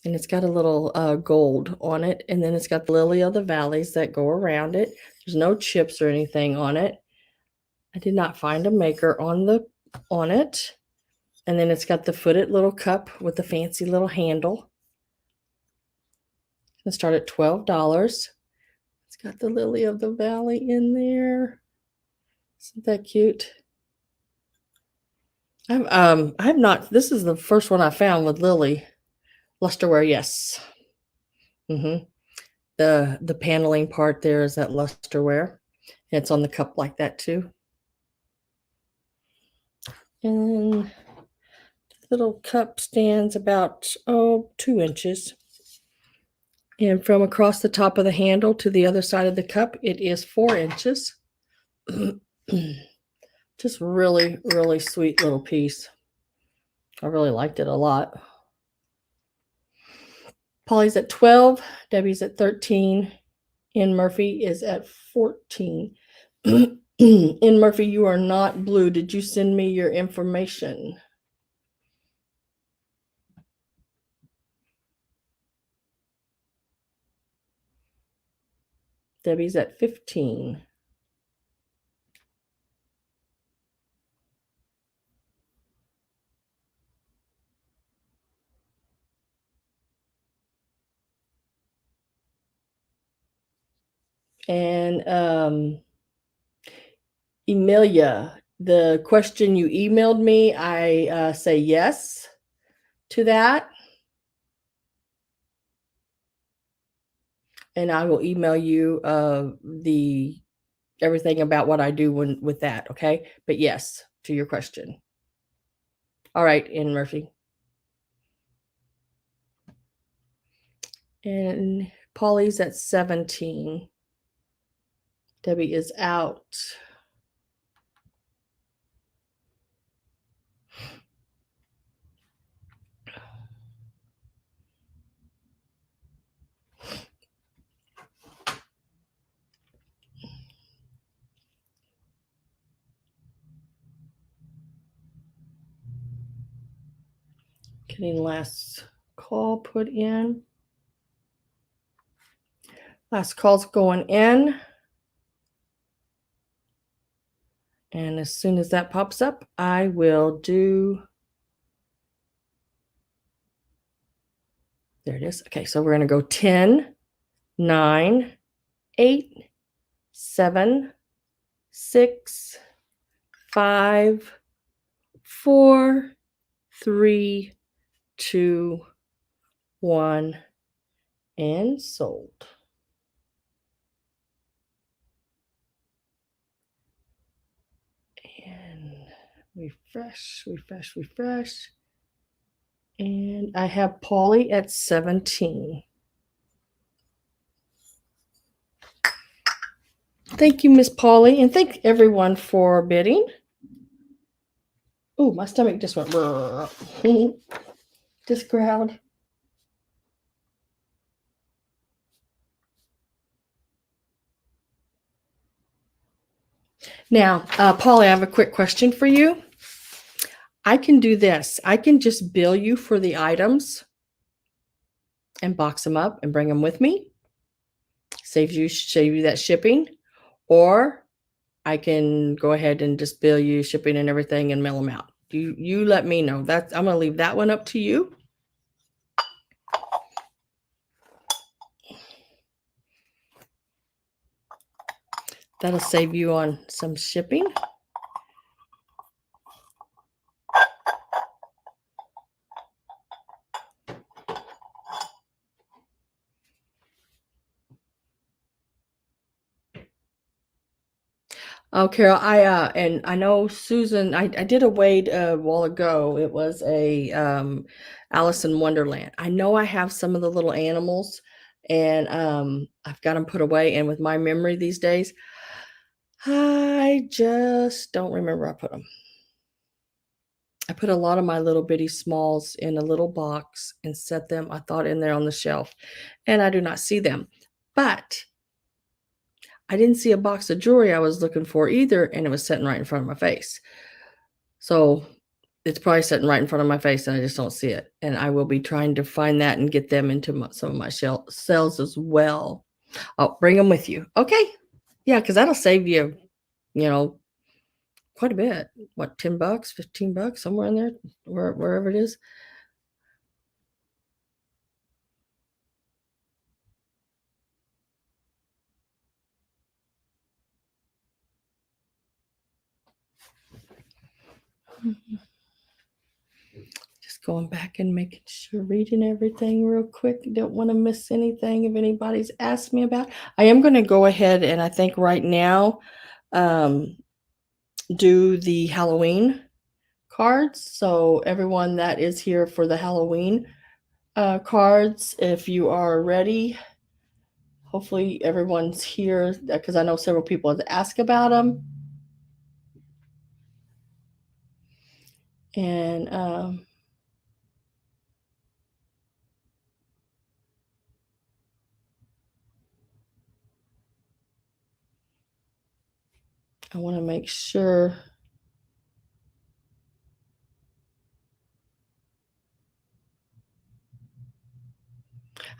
And it's got a little gold on it. And then it's got the Lily of the Valleys that go around it. There's no chips or anything on it. I did not find a maker on it. And then it's got the footed little cup with the fancy little handle. It's start at $12. It's got the Lily of the Valley in there. Isn't that cute? I've not. This is the first one I found with Lily. Lusterware, yes. The paneling part there is that lusterware. And it's on the cup like that too. And the little cup stands about 2 inches. And from across the top of the handle to the other side of the cup, it is 4 inches. Just really, really sweet little piece. I really liked it a lot. Polly's at 12, Debbie's at 13, and Murphy is at 14. And Murphy, you are not blue. Did you send me your information? Debbie's at 15. And Emilia, the question you emailed me, I say yes to that. And I will email you the everything about what I do with that, okay? But yes, to your question. All right, Ann Murphy. And Polly's at 17. Debbie is out. Getting last call put in. Last call's going in. And as soon as that pops up, I will do. There it is. Okay, so we're going to go 10, 9, 8, 7, 6, 5, 4, 3, 2, 1, and sold. And refresh, refresh, refresh. And I have Polly at 17. Thank you, Miss Polly, and thank everyone for bidding. Oh, my stomach just went this growled. Now, Polly, I have a quick question for you. I can do this. I can just bill you for the items and box them up and bring them with me. Save you that shipping. Or I can go ahead and just bill you shipping and everything and mail them out. You let me know. I'm going to leave that one up to you. That'll save you on some shipping. Oh, Carol, and I know Susan, I did a wade a while ago. It was a Alice in Wonderland. I know I have some of the little animals, and I've got them put away. And with my memory these days, I just don't remember I put them. I put a lot of my little bitty smalls in a little box and set them, I thought, in there on the shelf, and I do not see them. But I didn't see a box of jewelry I was looking for either, and it was sitting right in front of my face. So it's probably sitting right in front of my face, and I just don't see it. And I will be trying to find that and get them into some of my shells as well. I'll bring them with you. Okay. Yeah, because that'll save you, quite a bit. What, $10, $15, somewhere in there, wherever it is. Just going back and making sure, reading everything real quick. Don't want to miss anything if anybody's asked me about. I am going to go ahead and I think right now do the Halloween cards. So everyone that is here for the Halloween cards, if you are ready, hopefully everyone's here because I know several people have asked about them. And I want to make sure.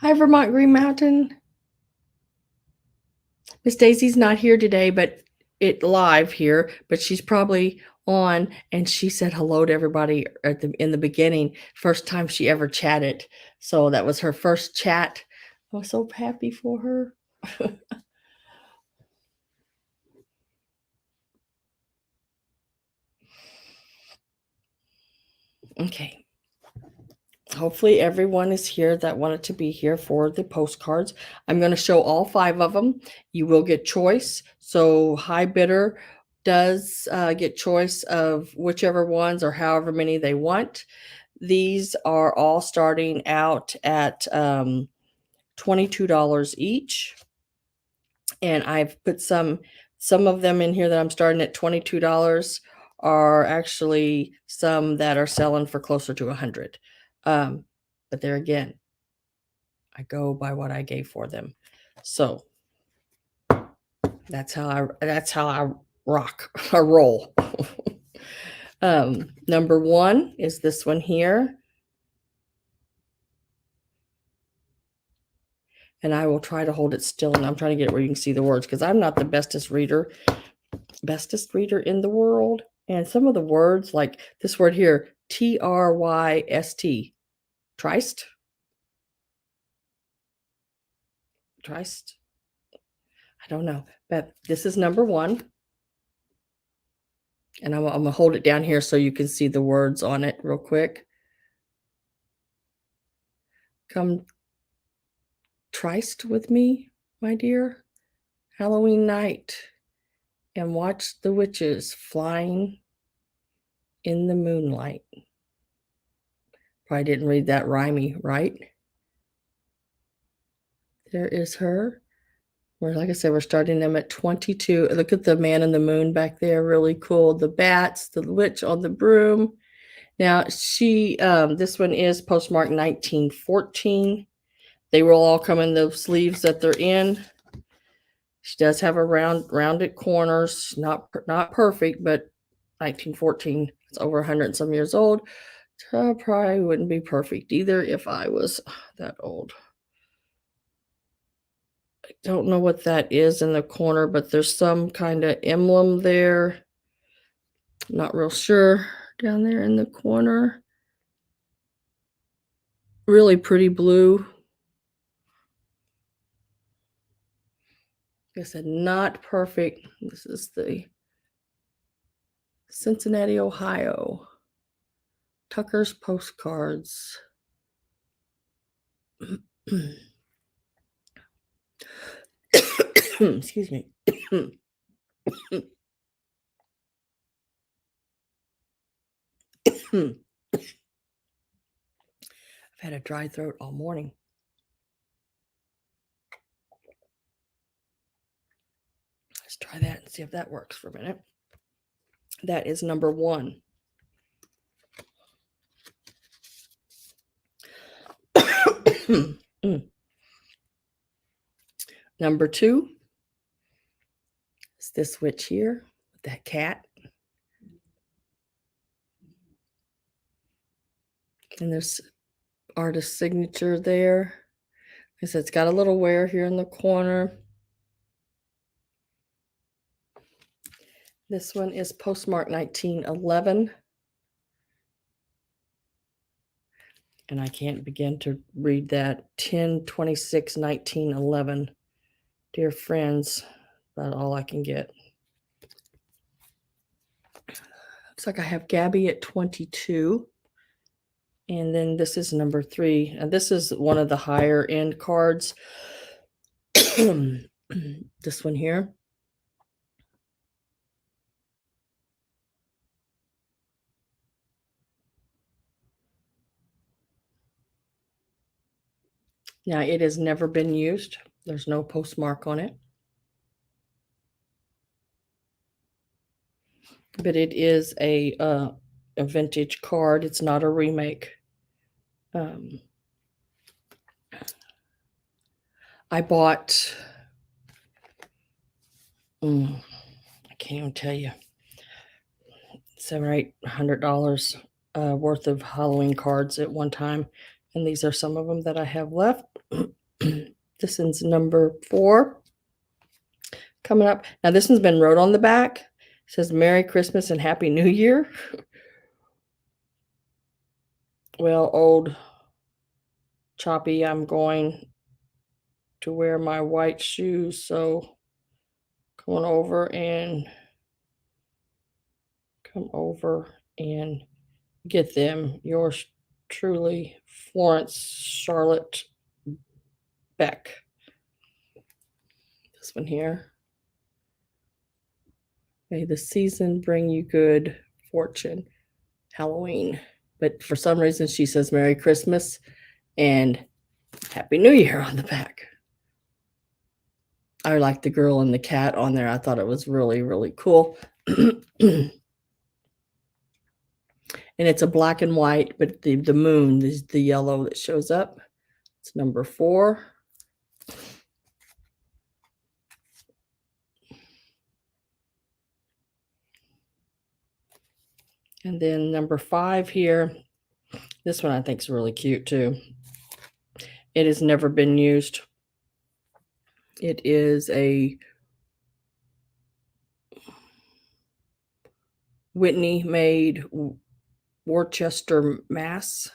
Hi, Vermont Green Mountain. Miss Daisy's not here today, but it live here, but she's probably on, and she said hello to everybody in the beginning. First time she ever chatted. So that was her first chat. I was so happy for her. Okay. Hopefully everyone is here that wanted to be here for the postcards. I'm going to show all 5 of them. You will get choice. So high bidder does get choice of whichever ones or however many they want. These are all starting out at $22 each. And I've put some of them in here that I'm starting at $22 are actually some that are selling for closer to $100. But there again, I go by what I gave for them. So that's how I rock or roll. Number 1 is this one here. And I will try to hold it still, and I'm trying to get it where you can see the words because I'm not the bestest reader in the world. And some of the words, like this word here, Tryst, tryst, tryst. I don't know, but this is number 1. And I'm going to hold it down here so you can see the words on it real quick. Come tryst with me, my dear, Halloween night, and watch the witches flying in the moonlight. Probably didn't read that rhymey, right? There is her. Like I said, we're starting them at 22. Look at the man in the moon back there, really cool. The bats, the witch on the broom. Now this one is postmarked 1914. They will all come in the sleeves that they're in. She does have a rounded corners, not perfect, but 1914. It's over 100 and some years old. So probably wouldn't be perfect either if I was that old. I don't know what that is in the corner, but there's some kind of emblem there. Not real sure. Down there in the corner. Really pretty blue. Like I said, not perfect. This is the Cincinnati, Ohio. Tucker's postcards. Excuse me. I've had a dry throat all morning. Let's try that and see if that works for a minute. That is number 1. Number 2 is this witch here with that cat. And there's artist signature there. Like I said, it's got a little wear here in the corner. This one is postmarked 1911. And I can't begin to read that. 10/26/1911. Dear friends, about all I can get. Looks like I have Gabby at 22. And then this is number 3. And this is one of the higher end cards. This one here. Now, it has never been used. There's no postmark on it. But it is a vintage card. It's not a remake. I bought, I can't even tell you, $700 or $800 worth of Halloween cards at one time. And these are some of them that I have left. This one's number 4 coming up. Now, this one's been wrote on the back. It says, Merry Christmas and Happy New Year. Well, old Choppy, I'm going to wear my white shoes, so come over and get them. Yours truly, Florence Charlotte Beck. This one here. May the season bring you good fortune. Halloween. But for some reason, she says Merry Christmas and Happy New Year on the back. I like the girl and the cat on there. I thought it was really, really cool. And it's a black and white, but the moon is the yellow that shows up. It's number 4. And then number 5 here. This one I think is really cute too. It has never been used. It is a Whitney made Worcester, Mass.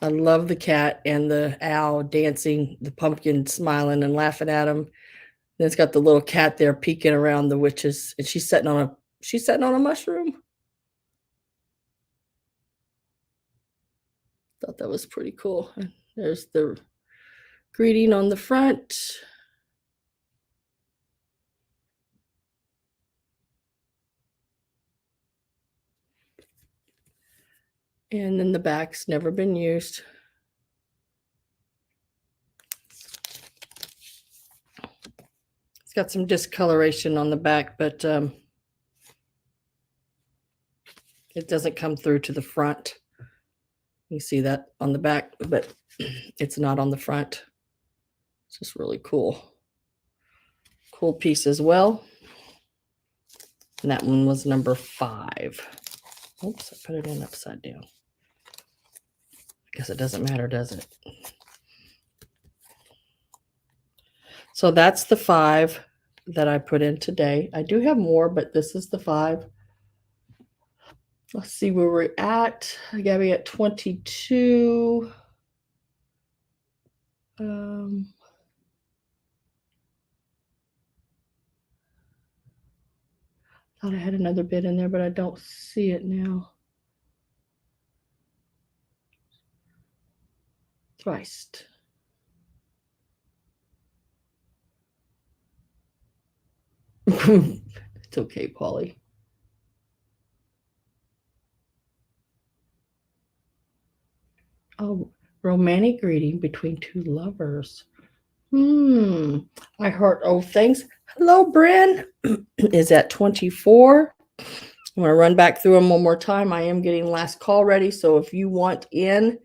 I love the cat and the owl dancing, the pumpkin smiling and laughing at him. Then it's got the little cat there peeking around the witches, and she's sitting on a mushroom. Thought that was pretty cool. There's the greeting on the front. And then the back's never been used. It's got some discoloration on the back, but it doesn't come through to the front. You see that on the back, but it's not on the front. It's just really cool. Cool piece as well. And that one was number 5. Oops, I put it in upside down. I guess it doesn't matter, does it? So that's the 5 that I put in today. I do have more, but this is the 5. Let's see where we're at. I got me at 22. Thought I had another bit in there, but I don't see it now. Christ. It's okay, Polly. Oh, romantic greeting between 2 lovers. I heard things. Hello, Bryn. Is at 24. I'm going to run back through them one more time. I am getting last call ready. So if you want in,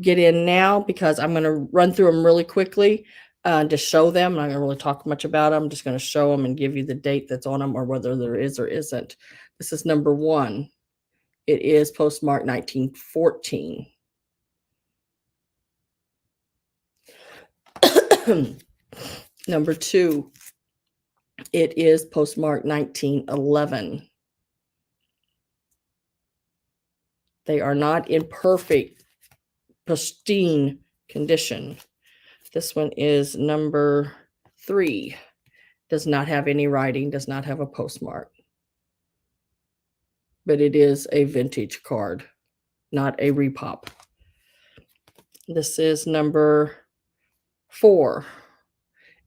get in now, because I'm going to run through them really quickly to show them. I'm not going to really talk much about them. I'm just going to show them and give you the date that's on them or whether there is or isn't. This is number 1. It is postmarked 1914. Number 2, it is postmarked 1911. They are not in perfect, pristine condition. This one is number 3. Does not have any writing, does not have a postmark. But it is a vintage card, not a repop. This is number 4.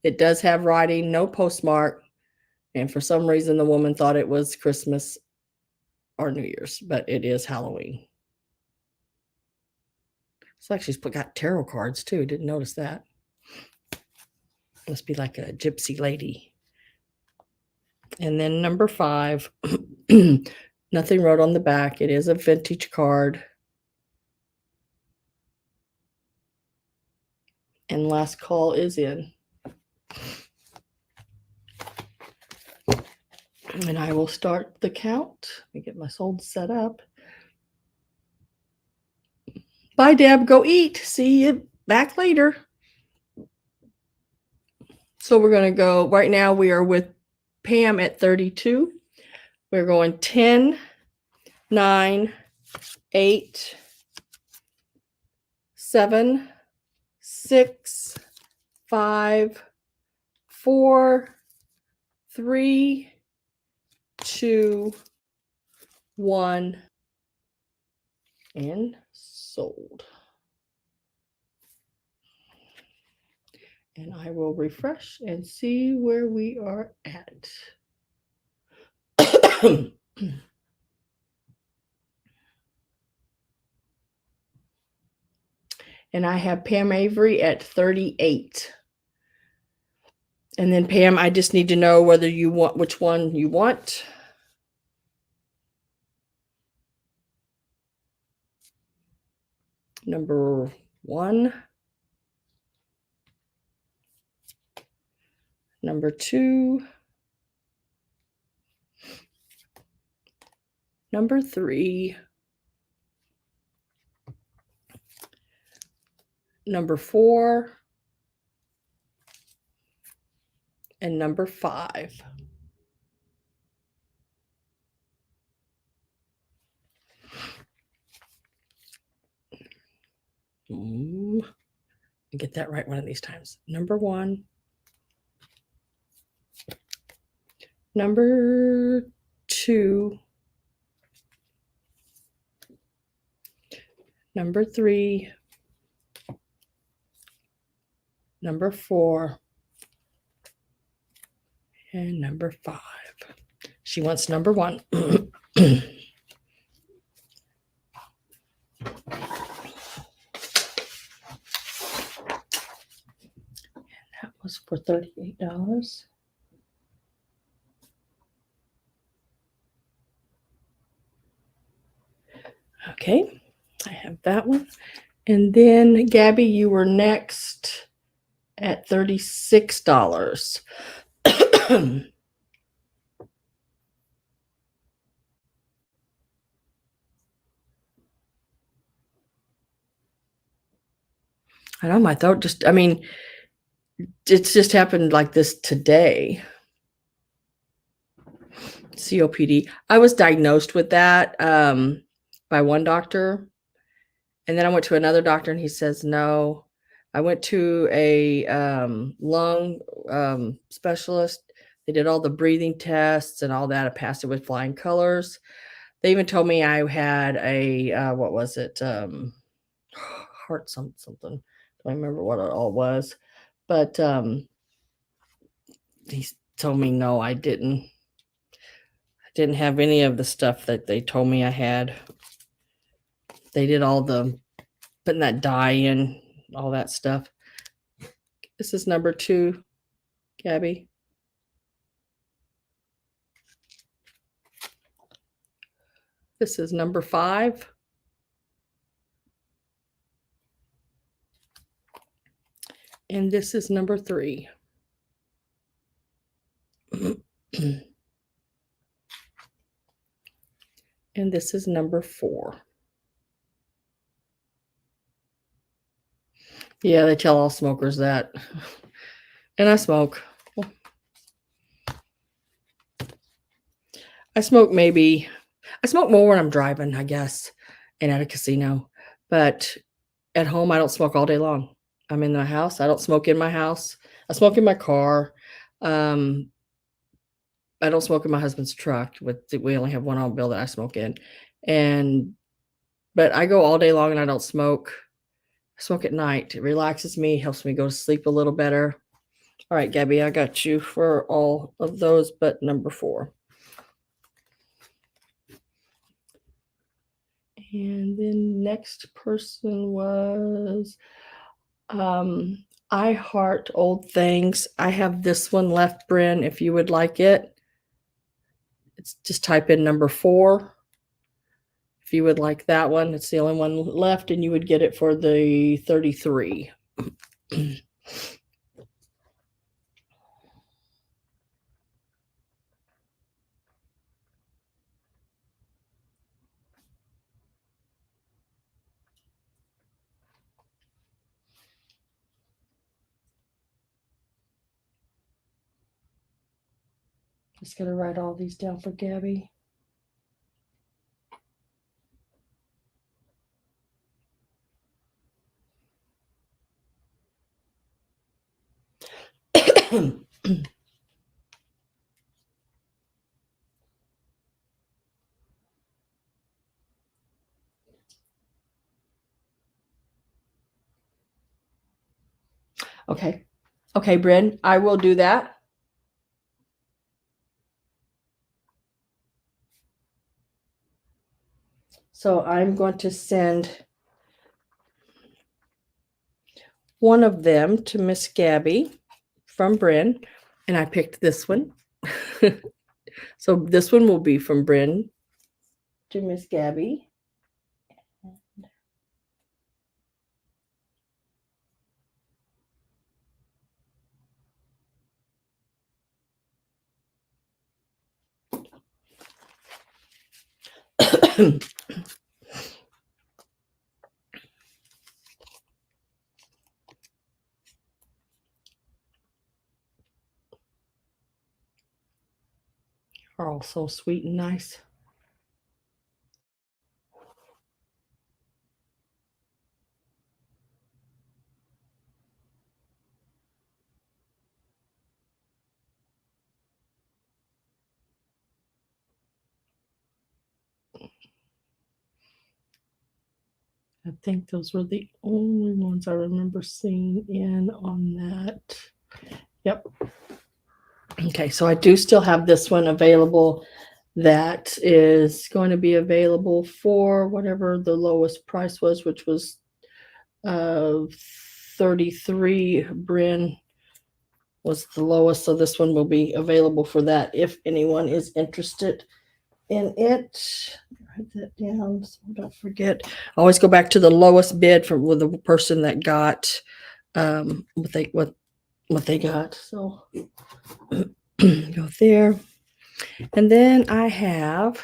It does have writing, no postmark. And for some reason, the woman thought it was Christmas or New Year's, but it is Halloween. It's like she's got tarot cards too. Didn't notice that. Must be like a gypsy lady. And then number 5, nothing wrote on the back. It is a vintage card. And last call is in. And I will start the count. Let me get my sold set up. Bye, Deb. Go eat. See you back later. So we're going to go, right now we are with Pam at 32. We're going 10, 9, 8, 7, 6, 5, 4, 3, 2, 1, and sold. And I will refresh and see where we are at. And I have Pam Avery at 38. And then Pam, I just need to know whether you want, which one you want. Number 1. Number 2. Number 3. Number 4. and number 5. Get that right one of these times. Number 1, number 2, number 3, number 4, and number 5. She wants number 1. That was for $38. Okay, I have that one. And then Gabby, you were next at $36. I know my throat just, I mean, it's just happened like this today. COPD. I was diagnosed with that by one doctor. And then I went to another doctor and he says, no. I went to a lung specialist. They did all the breathing tests and all that. I passed it with flying colors. They even told me I had a, what was it? Heart something. Don't remember what it all was. But he told me, no, I didn't have any of the stuff that they told me I had. They did all the putting that dye in, all that stuff. This is number 2, Gabby. This is number 5. And this is number 3. And this is number 4. Yeah, they tell all smokers that. And I smoke. I smoke more when I'm driving, I guess, and at a casino. But at home, I don't smoke all day long. I'm in my house. I don't smoke in my house. I smoke in my car. I don't smoke in my husband's truck. We only have one automobile that I smoke in. But I go all day long and I don't smoke. I smoke at night. It relaxes me, helps me go to sleep a little better. All right, Gabby, I got you for all of those but number 4. And then next person was I Heart Old Things. I have this one left, Bryn, if you would like it. It's just type in number 4. If you would like that one, it's the only one left, and you would get it for the 33. Just gonna write all these down for Gabby. Okay. Okay, Bryn, I will do that. So I'm going to send one of them to Miss Gabby from Bryn, and I picked this one. So this one will be from Bryn to Miss Gabby. are all so sweet and nice. I think those were the only ones I remember seeing in on that. Yep. Okay, so I do still have this one available. That is going to be available for whatever the lowest price was, which was 33. Bryn was the lowest, so this one will be available for that if anyone is interested in it. Write that down so I don't forget. I always go back to the lowest bid from with the person that got what they got. So go there. And then I have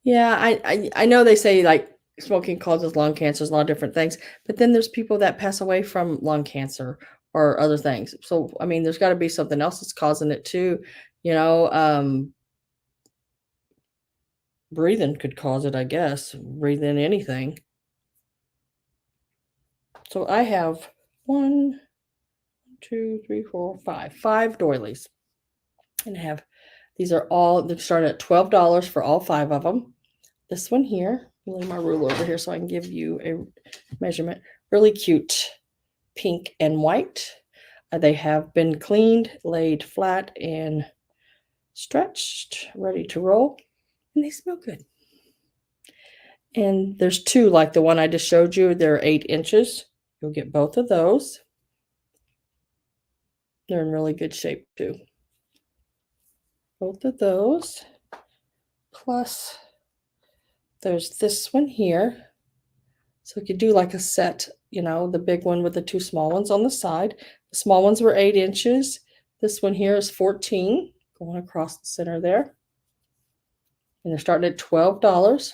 I know they say like smoking causes lung cancer, there's a lot of different things, but then there's people that pass away from lung cancer or other things. So I mean, there's got to be something else that's causing it too. You know, breathing could cause it, I guess. Breathe in anything. So I have 1, 2, 3, 4, 5 doilies, and I have these are all they start at $12 for all 5 of them. This one here, lay my ruler over here so I can give you a measurement. Really cute, pink and white. They have been cleaned, laid flat, and stretched, ready to roll, and they smell good. And there's 2, like the one I just showed you. They're 8 inches. You'll get both of those. They're in really good shape too. Both of those. Plus, there's this one here. So you could do like a set, you know, the big one with the 2 small ones on the side. The small ones were 8 inches. This one here is 14, going across the center there. And they're starting at $12.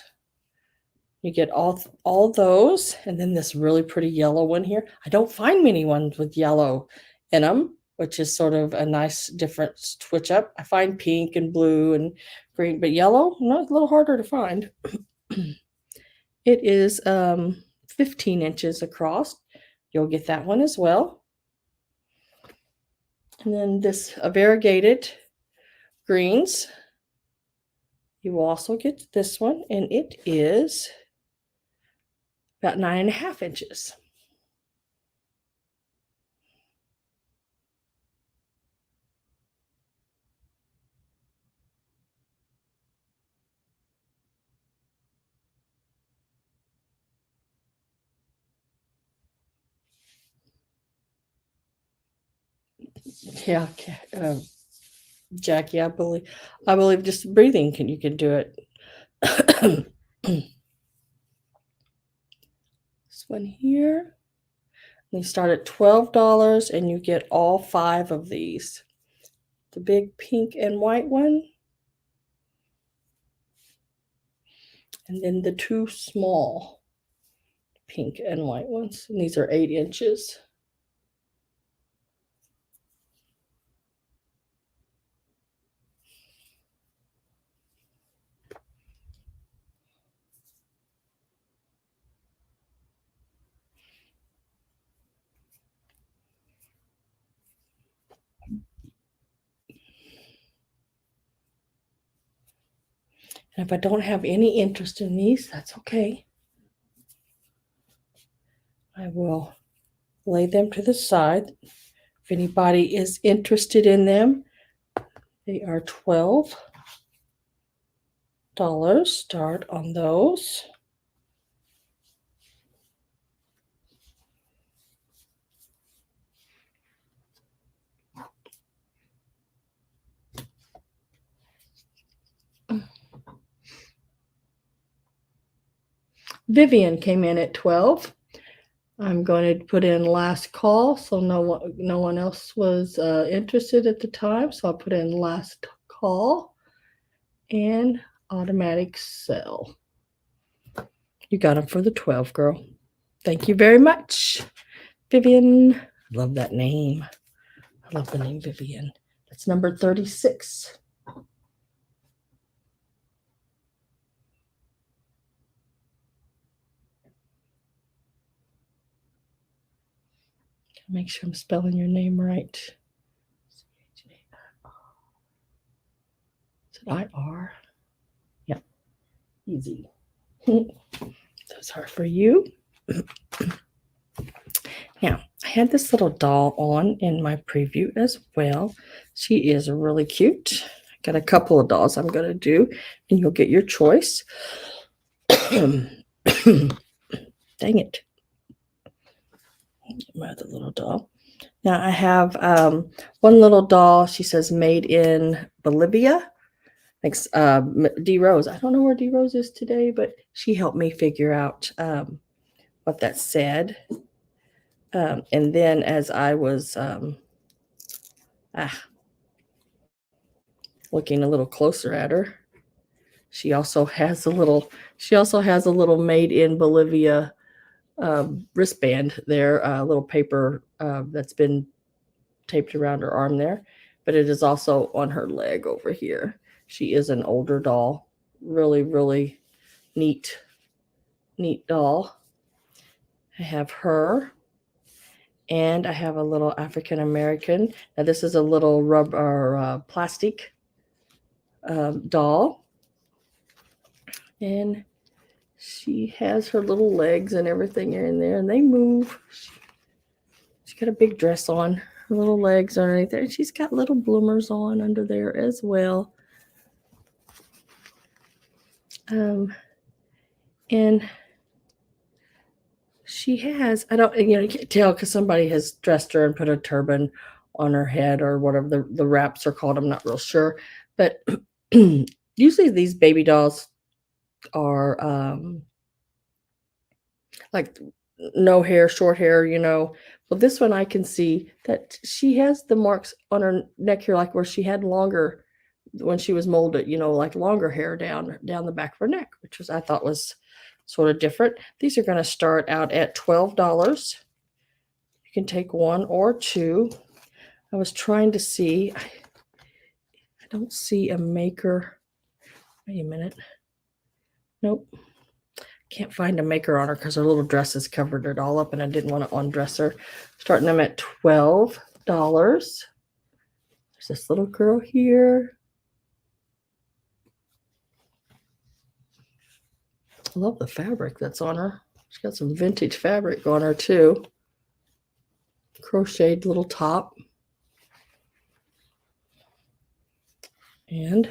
You get all those, and then this really pretty yellow one here. I don't find many ones with yellow in them, which is sort of a nice different switch up. I find pink and blue and green, but yellow, no, it's a little harder to find. It is 15 inches across. You'll get that one as well. And then this variegated greens. You will also get this one, and it is about 9.5 inches. Yeah, Jackie, I believe just breathing you can do it. This one here. They start at $12 and you get all 5 of these. The big pink and white one. And then the 2 small pink and white ones. And these are 8 inches. And if I don't have any interest in these, that's okay. I will lay them to the side. If anybody is interested in them, they are $12. Start on those. Vivian came in at 12. I'm going to put in last call, so no one else was interested at the time. So I'll put in last call and automatic sell. You got them for the 12, girl. Thank you very much. Vivian. Love that name. I love the name Vivian. That's number 36. Make sure I'm spelling your name right. Is it I-R? Yeah, easy. Those are for you. Now, I had this little doll on in my preview as well. She is really cute. I got a couple of dolls I'm going to do, and you'll get your choice. Dang it. My other little doll. Now, I have one little doll. She says made in Bolivia. Thanks, D Rose. I don't know where D Rose is today, but she helped me figure out what that said. And then as I was looking a little closer at her, she also has a little made in Bolivia wristband there, a little paper that's been taped around her arm there, but it is also on her leg over here. She is an older doll. Really, really neat doll. I have her, and I have a little African American. Now this is a little rubber plastic doll, and she has her little legs and everything in there, and they move. She's got a big dress on. Her little legs are underneath there, and she's got little bloomers on under there as well. And she has, I don't, you can't tell because somebody has dressed her and put a turban on her head or whatever the wraps are called. I'm not real sure. But usually these baby dolls are like no hair, short hair, Well, this one I can see that she has the marks on her neck here, like where she had longer when she was molded, like longer hair down the back of her neck, which I thought was sort of different. These are going to start out at $12. You can take one or two. I was trying to see. I don't see a maker. Wait a minute. Nope. Can't find a maker on her because her little dresses covered it all up, and I didn't want to undress her. Starting them at $12. There's this little girl here. I love the fabric that's on her. She's got some vintage fabric on her too. Crocheted little top. And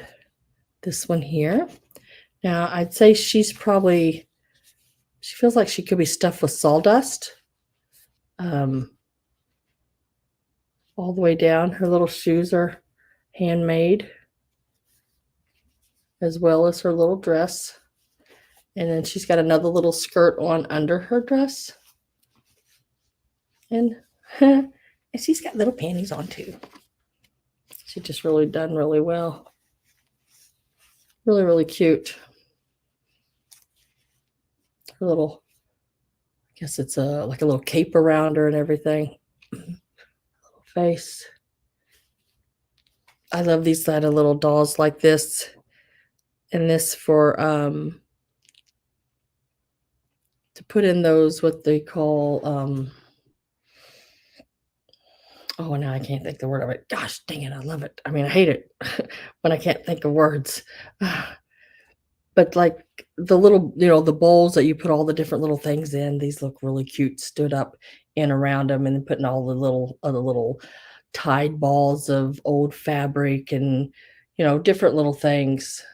this one here. Now, I'd say she feels like she could be stuffed with sawdust. All the way down. Her little shoes are handmade, as well as her little dress. And then she's got another little skirt on under her dress. And she's got little panties on too. She's just really done really well. Really, really cute. Her little, I guess it's like a little cape around her and everything. Little face. I love these kind of little dolls like this. And this for to put in those what they call oh, now I can't think the word of it. Gosh dang it, I love it. I mean, I hate it when I can't think of words. But like the little, the bowls that you put all the different little things in, these look really cute, stood up and around them, and then putting all the little tied balls of old fabric and, different little things.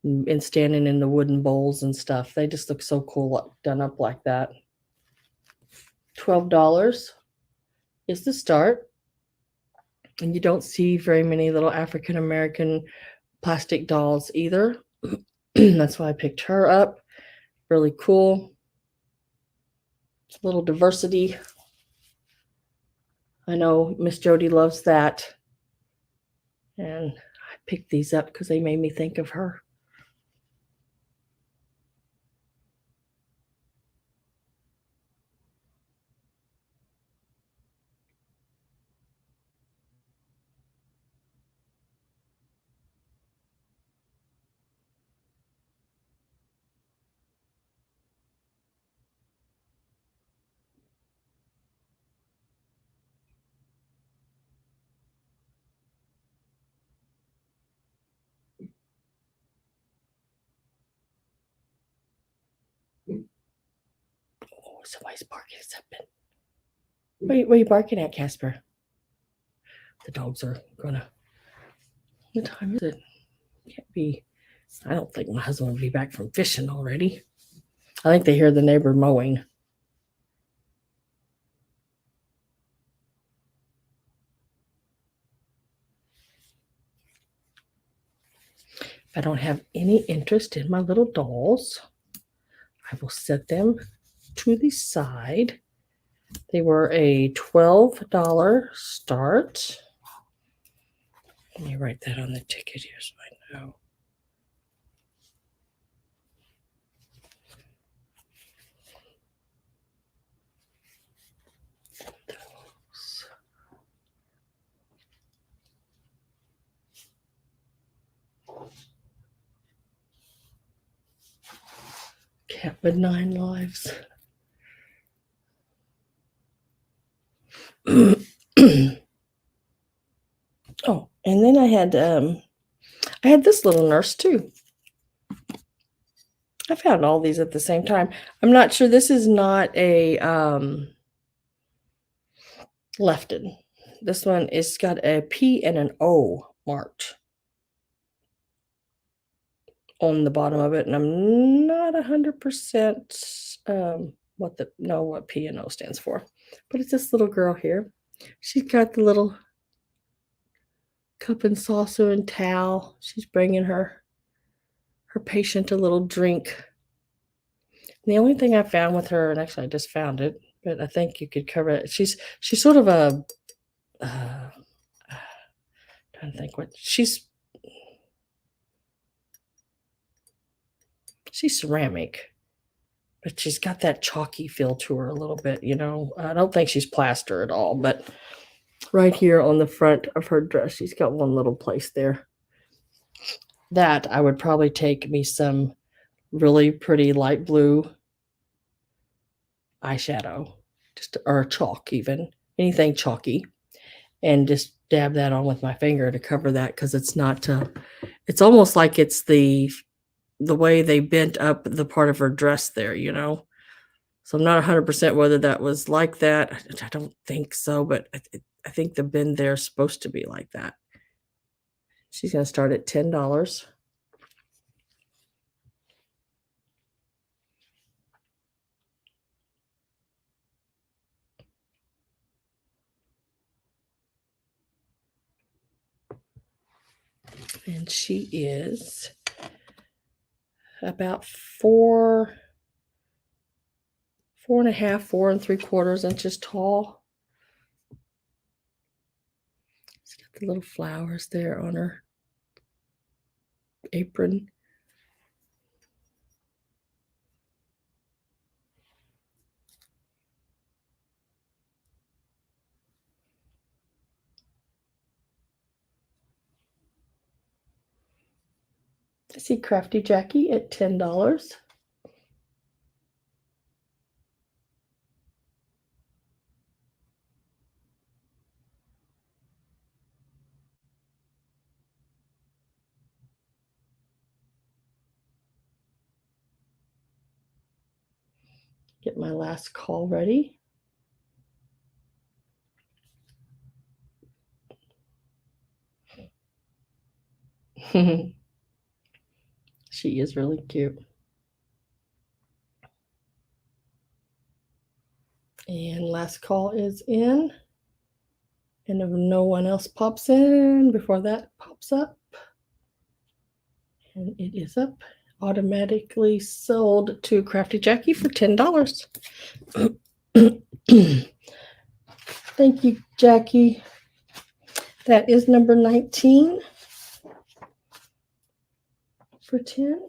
And standing in the wooden bowls and stuff. They just look so cool done up like that. $12 is the start. And you don't see very many little African American plastic dolls either. That's why I picked her up. Really cool. A little diversity. I know Miss Jody loves that. And I picked these up because they made me think of her. somebody's barking at something. What are you barking at, Casper? The dogs are gonna. What time is it? Can't be. I don't think my husband will be back from fishing already. I think they hear the neighbor mowing. If I don't have any interest in my little dolls, I will set them to the side. They were a $12 start. Let me write that on the ticket here so I know. Cat with 9 lives. Oh, and then I had this little nurse too. I found all these at the same time. I'm not sure. This is not a Lefton. This one is got a P and an O marked on the bottom of it, and I'm not 100% what P and O stands for. But it's this little girl here. She's got the little cup and saucer and towel. She's bringing her patient a little drink. And the only thing I found with her, and actually I just found it, but I think you could cover it. She's sort of a trying to think what she's ceramic, but she's got that chalky feel to her a little bit, you know. I don't think she's plaster at all, but right here on the front of her dress, she's got one little place there. That I would probably take me some really pretty light blue eyeshadow, or chalk, even anything chalky, and just dab that on with my finger to cover that, because it's not it's almost like it's the way they bent up the part of her dress there, you know. So I'm not 100% whether that was like that. I don't think so, but I think the bend there is supposed to be like that. She's going to start at $10. And she is about 4.5, 4 3/4 inches tall. She's got the little flowers there on her apron. I see Crafty Jackie at $10. Get my last call ready. She is really cute. And last call is in. And if no one else pops in before that pops up, and it is up, automatically sold to Crafty Jackie for $10. Thank you, Jackie. That is number 19 for 10.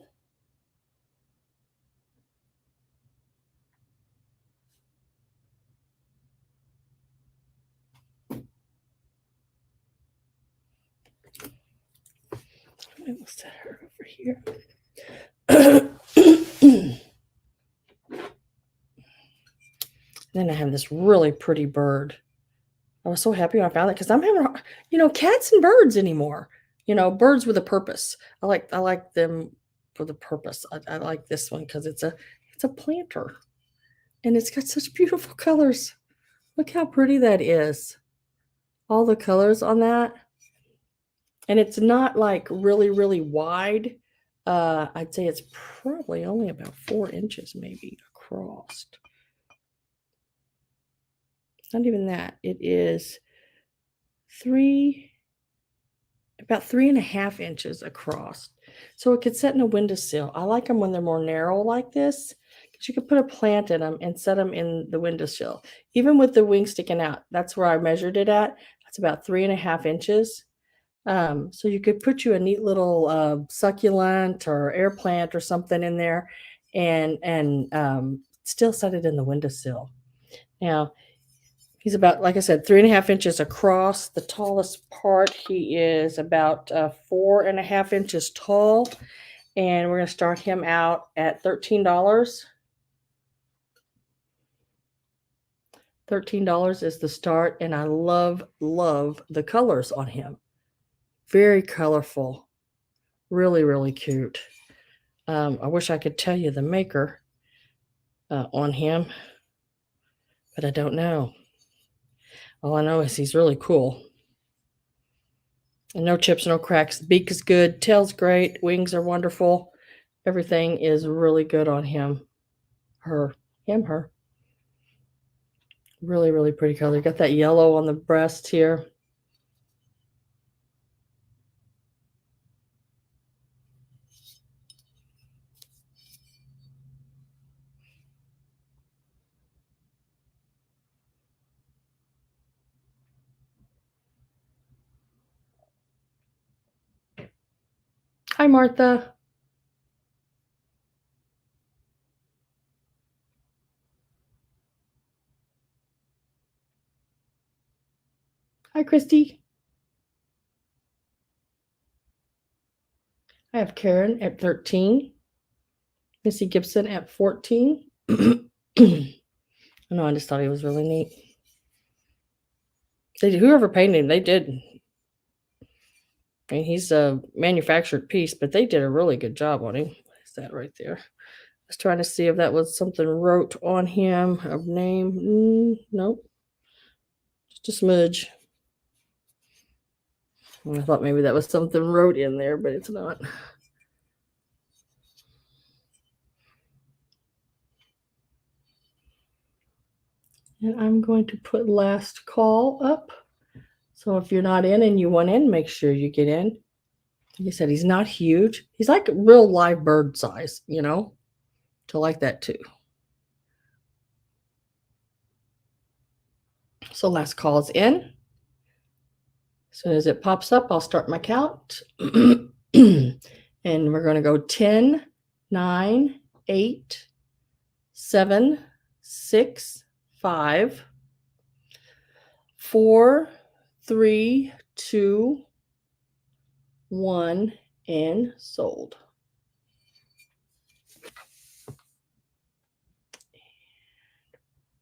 I will set her over here. Then I have this really pretty bird. I was so happy when I found it, because I'm having, cats and birds anymore. Birds with a purpose. I like them for the purpose. I like this one because it's a planter. And it's got such beautiful colors. Look how pretty that is. All the colors on that. And it's not like really, really wide. I'd say it's probably only about 4 inches maybe across. Not even that. It is about 3.5 inches across. So it could sit in a windowsill. I like them when they're more narrow like this, because you could put a plant in them and set them in the windowsill. Even with the wing sticking out, that's where I measured it at. That's about 3.5 inches. So you could put you a neat little succulent or air plant or something in there, and still set it in the windowsill. Now, he's about, like I said, 3.5 inches across. The tallest part, he is about 4.5 inches tall. And we're going to start him out at $13. $13 is the start. And I love, love the colors on him. Very colorful. Really, really cute. I wish I could tell you the maker on him, but I don't know. All I know is he's really cool. And no chips, no cracks. The beak is good. Tail's great. Wings are wonderful. Everything is really good on him. Her. Really, really pretty color. Got that yellow on the breast here. Hi, Martha. Hi, Christy. I have Karen at 13. Missy Gibson at 14. I know, I just thought he was really neat. Whoever painted him, they did. I mean, he's a manufactured piece, but they did a really good job on him. What is that right there? I was trying to see if that was something wrote on him of name. Nope. Just a smudge. I thought maybe that was something wrote in there, but it's not. And I'm going to put last call up. So if you're not in and you want in, make sure you get in. Like I said, he's not huge. He's like real live bird size, you know. So like that too. So last call's in. As soon as it pops up, I'll start my count. And we're going to go 10, 9, 8, 7, 6, 5, 4, 3, 2, 1, and sold.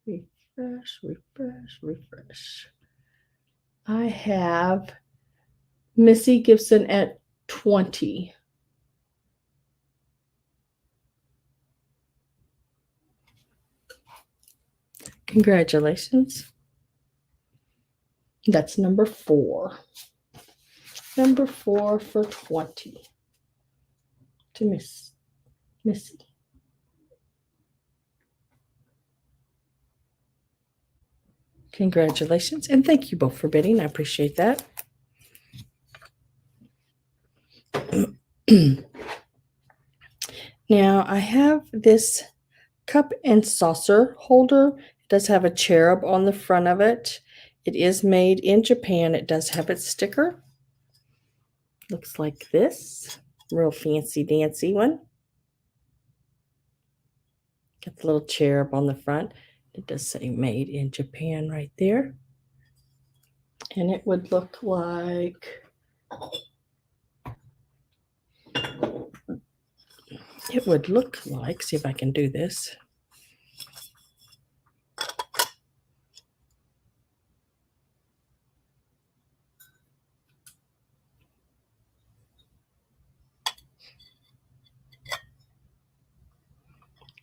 Refresh, refresh, refresh. I have Missy Gibson at 20. Congratulations. That's number 4. Number 4 for 20 to Missy. Congratulations, and thank you both for bidding. I appreciate that. Now, I have this cup and saucer holder. It does have a cherub on the front of it. It is made in Japan. It does have its sticker. Looks like this. Real fancy dancy one. Got the little cherub on the front. It does say made in Japan right there. And it would look like see if I can do this.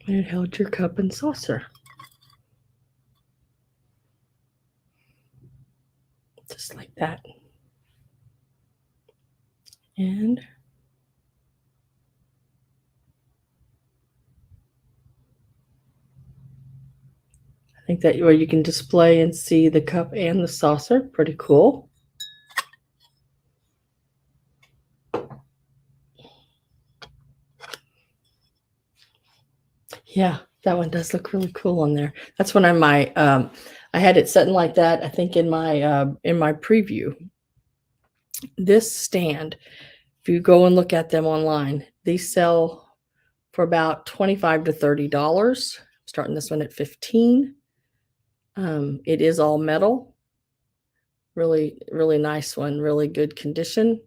And it held your cup and saucer. that. And I think that where you can display and see the cup and the saucer. Pretty cool. Yeah, that one does look really cool on there. That's when I had it setting like that, I think in my preview. This stand, if you go and look at them online, these sell for about $25 to $30. Starting this one at $15. It is all metal. Really, really nice one, really good condition.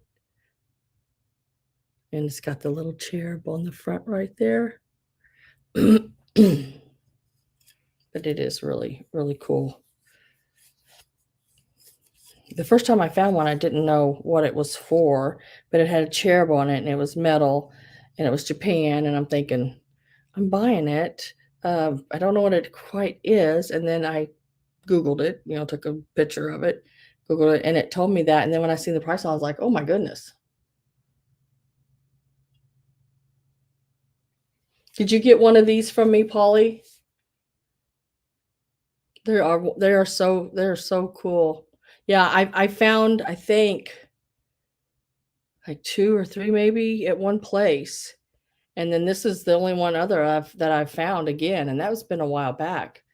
And it's got the little cherub on the front right there. But it is really, really cool. The first time I found one, I didn't know what it was for, but it had a cherub on it and it was metal and it was Japan. And I'm thinking, I'm buying it. I don't know what it quite is. And then I Googled it, took a picture of it, Googled it, and it told me that. And then when I seen the price, I was like, oh my goodness. Did you get one of these from me, Polly? They are so cool. Yeah, I found, I think, like 2 or 3 maybe at one place. And then this is the only one other that I've found again, and that was been a while back.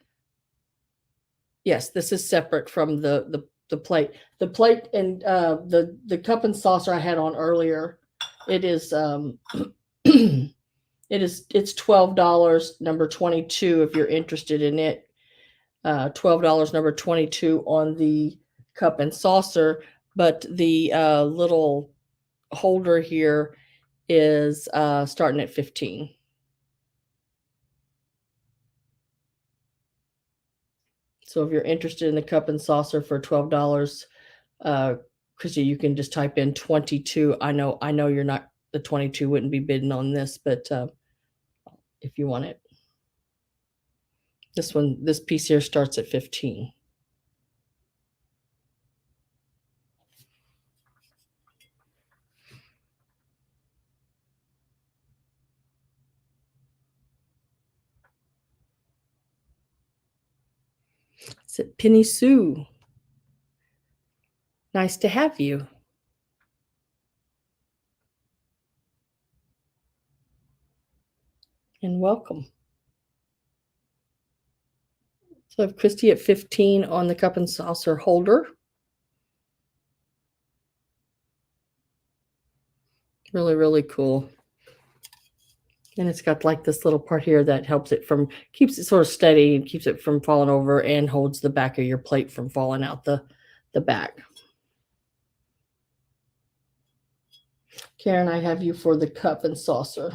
Yes, this is separate from the plate. The plate and the cup and saucer I had on earlier. It is it's $12, number 22 if you're interested in it. $12, number 22 on the cup and saucer, but the little holder here is starting at 15. So if you're interested in the cup and saucer for $12, Christy, you can just type in 22. I know you're not, the 22 wouldn't be bidding on this, but if you want it. This piece here starts at 15. It's at Penny Sue. Nice to have you. And welcome. So I have Christy at 15 on the cup and saucer holder. Really, really cool. And it's got like this little part here that helps it keeps it sort of steady and keeps it from falling over and holds the back of your plate from falling out the back. Karen, I have you for the cup and saucer.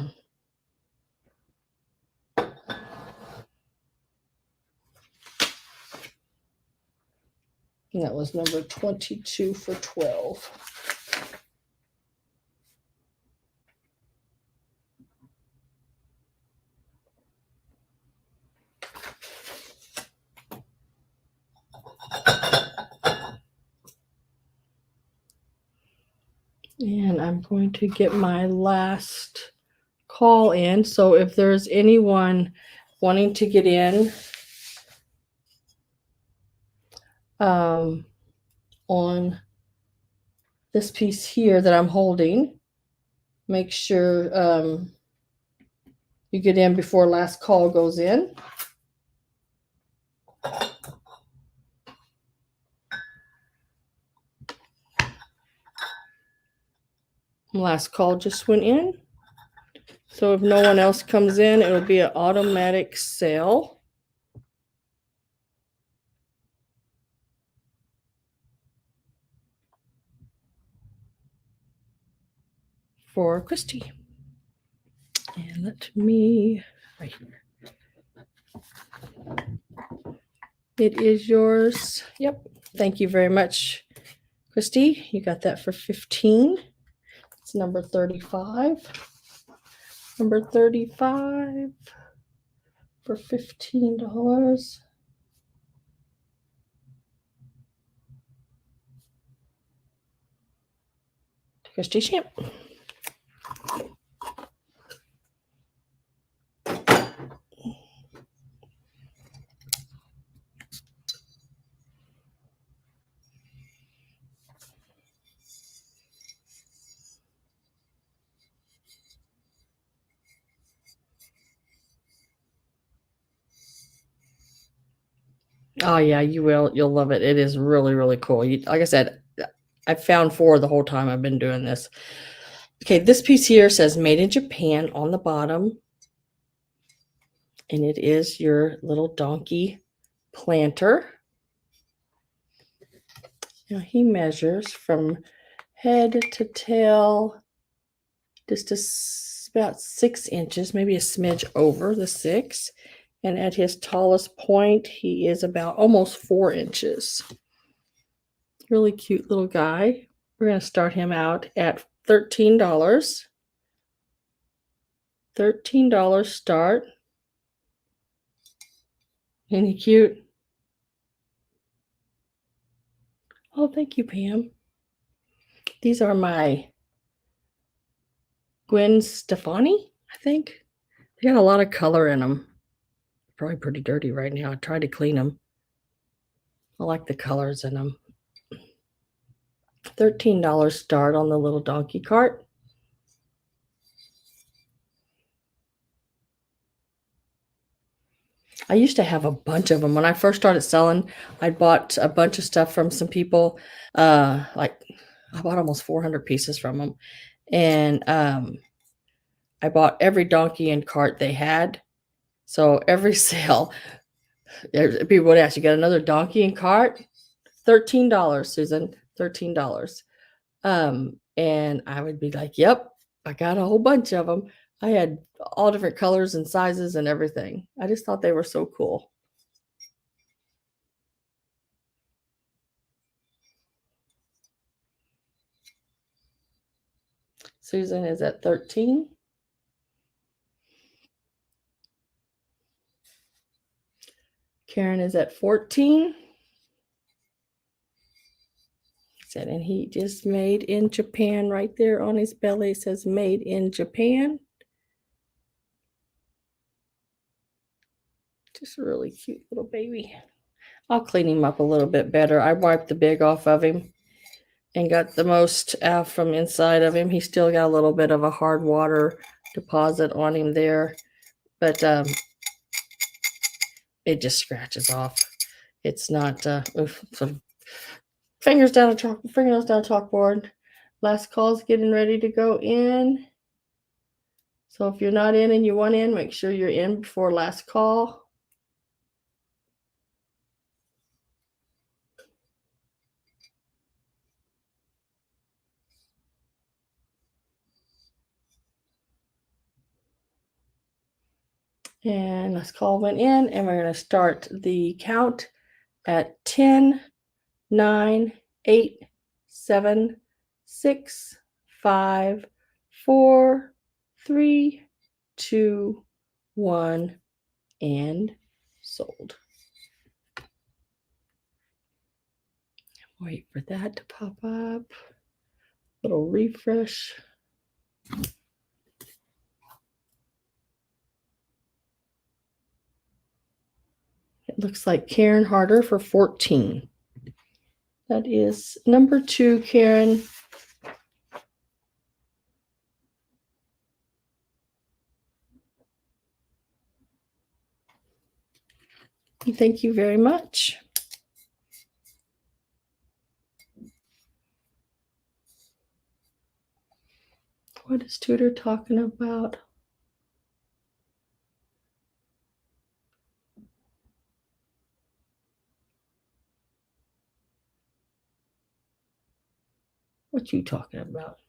And that was number 22 for 12. And I'm going to get my last call in. So if there's anyone wanting to get in on this piece here that I'm holding, make sure you get in before last call goes in. Last call just went in. So if no one else comes in, it'll be an automatic sale. For Christy. And let me, right here. It is yours. Yep. Thank you very much, Christy. You got that for 15. It's number 35. Number 35 for $15. Christy Champ. Oh yeah, you will. You'll love it. It is really, really cool. Like I said, I found 4 the whole time I've been doing this. Okay, this piece here says made in Japan on the bottom. And it is your little donkey planter. Now he measures from head to tail just about 6 inches, maybe a smidge over the 6. And at his tallest point, he is about almost 4 inches. Really cute little guy. We're going to start him out at $13. $13 start. Isn't he cute? Oh, thank you, Pam. These are my Gwen Stefani, I think. They got a lot of color in them. Probably pretty dirty right now. I tried to clean them. I like the colors in them. $13 start on the little donkey cart. I used to have a bunch of them. When I first started selling, I bought a bunch of stuff from some people. Like I bought almost 400 pieces from them. And I bought every donkey and cart they had. So every sale, people would ask, you got another donkey and cart? $13, Susan, $13. And I would be like, yep, I got a whole bunch of them. I had all different colors and sizes and everything. I just thought they were so cool. Susan is at 13. Karen is at 14. And he just made in Japan right there on his belly. It says made in Japan. Just a really cute little baby. I'll clean him up a little bit better. I wiped the big off of him and got the most out from inside of him. He's still got a little bit of a hard water deposit on him there, but it just scratches off. It's not fingernails down a chalkboard. Last call's getting ready to go in. So if you're not in and you want in, make sure you're in before last call. And last call went in, and we're going to start the count at 10, 9, 8, 7, 6, 5, 4, 3, 2, 1, and sold. Wait for that to pop up. Little refresh. It looks like Karen Harder for 14. That is number 2, Karen. Thank you very much. What is Tudor talking about? What you talking about?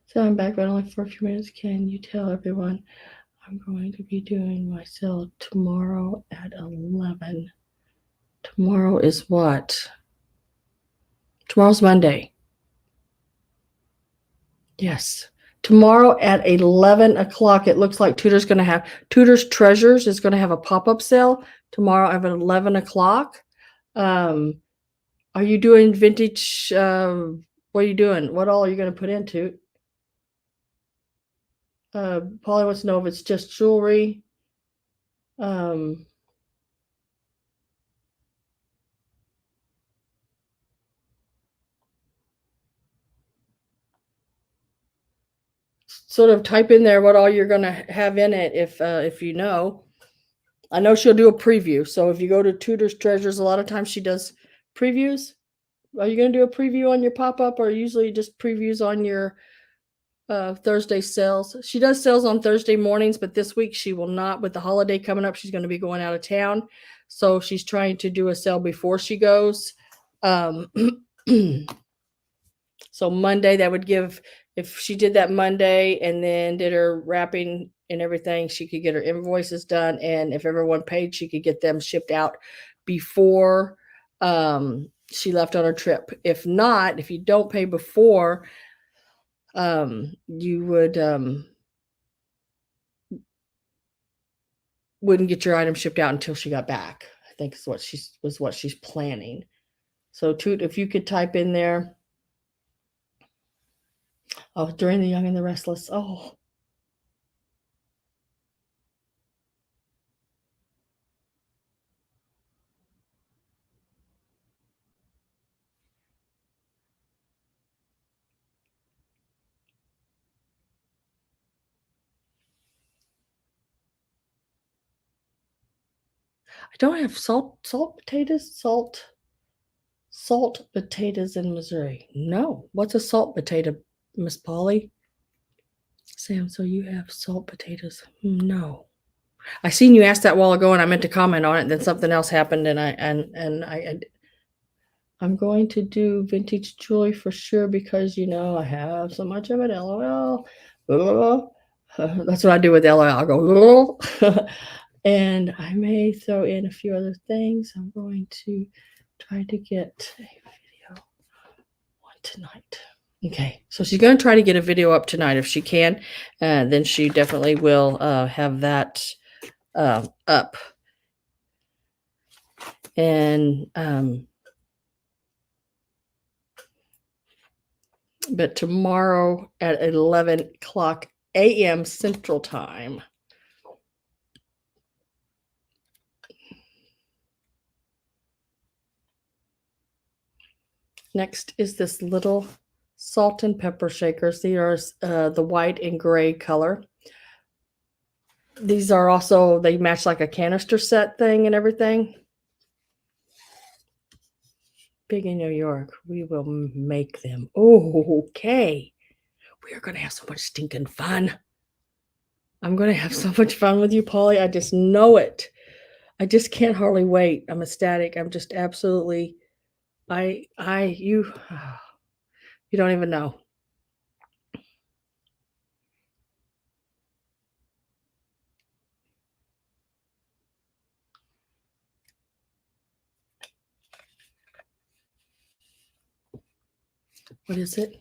So I'm back, but only for a few minutes. Can you tell everyone I'm going to be doing my sale tomorrow at 11? Tomorrow is what? Tomorrow's Monday. Yes. tomorrow at 11 o'clock, it looks like Tudor's Treasures is going to have a pop-up sale tomorrow at 11 o'clock. Are you doing vintage? What are you doing? What all are you going to put into? Polly wants to know if it's just jewelry. Sort of type in there what all you're going to have in it if you know. I know she'll do a preview. So if you go to Tudor's Treasures, a lot of times she does previews. Are you going to do a preview on your pop-up, or usually just previews on your Thursday sales? She does sales on Thursday mornings, but this week she will not. With the holiday coming up, she's going to be going out of town. So she's trying to do a sale before she goes. So Monday, that would give, if she did that Monday and then did her wrapping and everything, she could get her invoices done. And if everyone paid, she could get them shipped out before she left on her trip. If not, if you don't pay before, you wouldn't get your item shipped out until she got back. I think is what she's planning. So if you could type in there, oh, During the Young and the Restless. Oh, I don't have salt potatoes in Missouri. No. What's a salt potato, Miss Polly? Sam, so you have salt potatoes? No. I seen you ask that a while ago, and I meant to comment on it. And then something else happened, and I'm going to do vintage jewelry for sure because I have so much of it. LOL. That's what I do with LOL. I go and I may throw in a few other things. I'm going to try to get a video on tonight. Okay, so she's going to try to get a video up tonight if she can. Then she definitely will have that up. And but tomorrow at 11 o'clock a.m. Central Time. Next is this little salt and pepper shakers. These are the white and gray color. These are also, they match like a canister set thing and everything. Big in New York. We will make them. Oh, okay. We are going to have so much stinking fun. I'm going to have so much fun with you, Polly. I just know it. I just can't hardly wait. I'm ecstatic. I'm just absolutely, you don't even know. What is it?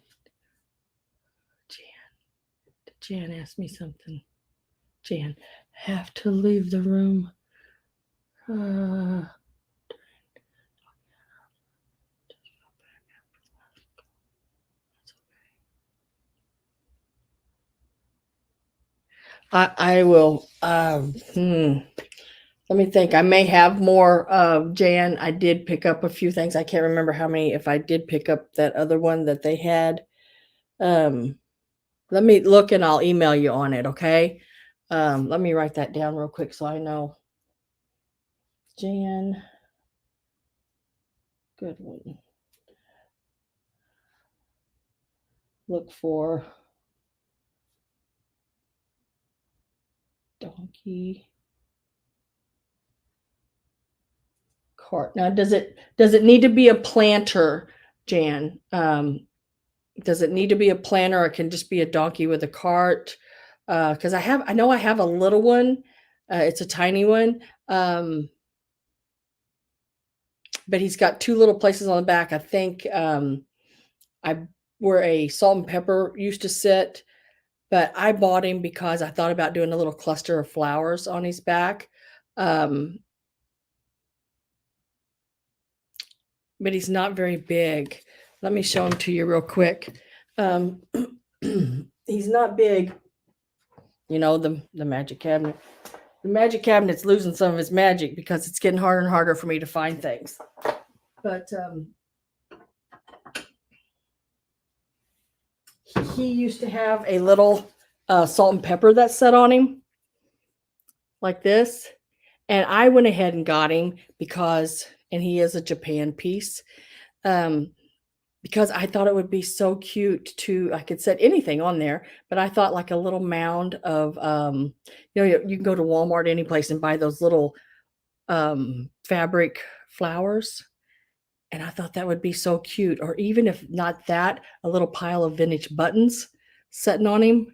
Jan asked me something. Jan, have to leave the room. I will. Let me think. I may have more. Jan, I did pick up a few things. I can't remember how many. If I did pick up that other one that they had, let me look and I'll email you on it. Okay. Let me write that down real quick so I know. Jan, good one. Look for donkey cart. Now, does it need to be a planter, Jan? Does it need to be a planter, or it can just be a donkey with a cart? Because I know I have a little one. It's a tiny one. But he's got two little places on the back. I think where a salt and pepper used to sit. but I bought him because I thought about doing a little cluster of flowers on his back. Um, but he's not very big. Let me show him to you real quick. He's not big. You know, the magic cabinet. The magic cabinet's losing some of its magic because it's getting harder and harder for me to find things. But he used to have a little salt and pepper that set on him like this. And I went ahead and got him because, and he is a Japan piece, because I thought it would be so cute to, I could set anything on there, but I thought like a little mound of, you know, you can go to Walmart, any place, and buy those little fabric flowers. And I thought that would be so cute. Or even if not that, a little pile of vintage buttons sitting on him.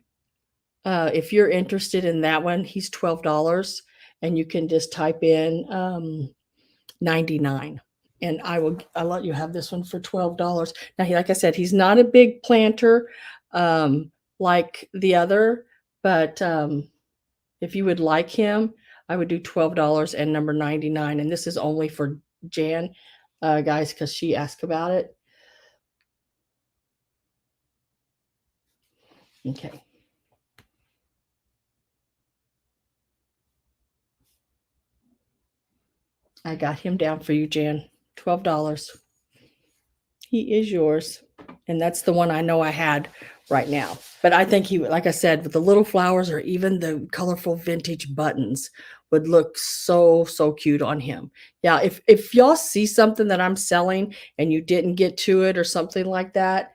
If you're interested in that one, he's $12, and you can just type in 99, and I'll let you have this one for $12. Now, like I said, he's not a big planter like the other, but if you would like him, I would do $12 and number 99. And this is only for Jan, guys, because she asked about it. Okay. I got him down for you, Jan. $12. He is yours. And that's the one I know I had right now. But I think he, like I said, with the little flowers or even the colorful vintage buttons would look so, so cute on him. Yeah, if y'all see something that I'm selling and you didn't get to it or something like that,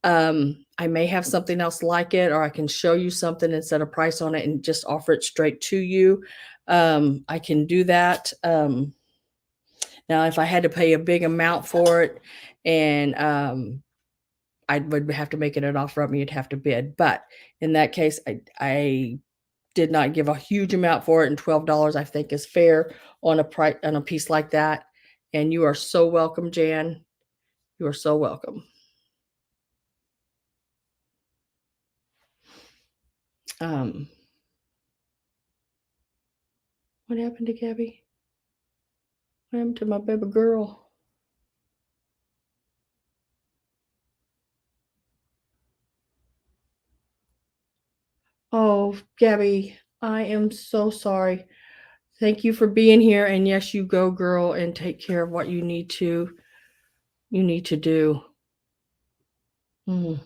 I may have something else like it, or I can show you something and set a price on it and just offer it straight to you. I can do that. Now, if I had to pay a big amount for it, and I would have to make it an offer of me, you'd have to bid. But in that case, I did not give a huge amount for it, and $12 I think is fair on a piece like that. And you are so welcome, Jan. You are so welcome. What happened to Gabby? What happened to my baby girl? Oh, Gabby, I am so sorry. Thank you for being here. And yes, you go, girl, and take care of what you need to do. Mm.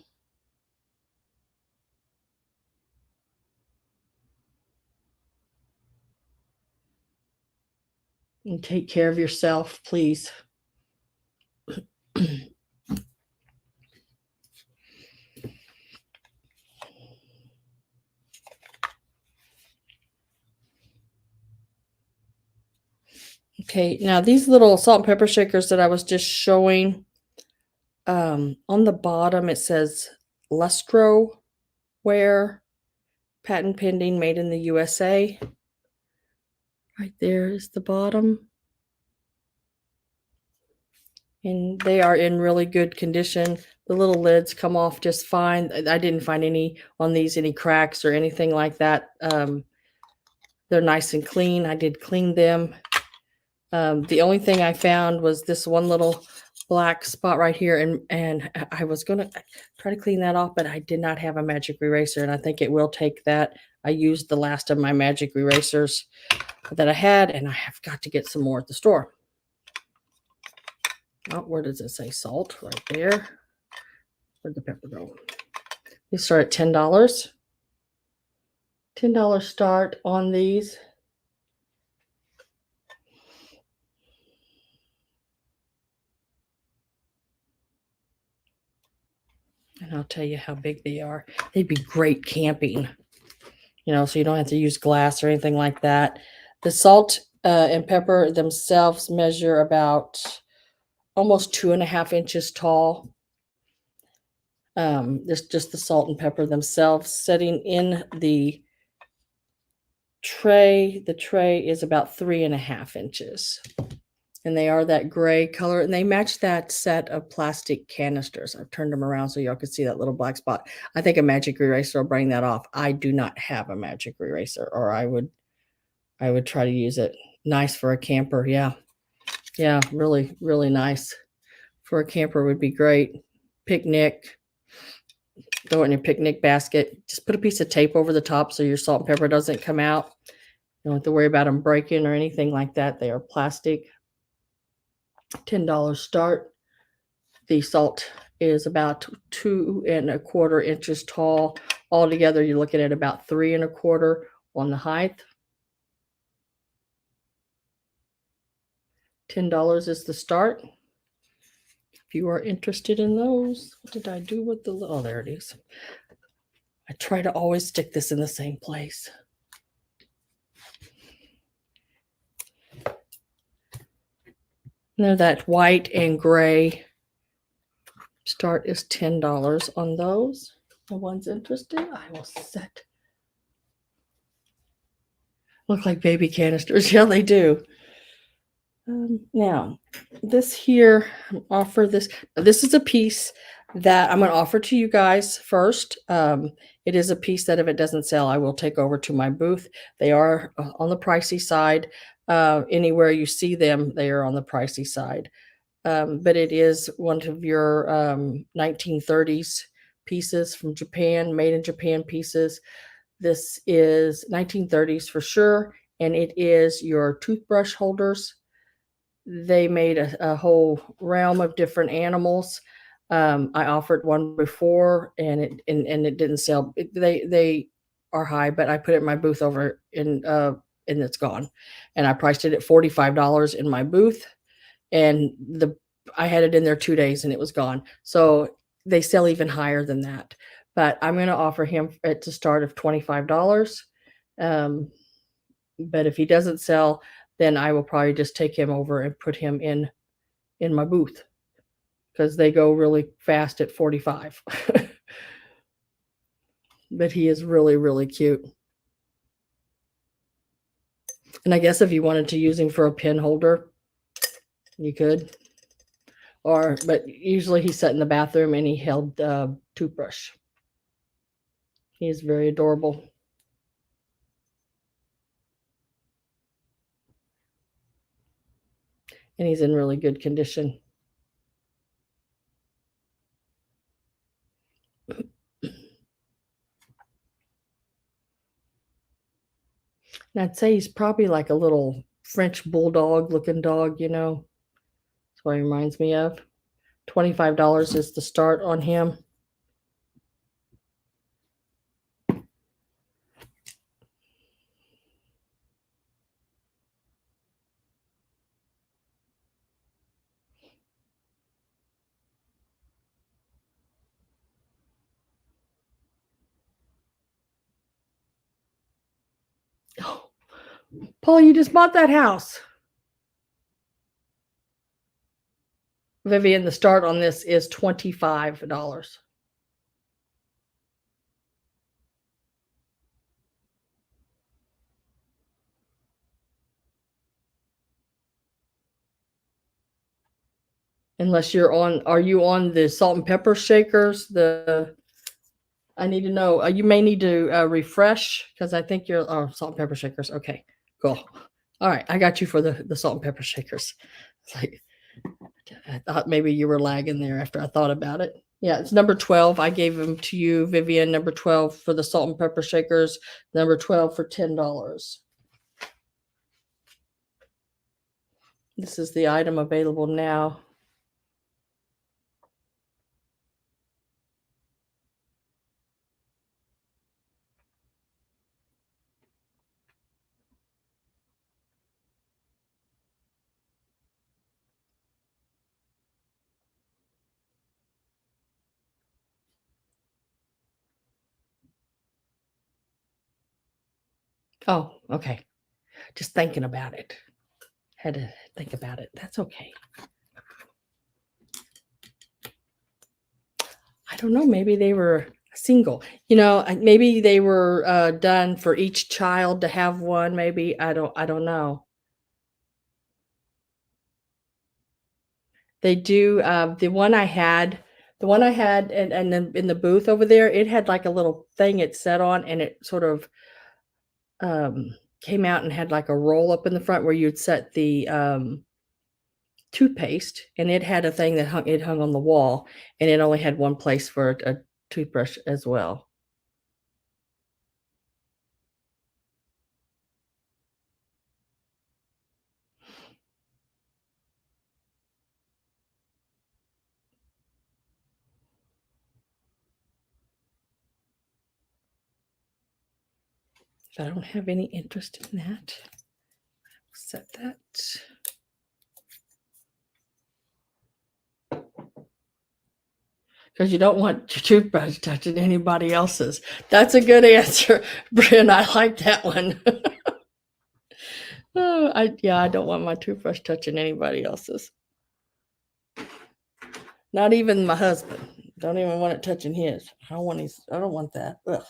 And take care of yourself, please. Okay, now these little salt and pepper shakers that I was just showing, on the bottom it says Lustro Ware, patent pending, made in the USA. Right there is the bottom. And they are in really good condition. The little lids come off just fine. I didn't find any on these, any cracks or anything like that. They're nice and clean. I did clean them. The only thing I found was this one little black spot right here, and I was gonna try to clean that off, but I did not have a magic eraser, and I think it will take that. I used the last of my magic erasers that I had, and I have got to get some more at the store. Oh, where does it say salt? Right there. Where'd the pepper go? These start at $10. $10 start on these. And I'll tell you how big they are. They'd be great camping, you know, so you don't have to use glass or anything like that. The salt and pepper themselves measure about almost 2.5 inches tall. There's just the salt and pepper themselves sitting in the tray. The tray is about 3.5 inches. And they are that gray color, and they match that set of plastic canisters. I've turned them around so y'all can see that little black spot. I think a magic eraser will bring that off. I do not have a magic eraser, or I would try to use it. Nice for a camper, yeah. Yeah, really, really nice. For a camper would be great. Picnic, throw it in your picnic basket. Just put a piece of tape over the top so your salt and pepper doesn't come out. You don't have to worry about them breaking or anything like that. They are plastic. $10 start. The salt is about 2¼ inches tall. Altogether, you're looking at about 3¼ on the height. $10 is the start. If you are interested in those, what did I do with the, oh, there it is. I try to always stick this in the same place. They're that white and gray. Start is $10 on those. No one's interested. I will set. Look like baby canisters. Yeah, they do. Now, this here, offer this. This is a piece that I'm going to offer to you guys first. It is a piece that if it doesn't sell, I will take over to my booth. They are on the pricey side. Anywhere you see them, they are on the pricey side. But it is one of your 1930s pieces from Japan, made in Japan pieces. This is 1930s for sure, and it is your toothbrush holders. They made a whole realm of different animals. I offered one before, and it didn't sell. They are high, but I put it in my booth over and it's gone. And I priced it at $45 in my booth, and I had it in there 2 days and it was gone. So they sell even higher than that. But I'm going to offer him at the start of $25. But if he doesn't sell, then I will probably just take him over and put him in my booth, because they go really fast at 45. But he is really, really cute. And I guess if you wanted to use him for a pen holder, you could. But usually he sat in the bathroom and he held toothbrush. He is very adorable. And he's in really good condition. And I'd say he's probably like a little French bulldog looking dog, you know. That's what he reminds me of. $25 is the start on him. Oh, Paul, you just bought that house. Vivian, the start on this is $25. Unless are you on the salt and pepper shakers? I need to know, you may need to refresh, because I think you're, salt and pepper shakers. Okay, cool. All right, I got you for the salt and pepper shakers. It's like, I thought maybe you were lagging there after I thought about it. Yeah, it's number 12. I gave them to you, Vivian, number 12 for the salt and pepper shakers, number 12 for $10. This is the item available now. Oh, okay. Just thinking about it. Had to think about it. That's okay. I don't know. Maybe they were single. You know, maybe they were done for each child to have one. Maybe I don't know. They do, the one I had and then in the booth over there, it had like a little thing it set on, and it sort of, came out and had like a roll up in the front where you'd set the, toothpaste, and it had a thing that hung on the wall, and it only had one place for a toothbrush as well. But I don't have any interest in that. Set that. Because you don't want your toothbrush touching anybody else's. That's a good answer, Bryn. I like that one. Oh, I don't want my toothbrush touching anybody else's. Not even my husband. Don't even want it touching his. I don't want that. Ugh.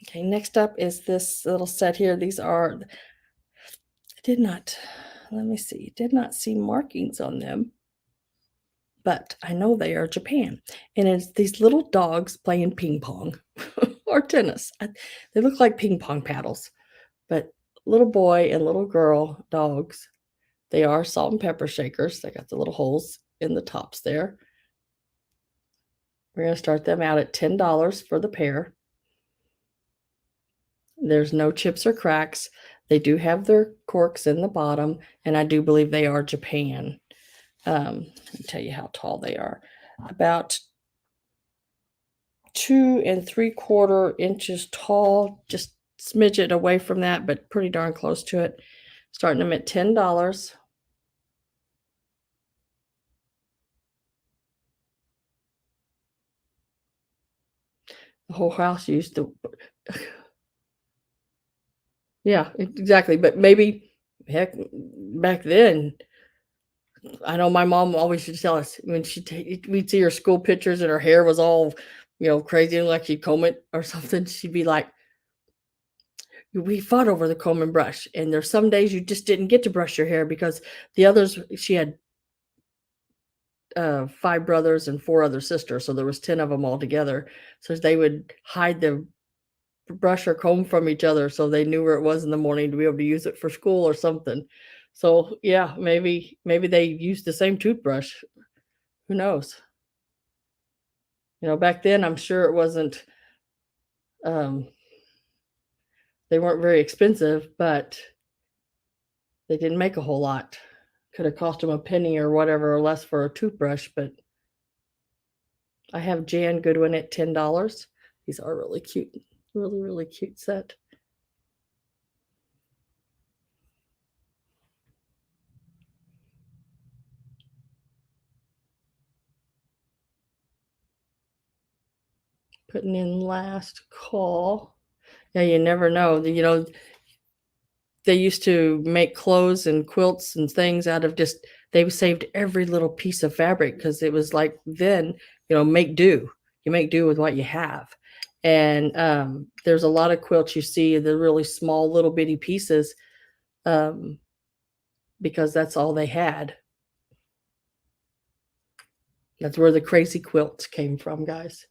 Okay, next up is this little set here. These are, let me see, did not see markings on them, but I know they are Japan. And it's these little dogs playing ping pong or tennis. They look like ping pong paddles, but little boy and little girl dogs. They are salt and pepper shakers. They got the little holes in the tops there. We're going to start them out at $10 for the pair. There's no chips or cracks. They do have their corks in the bottom, and I do believe they are Japan. Let me tell you how tall they are. About 2 3/4 inches tall, just smidget away from that, but pretty darn close to it. Starting them at $10. The whole house used to. Yeah, exactly. But maybe, heck, back then, I know my mom always used to tell us when we'd see her school pictures and her hair was all, crazy and like she'd comb it or something. She'd be like, we fought over the comb and brush. And there's some days you just didn't get to brush your hair because the others, she had 5 brothers and 4 other sisters. So there was 10 of them all together. So they would hide the brush or comb from each other so they knew where it was in the morning to be able to use it for school or something. So yeah, maybe they used the same toothbrush. Who knows? Back then I'm sure it wasn't they weren't very expensive, but they didn't make a whole lot. Could have cost them a penny or whatever or less for a toothbrush, but I have Jan Goodwin at $10. These are really cute. Really, really cute set. Putting in last call. Yeah, you never know. They used to make clothes and quilts and things out of they saved every little piece of fabric because it was like then, make do. You make do with what you have. And there's a lot of quilts you see, the really small little bitty pieces, because that's all they had. That's where the crazy quilts came from, guys.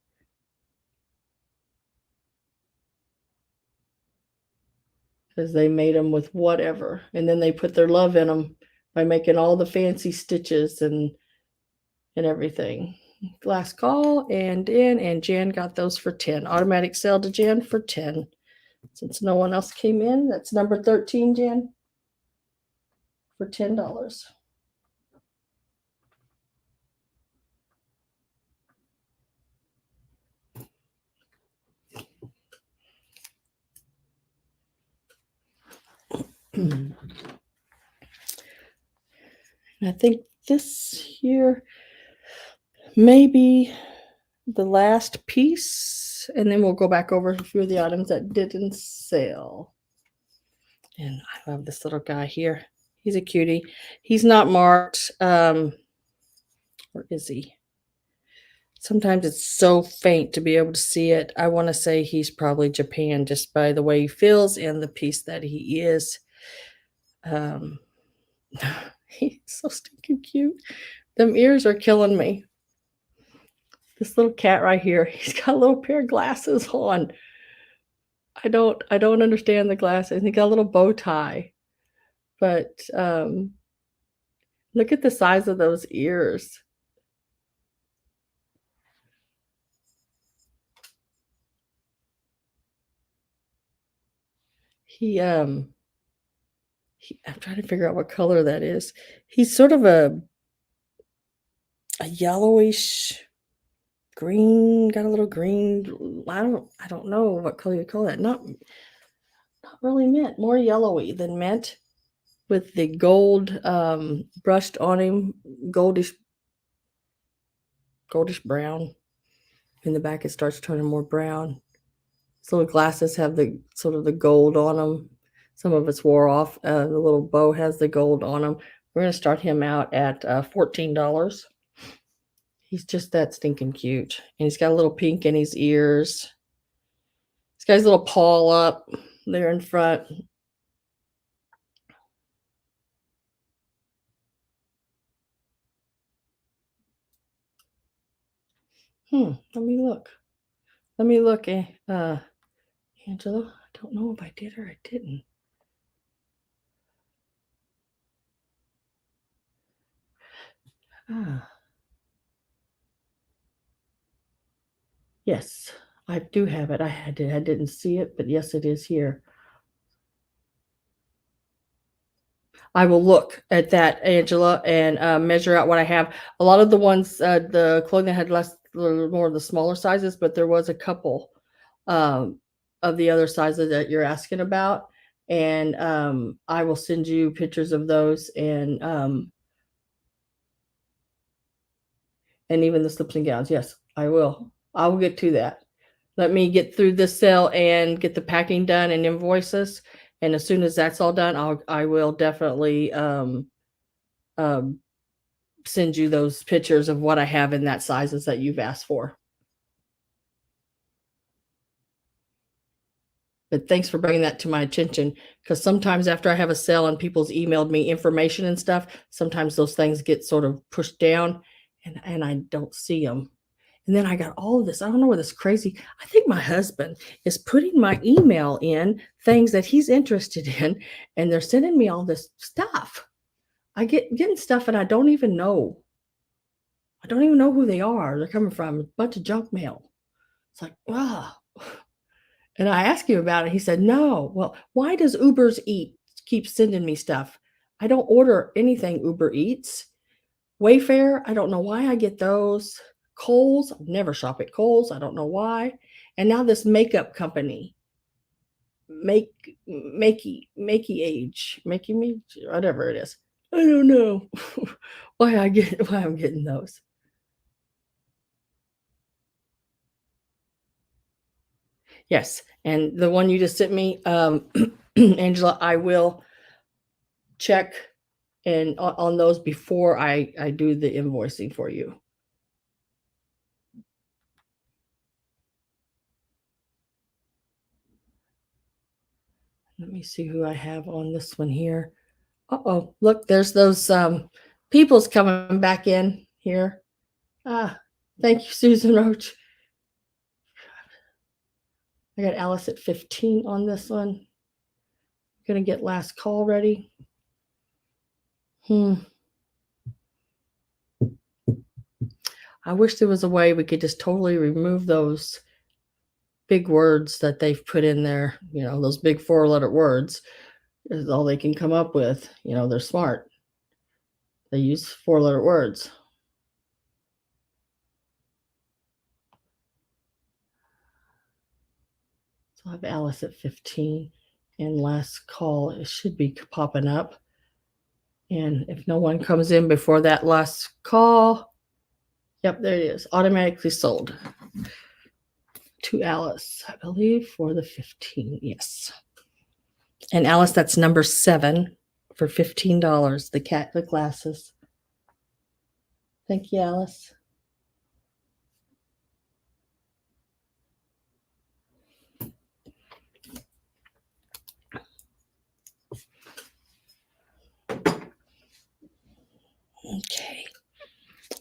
Because they made them with whatever. And then they put their love in them by making all the fancy stitches and everything. Last call and Jan got those for 10. Automatic sale to Jan for 10. Since no one else came in, that's number 13, Jan, for $10. I think this here may be the last piece, and then we'll go back over a few of the items that didn't sell. And I love this little guy here. He's a cutie. He's not marked. Where is he? Sometimes it's so faint to be able to see it. I wanna say he's probably Japan just by the way he feels and the piece that he is. Um, he's so stinking cute. Them ears are killing me. This little cat right here, he's got a little pair of glasses on. I don't understand the glasses. He got a little bow tie, but, look at the size of those ears. He, I'm trying to figure out what color that is. He's sort of a yellowish green, got a little green, I don't know what color you call that. Not really mint, more yellowy than mint with the gold, brushed on him, goldish brown. In the back, it starts turning more brown. His little glasses have the sort of the gold on them. Some of it's wore off. The little bow has the gold on them. We're gonna start him out at $14. He's just that stinking cute, and he's got a little pink in his ears. He's got his little paw up there in front. Let me look. Let me look, Angela. I don't know if I did or I didn't. Ah. Yes, I do have it. I didn't see it, but yes, it is here. I will look at that, Angela, and measure out what I have. A lot of the ones, the clothing had less, more of the smaller sizes, but there was a couple um, of the other sizes that you're asking about, and I will send you pictures of those, and even the slips and gowns. Yes, I will. I will get to that. Let me get through this sale and get the packing done and invoices. And as soon as that's all done, I will definitely um, send you those pictures of what I have in that sizes that you've asked for. But thanks for bringing that to my attention, because sometimes after I have a sale and people's emailed me information and stuff, sometimes those things get sort of pushed down and I don't see them. And then I got all of this. I don't know what this crazy. I think my husband is putting my email in things that he's interested in, and they're sending me all this stuff. I getting stuff and I don't even know. I don't even know who they are. They're coming from a bunch of junk mail. It's like, wow. And I asked him about it. He said, no. Well, why does Uber's Eats keep sending me stuff? I don't order anything Uber Eats. Wayfair, I don't know why I get those. Kohl's, I never shop at Kohl's. I don't know why. And now this makeup company, Makey Age, Makey Me, whatever it is. I don't know why I'm getting those. Yes, and the one you just sent me, Angela, I will check and on those before I do the invoicing for you. Let me see who I have on this one here. Uh-oh, look, there's those people's coming back in here. Ah, thank you, Susan Roach. I got Alice at 15 on this one. Gonna get last call ready. I wish there was a way we could just totally remove those big words that they've put in there, those big 4-letter words is all they can come up with. They're smart. They use 4-letter words. So I have Alice at 15 and last call. It should be popping up. And if no one comes in before that last call, yep, there it is. Automatically sold to Alice, I believe, for the 15. Yes. And Alice, that's number 7 for $15. The cat, the glasses. Thank you, Alice. Okay.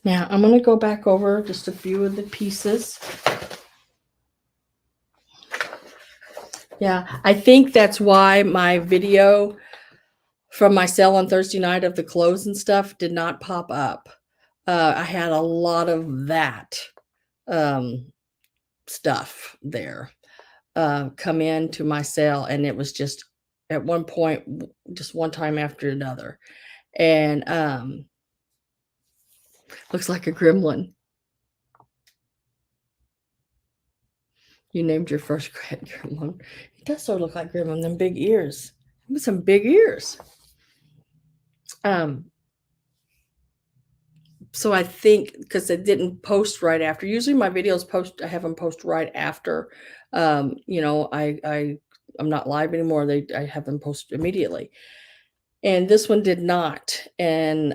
Now I'm going to go back over just a few of the pieces. Yeah, I think that's why my video from my sale on Thursday night of the clothes and stuff did not pop up. I had a lot of that stuff there come into my sale, and it was just at one point, just one time after another. And looks like a gremlin. You named your first gremlin. It does sort of look like gremlin, them big ears. With some big ears. So I think because it didn't post right after. Usually my videos I have them post right after. You know, I'm not live anymore. I have them post immediately. And this one did not. And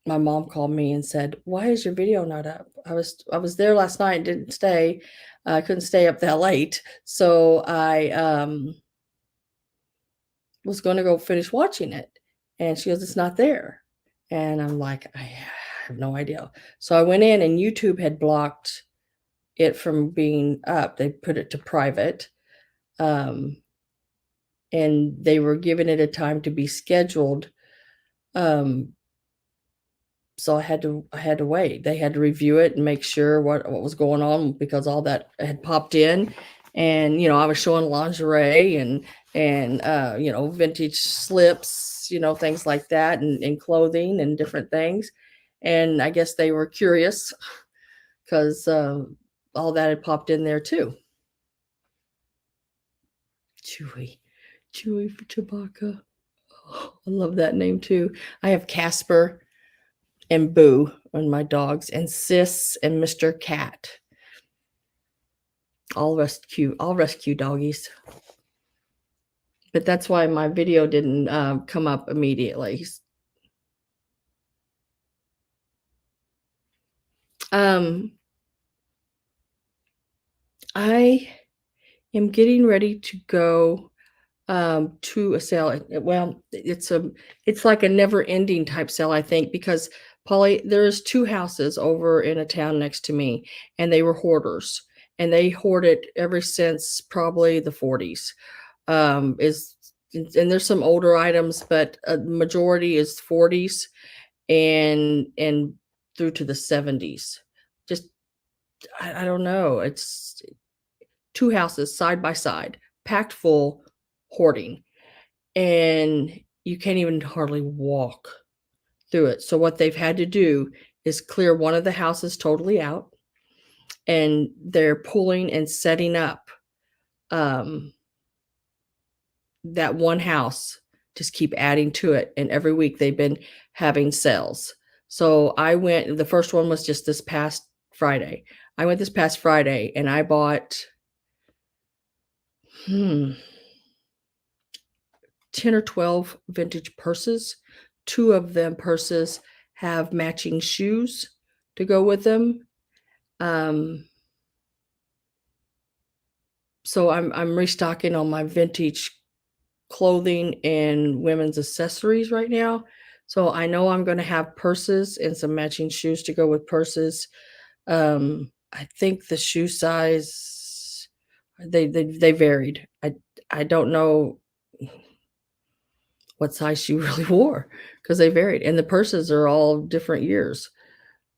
my mom called me and said, "Why is your video not up?" I was there last night and didn't stay. I couldn't stay up that late. So I was going to go finish watching it. And she goes, "It's not there." And I'm like, I have no idea. So I went in, and YouTube had blocked it from being up. They put it to private. And they were giving it a time to be scheduled. So I had to wait. They had to review it and make sure what was going on, because all that had popped in. And I was showing lingerie and vintage slips, things like that, and clothing and different things. And I guess they were curious because all that had popped in there too. Chewy for Chewbacca. Oh, I love that name too. I have Casper and Boo and my dogs, and Sis and Mr. Cat. All rescue doggies. But that's why my video didn't come up immediately. I am getting ready to go to a sale. Well, it's like a never-ending type sale, I think, because Polly, there's 2 houses over in a town next to me, and they were hoarders, and they hoarded ever since probably the 40s. And there's some older items, but a majority is 40s and through to the 70s. Just I don't know. It's 2 houses side by side, packed full, hoarding, and you can't even hardly walk through it. So what they've had to do is clear one of the houses totally out, and they're pulling and setting up that one house, just keep adding to it. And every week they've been having sales. So the first one was just this past Friday. I went this past Friday and I bought 10 or 12 vintage purses. 2 of them purses have matching shoes to go with them. So I'm restocking on my vintage clothing and women's accessories right now. So I know I'm going to have purses and some matching shoes to go with purses. I think the shoe size, they varied. I don't know what size she really wore, because they varied, and the purses are all different years.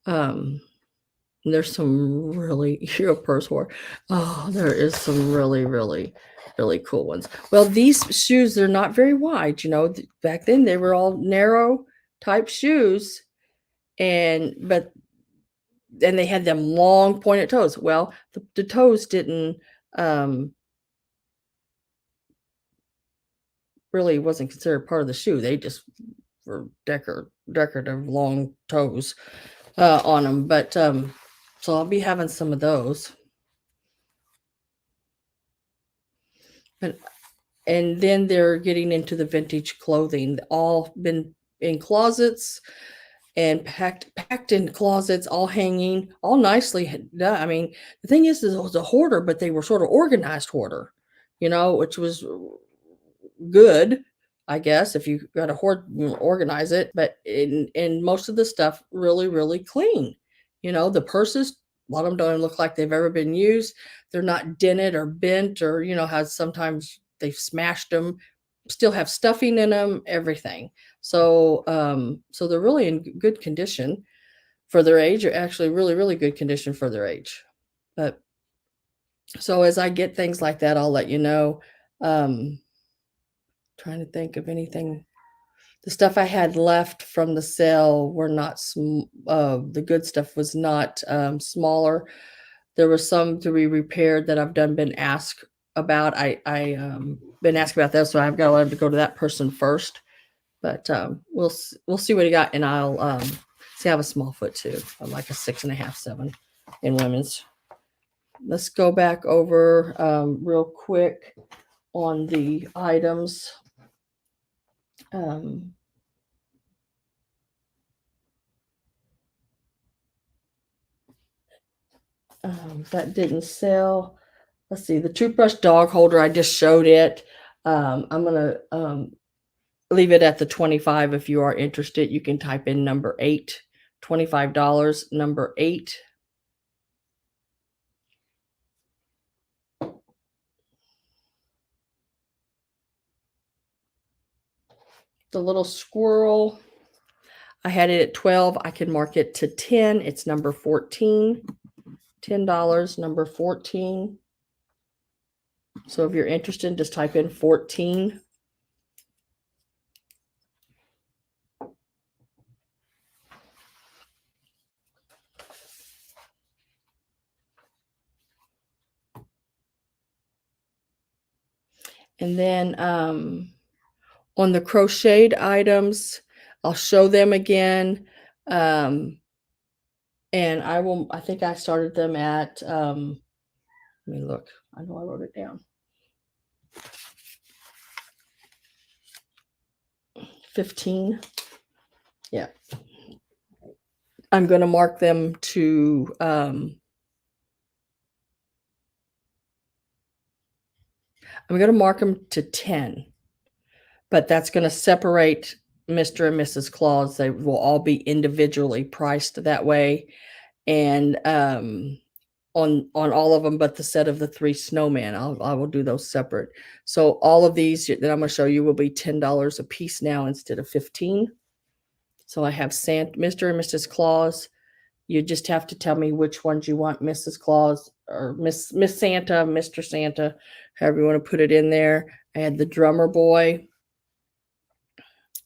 There's some really purse whore. Oh, there is some really, really, really cool ones. Well, these shoes, they're not very wide. Back then they were all narrow type shoes, and they had them long pointed toes. Well, the toes didn't really wasn't considered part of the shoe. They just were decorative long toes on them. But so I'll be having some of those. And then they're getting into the vintage clothing, all been in closets and packed in closets, all hanging, all nicely done. I mean, the thing is it was a hoarder, but they were sort of organized hoarder, which was good. I guess if you got to organize it, but in most of the stuff really, really clean. The purses, a lot of them don't look like they've ever been used. They're not dented or bent, or how sometimes they've smashed them. Still have stuffing in them, everything. So they're really in good condition for their age. Are actually really, really good condition for their age. But so as I get things like that, I'll let you know. Trying to think of anything. The stuff I had left from the sale were not the good stuff was not smaller. There was some to be repaired that I've been asked about. I been asked about that, so I've got to let him to go to that person first. But we'll see what he got, and I'll see. I have a small foot too, like a 6.5, 7 in women's. Let's go back over real quick on the items. That didn't sell. Let's see, the toothbrush dog holder, I just showed it. I'm going to leave it at the 25. If you are interested, you can type in number 8, $25, number 8. The little squirrel, I had it at 12. I can mark it to 10. It's number 14. $10, number 14. So if you're interested, just type in 14. And then on the crocheted items, I'll show them again. And I think I started them at, let me look. I know I wrote it down. 15. Yeah. I'm going to mark them to, I'm going to mark them to 10, but that's going to separate Mr. and Mrs. Claus. They will all be individually priced that way. And, on all of them, but the set of the 3 snowmen, I will do those separate. So all of these that I'm going to show you will be $10 a piece now instead of 15. So I have Mr. and Mrs. Claus. You just have to tell me which ones you want, Mrs. Claus or Miss Santa, Mr. Santa, however you want to put it in there. I had the drummer boy.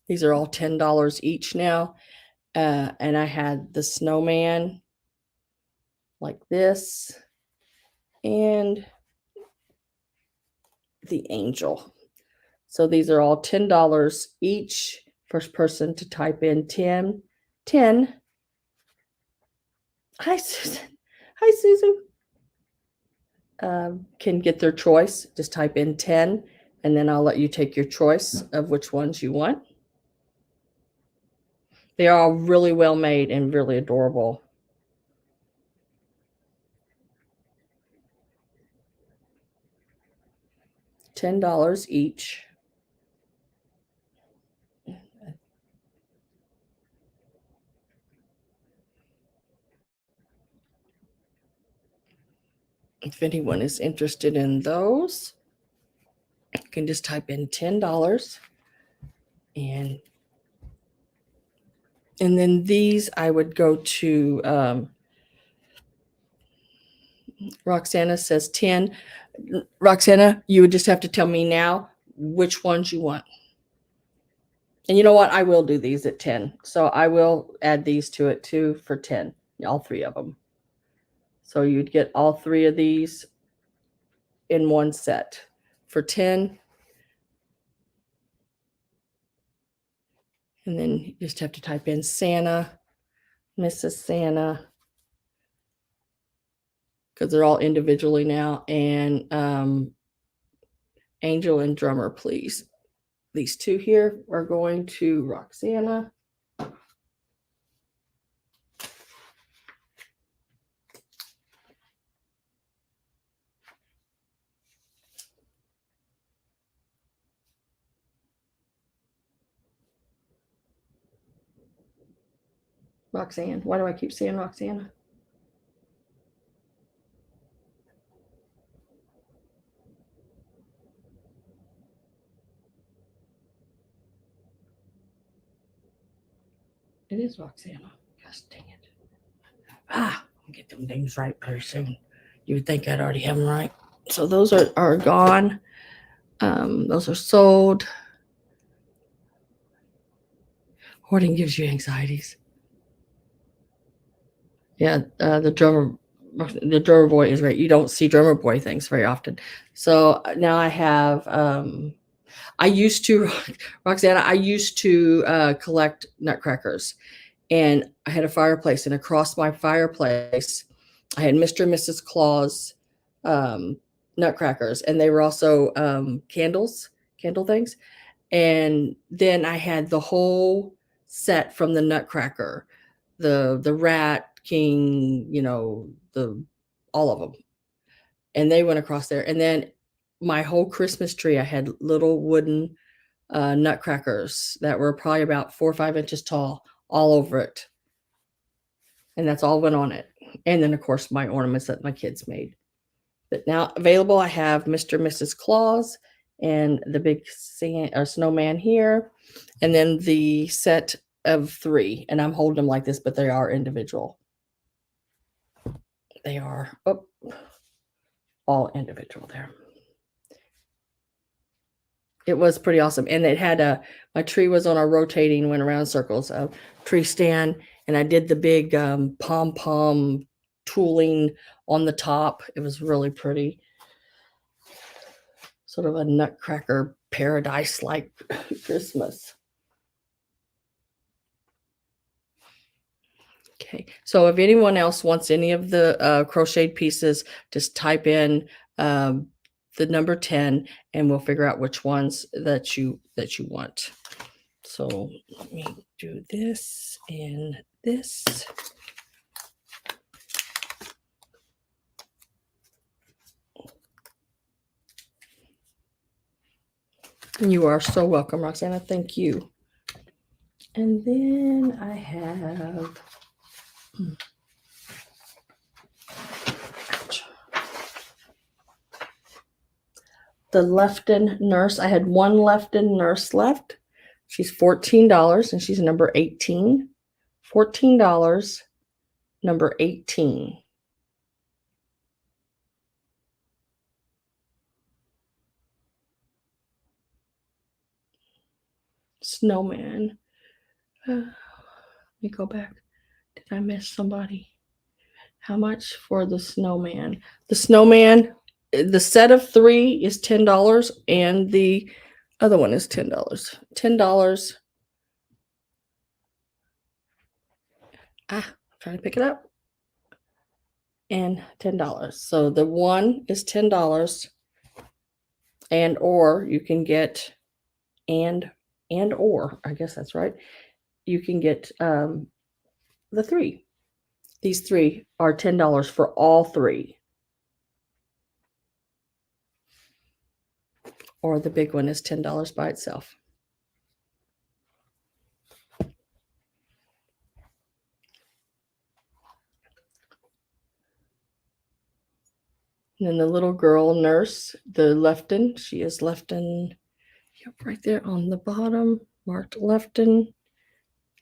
These are all $10 each now. And I had the snowman like this, and the angel. So these are all $10 each. First person to type in 10. Hi, Susan. Hi, Susan. Can get their choice. Just type in 10, and then I'll let you take your choice of which ones you want. They are all really well made and really adorable. $10 each. If anyone is interested in those, you can just type in $10. And then these I would go to Roxana says 10. Roxana, you would just have to tell me now which ones you want. And you know what? I will do these at 10. So I will add these to it too for 10, all 3 of them. So you'd get all 3 of these in one set for 10. And then you just have to type in Santa, Mrs. Santa, because they're all individually now, and angel and drummer, please. These 2 here are going to Roxana. Roxanne. Why do I keep saying Roxanne? It is Roxana. Gosh dang it. I'll get them names right very soon. You would think I'd already have them right. So those are gone. Those are sold. Hoarding gives you anxieties. Yeah, the drummer boy is right. You don't see drummer boy things very often. So now I have. I used to, Roxana. I used to collect nutcrackers, and I had a fireplace, and across my fireplace, I had Mr. and Mrs. Claus nutcrackers, and they were also candle things. And then I had the whole set from the Nutcracker, the Rat King, the all of them, and they went across there. And then my whole Christmas tree, I had little wooden nutcrackers that were probably about 4 or 5 inches tall, all over it, and that's all went on it. And then, of course, my ornaments that my kids made. But now available, I have Mr. and Mrs. Claus and the big snowman here, and then the set of 3. And I'm holding them like this, but they are individual. They are all individual there. It was pretty awesome. And it had my tree was on a rotating, went around circles, a tree stand, and I did the big pom-pom tooling on the top. It was really pretty. Sort of a nutcracker paradise like Christmas. Okay, so if anyone else wants any of the crocheted pieces, just type in the number 10 and we'll figure out which ones that you want. So let me do this and this. And you are so welcome, Roxana. Thank you. And then I have the Lefton nurse. I had one Lefton nurse left. She's $14 and she's number 18. $14, number 18. Snowman. Let me go back. Did I miss somebody? How much for the snowman? The snowman, the set of 3 is $10 and the other one is $10. $10. I'm trying to pick it up. And $10. So the one is $10, and or you can get and or I guess that's right. You can get the 3. These 3 are $10 for all 3. Or the big one is $10 by itself. And then the little girl nurse, the Lefton, she is Lefton, yep, right there on the bottom, marked Lefton.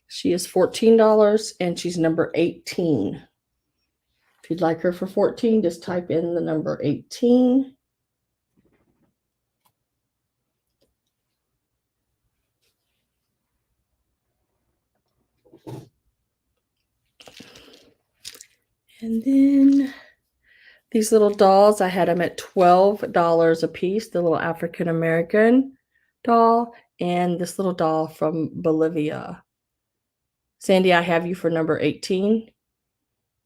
She is $14 and she's number 18. If you'd like her for 14, just type in the number 18. And then these little dolls, I had them at $12 a piece, the little African American doll and this little doll from Bolivia. Sandy, I have you for number 18.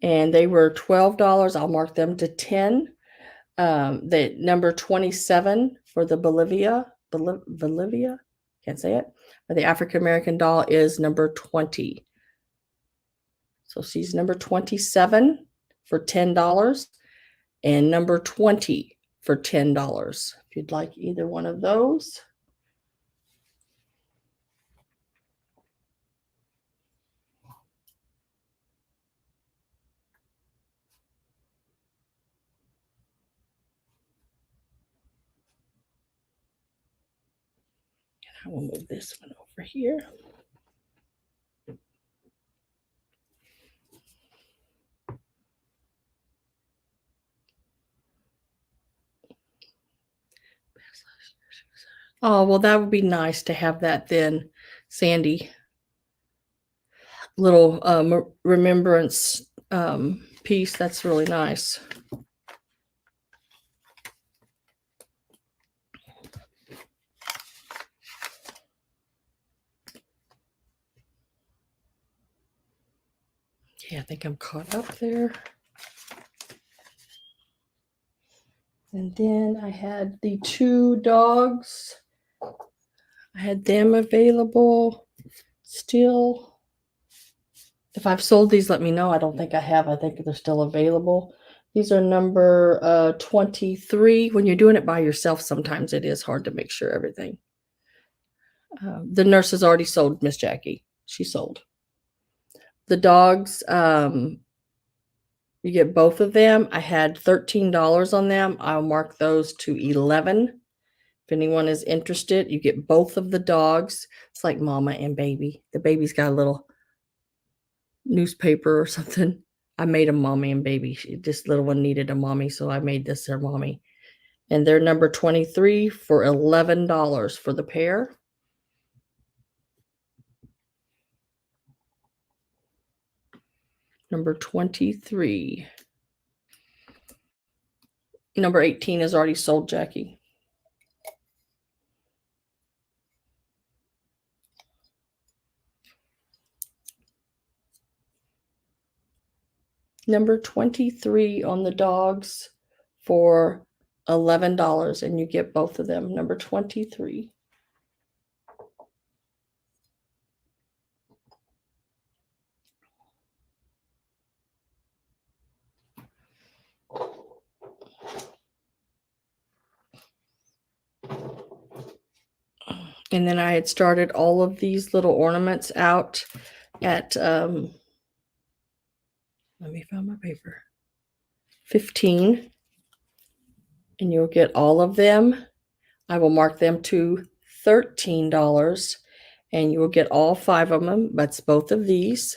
And they were $12. I'll mark them to 10. The number 27 for the Bolivia, can't say it. The African American doll is number 20. So she's number 27 for $10 and number 20 for $10. If you'd like either one of those. I will move this one over here. Oh, well, that would be nice to have that then, Sandy. Little remembrance piece. That's really nice. Okay, I think I'm caught up there. And then I had the 2 dogs. I had them available still. If I've sold these, let me know. I don't think I have. I think they're still available. These are number 23. When you're doing it by yourself, sometimes it is hard to make sure everything. The nurse has already sold Miss Jackie. She sold. The dogs, you get both of them. I had $13 on them. I'll mark those to 11. If anyone is interested, you get both of the dogs. It's like mama and baby. The baby's got a little newspaper or something. I made a mommy and baby. This little one needed a mommy, so I made this their mommy. And they're number 23 for $11 for the pair. Number 23. Number 18 is already sold, Jackie. Number 23 on the dogs for $11, and you get both of them. Number 23. And then I had started all of these little ornaments out at let me find my paper. 15. And you'll get all of them. I will mark them to $13, and you will get all 5 of them. That's both of these.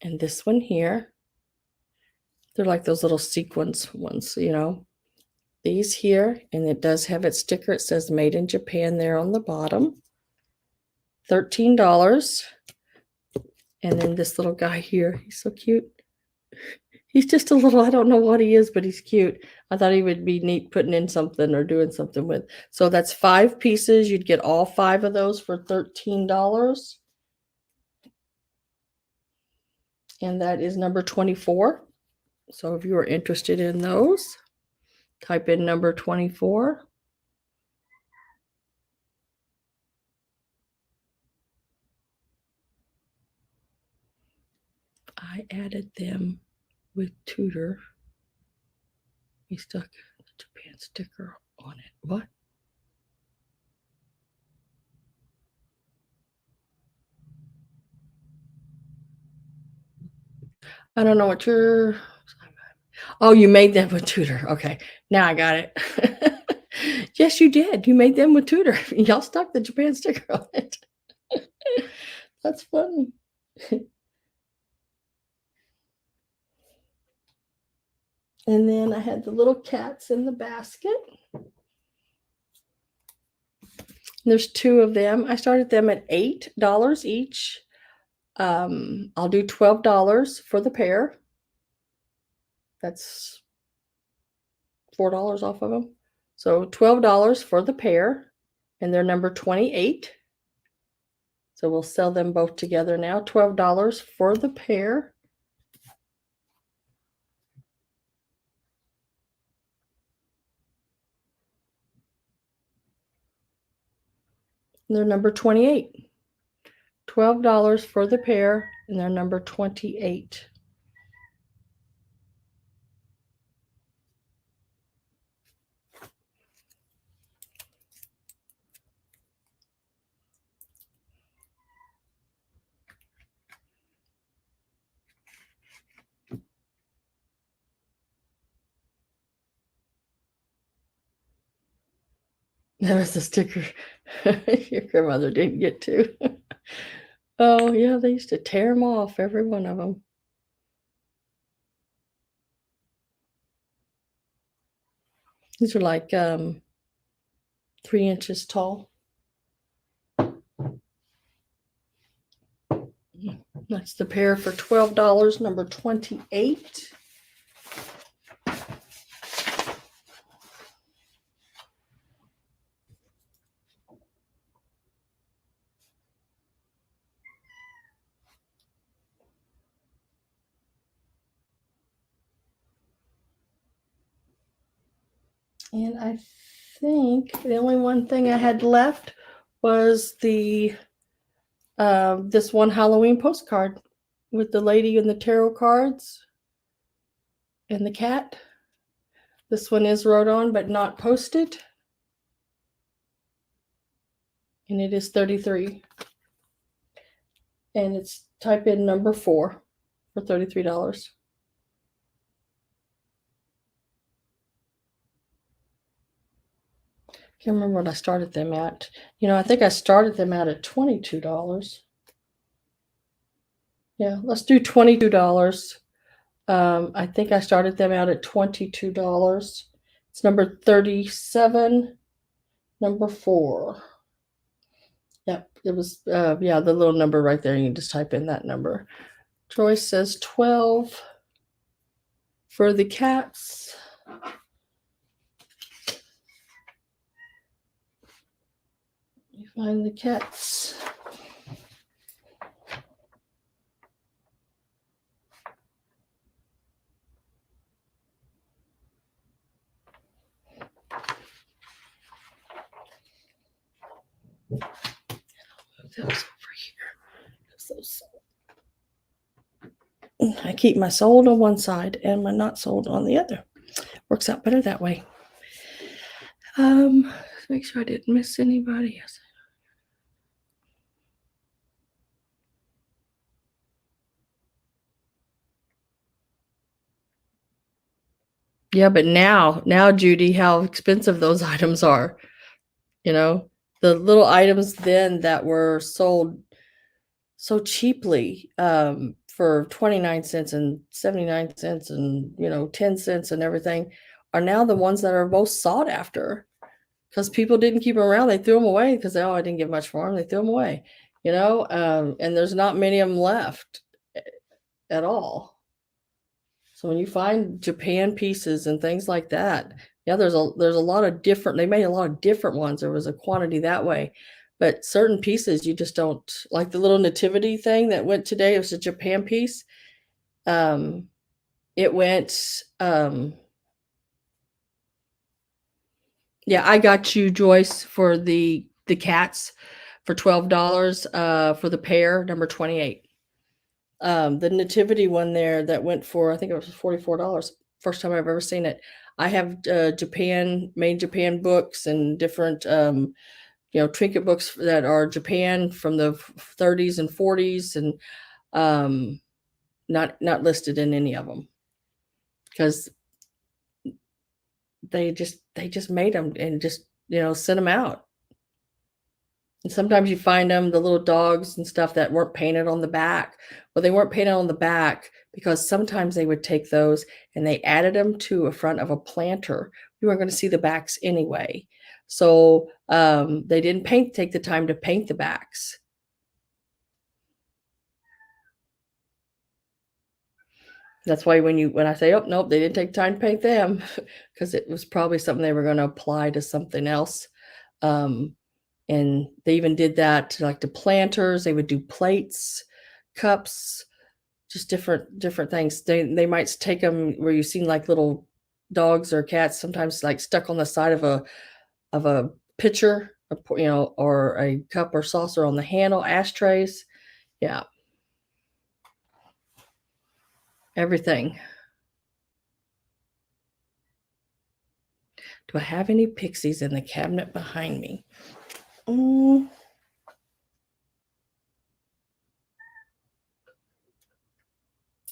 And this one here. They're like those little sequins ones, you know. These here, and it does have its sticker. It says Made in Japan there on the bottom. $13. And then this little guy here, he's so cute. He's just a little, I don't know what he is, but he's cute. I thought he would be neat putting in something or doing something with. So that's 5 pieces. You'd get all 5 of those for $13. And that is number 24. So if you are interested in those, type in number 24. I added them with Tutor. He stuck the Japan sticker on it. What? I don't know what you're... Oh, you made them with Tutor. Okay, now I got it. Yes, you did. You made them with Tutor. Y'all stuck the Japan sticker on it. That's funny. And then I had the little cats in the basket. There's 2 of them. I started them at $8 each. I'll do $12 for the pair. That's $4 off of them. So $12 for the pair, and they're number 28. So we'll sell them both together now. $12 for the pair. And they're number 28. $12 for the pair, and they're number 28. That was a sticker your grandmother didn't get to. Oh, yeah, they used to tear them off, every one of them. These are like 3 inches tall. That's the pair for $12, number 28. And I think the only one thing I had left was the this one Halloween postcard with the lady and the tarot cards and the cat. This one is wrote on but not posted. And it is 33. And it's type in number 4 for $33. Can't remember what I started them at. I think I started them out at $22. Yeah, let's do $22. I think I started them out at $22. It's number 37, number 4. Yep, it was, yeah, the little number right there. You can just type in that number. Joyce says 12 for the cats. You find the cats. Those over here. I keep my sold on one side and my not sold on the other. Works out better that way. Make sure I didn't miss anybody. Yes. Yeah, but now, Judy, how expensive those items are. The little items then that were sold so cheaply, for 29 cents and 79 cents and 10 cents and everything, are now the ones that are most sought after, because people didn't keep them around. They threw them away because I didn't get much for them. They threw them away, and there's not many of them left at all. So when you find Japan pieces and things like that, yeah, there's a lot of different. They made a lot of different ones. There was a quantity that way, but certain pieces you just don't like. The little nativity thing that went today, it was a Japan piece. It went. Yeah, I got you, Joyce, for the cats for $12 for the pair, number 28. The nativity one there that went for, I think it was $44. First time I've ever seen it. I have made Japan books and different trinket books that are Japan from the 30s and 40s, and not listed in any of them because they just made them and just sent them out. And sometimes you find them, the little dogs and stuff that weren't painted on the back. Well, they weren't painted on the back because sometimes they would take those and they added them to a front of a planter. You weren't going to see the backs anyway. So they didn't take the time to paint the backs. That's why when I say, oh, nope, they didn't take time to paint them, because it was probably something they were going to apply to something else. And they even did that to, like, the planters. They would do plates, cups, just different things. They might take them where you've seen like little dogs or cats sometimes like stuck on the side of a pitcher, or a cup or saucer on the handle, ashtrays. Yeah. Everything. Do I have any pixies in the cabinet behind me? Yeah,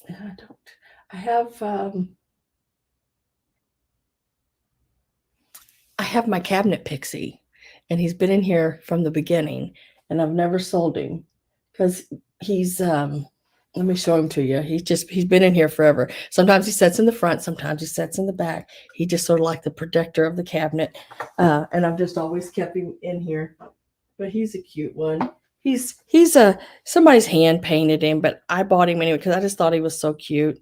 I don't. I have my cabinet pixie. and he's been in here from the beginning, and I've never sold him because he's let me show him to you. He's been in here forever. Sometimes he sits in the front, sometimes he sits in the back. He just sort of like the protector of the cabinet. And I've just always kept him in here. But he's a cute one. He's a somebody's hand painted him, but I bought him anyway because I just thought he was so cute.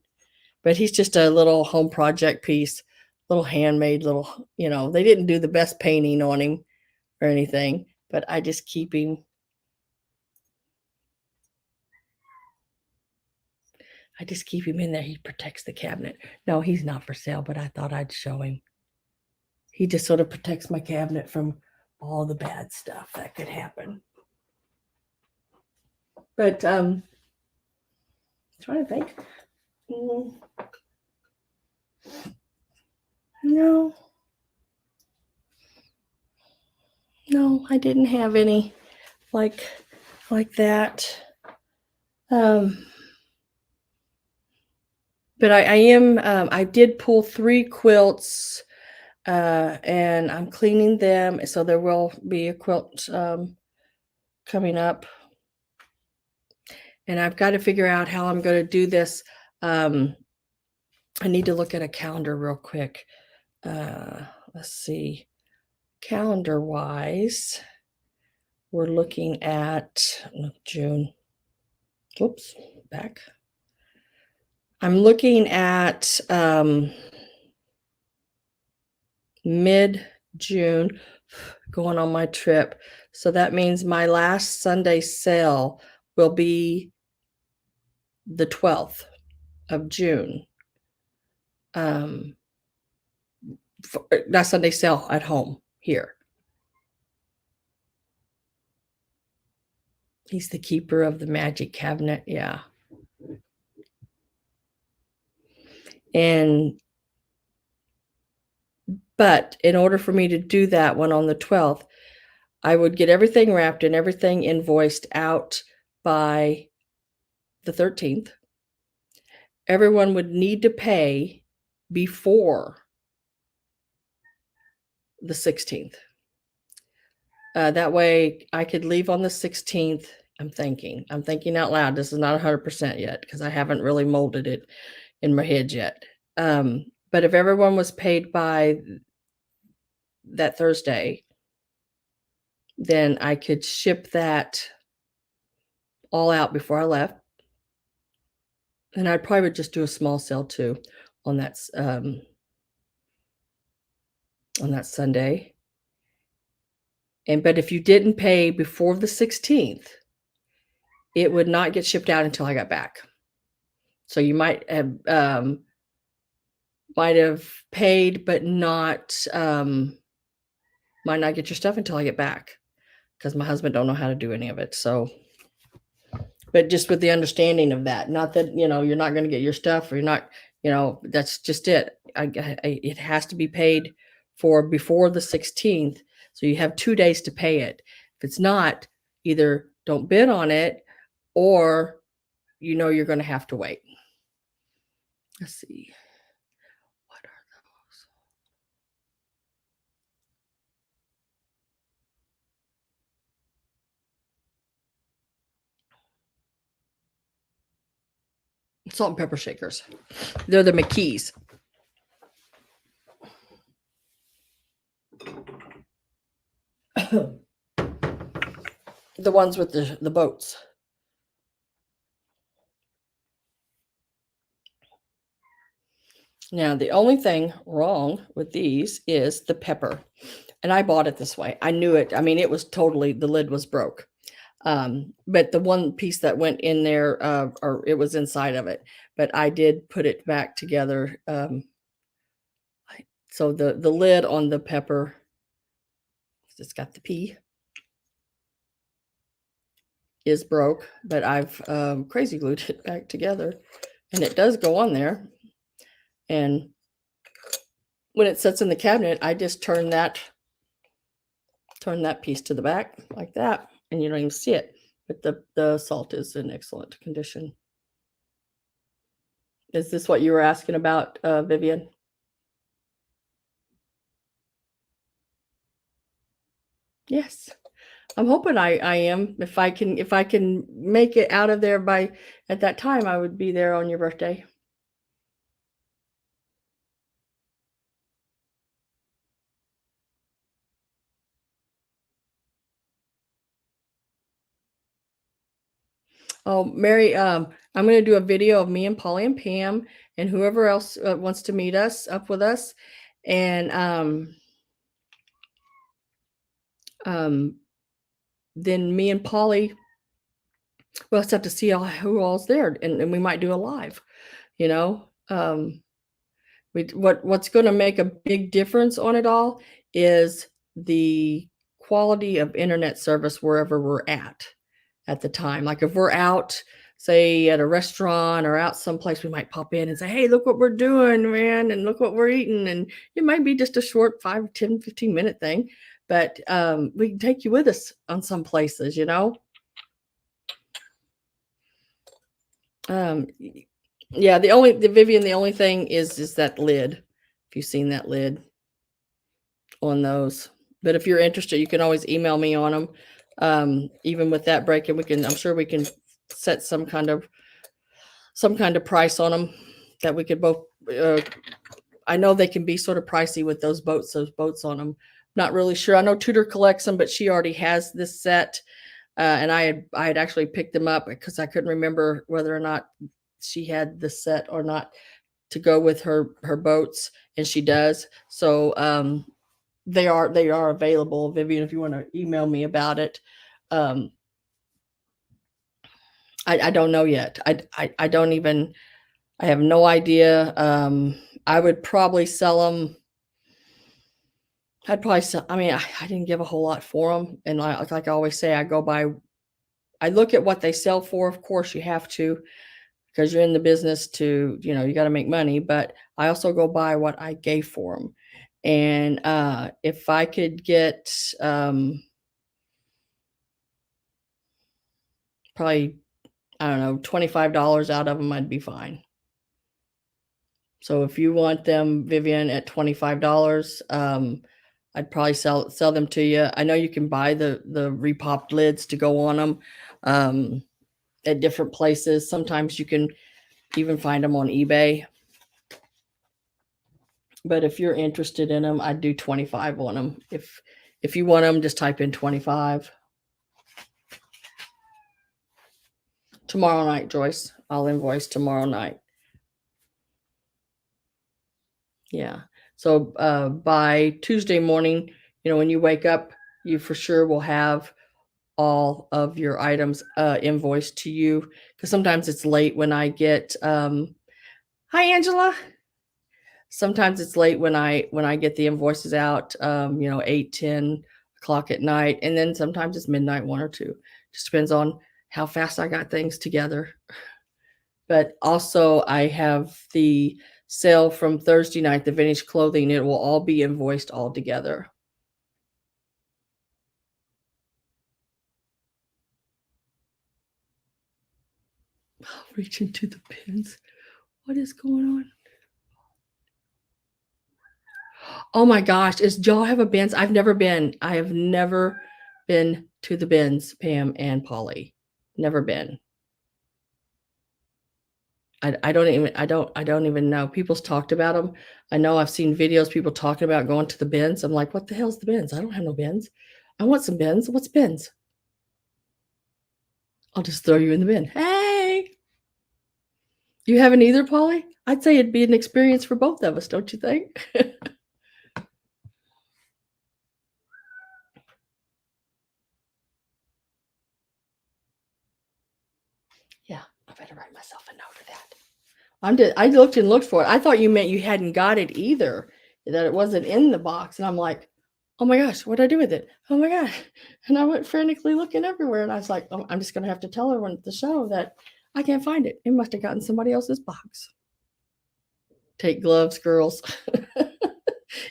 But he's just a little home project piece, little handmade little, they didn't do the best painting on him or anything, but I just keep him. I just keep him in there. He protects the cabinet. No, he's not for sale, but I thought I'd show him. He just sort of protects my cabinet from all the bad stuff that could happen. But I'm trying to think. No, I didn't have any like that. But I did pull 3 quilts, and I'm cleaning them. So there will be a quilt coming up. And I've got to figure out how I'm going to do this. I need to look at a calendar real quick. Let's see. Calendar-wise, we're looking at June. Whoops, back. I'm looking at mid-June going on my trip. So that means my last Sunday sale will be the 12th of June. Not Sunday sale at home here. He's the keeper of the magic cabinet. Yeah. But in order for me to do that one on the 12th, I would get everything wrapped and everything invoiced out by the 13th. Everyone would need to pay before the 16th. That way I could leave on the 16th. I'm thinking out loud. This is not 100% yet because I haven't really molded it in my head yet. But if everyone was paid by that Thursday, then I could ship that all out before I left. And I'd probably just do a small sale too on that Sunday. But if you didn't pay before the 16th, it would not get shipped out until I got back. So you might have paid, but might not get your stuff until I get back because my husband don't know how to do any of it. So, but just with the understanding of that, not that, you're not going to get your stuff or you're not, that's just it. It has to be paid for before the 16th. So you have 2 days to pay it. If it's not, either don't bid on it or, you're going to have to wait. Let's see. What are those? Salt and pepper shakers. They're the McKees. The ones with the boats. Now, the only thing wrong with these is the pepper. And I bought it this way. I knew it. I mean, it was totally, the lid was broke. But the one piece that went in there, or it was inside of it, but I did put it back together. So the lid on the pepper, it's got the P, is broke, but I've crazy glued it back together, and it does go on there. And when it sits in the cabinet, I just turn that piece to the back like that, and you don't even see it. But the salt is in excellent condition. Is this what you were asking about, Vivian? Yes. I'm hoping I am. If I can make it out of there by at that time, I would be there on your birthday. Oh, Mary, I'm gonna do a video of me and Polly and Pam and whoever else wants to meet us up with us, and um, then me and Polly, we'll just have to see who all's there, and we might do a live. You know, what's going to make a big difference on it all is the quality of internet service wherever we're at the time. Like if we're out, say at a restaurant or out someplace, we might pop in and say, hey, look what we're doing, man, and look what we're eating. And it might be just a short 5, 10, 15-minute thing, but we can take you with us on some places, you know. Yeah, the Vivian, the only thing is that lid. If you've seen that lid on those. But if you're interested, you can always email me on them. Even with that break-in, I'm sure we can set some kind of price on them that we could both, I know they can be sort of pricey with those boats on them. Not really sure. I know Tudor collects them, but she already has this set. And I had actually picked them up because I couldn't remember whether or not she had the set or not to go with her boats, and she does. So they are available, Vivian, if you want to email me about it. um I don't know yet. I don't even, I have no idea. I would probably sell them. I'd probably sell, I mean, I didn't give a whole lot for them, and like I always say, I look at what they sell for. Of course you have to, because you're in the business to, you got to make money, but I also go by what I gave for them. And if I could get probably, I don't know, $25 out of them, I'd be fine. So if you want them, Vivian, at $25, I'd probably sell them to you. I know you can buy the repopped lids to go on them at different places. Sometimes you can even find them on eBay. But if you're interested in them, I'd do 25 on them. If you want them, just type in 25. Tomorrow night, Joyce. I'll invoice tomorrow night. Yeah. So by Tuesday morning, when you wake up, you for sure will have all of your items invoiced to you, because sometimes it's late when I get hi Angela. Sometimes it's late when I get the invoices out, 8, 10 o'clock at night, and then sometimes it's midnight, 1 or 2. Just depends on how fast I got things together. But also I have the sale from Thursday night, the vintage clothing. It will all be invoiced all together. I'll reach into the pins. What is going on? Oh my gosh, is y'all have a Ben's? I've never been. I have never been to the Ben's, Pam and Polly. Never been. I don't even know. People's talked about them. I know I've seen videos, people talking about going to the bins. I'm like, what the hell's the bins? I don't have no bins. I want some bins. What's bins? I'll just throw you in the bin. Hey, you haven't either, Polly? I'd say it'd be an experience for both of us, don't you think? Yeah, I better write myself a note of that. I looked and looked for it. I thought you meant you hadn't got it either, that it wasn't in the box. And I'm like, oh my gosh, what'd I do with it? Oh my gosh. And I went frantically looking everywhere. And I was like, oh, I'm just going to have to tell everyone at the show that I can't find it. It must have gotten somebody else's box. Take gloves, girls.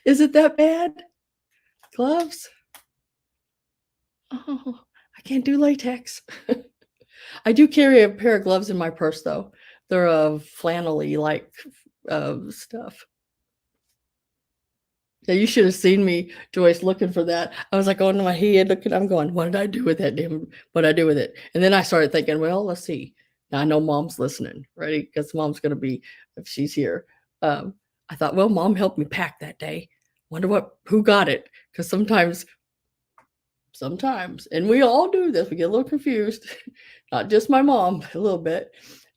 Is it that bad? Gloves? Oh, I can't do latex. I do carry a pair of gloves in my purse, though. They're flannelly like stuff. Yeah, you should have seen me, Joyce, looking for that. I was like going to my head looking, I'm going, what did I do with that damn, what did I do with it? And then I started thinking, well, let's see. Now I know mom's listening, ready? Because mom's gonna be, if she's here. I thought, well, mom helped me pack that day. Wonder who got it? Because sometimes, and we all do this, we get a little confused. Not just my mom, a little bit.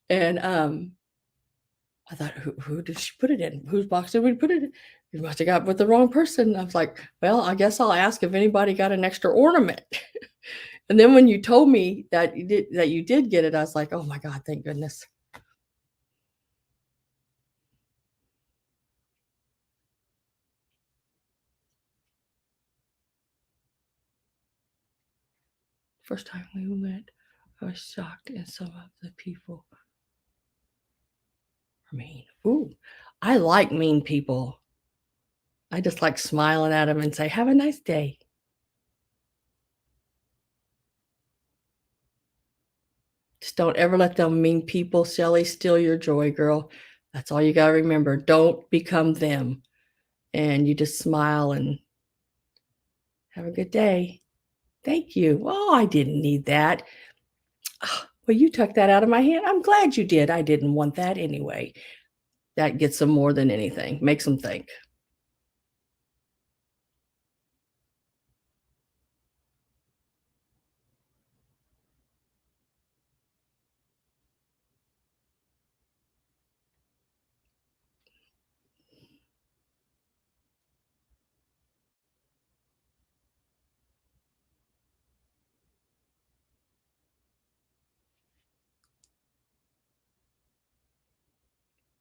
And I thought, who did she put it in? Whose box did we put it in? You must have got with the wrong person. I was like, well, I guess I'll ask if anybody got an extra ornament. And then when you told me that you did get it, I was like, oh my God, thank goodness. First time we went, I was shocked, and some of the people are mean. Ooh, I like mean people. I just like smiling at them and say, have a nice day. Just don't ever let them mean people, Shelly, steal your joy, girl. That's all you got to remember. Don't become them. And you just smile and have a good day. Thank you. Oh, I didn't need that. Well, you took that out of my hand. I'm glad you did. I didn't want that anyway. That gets them more than anything, makes them think.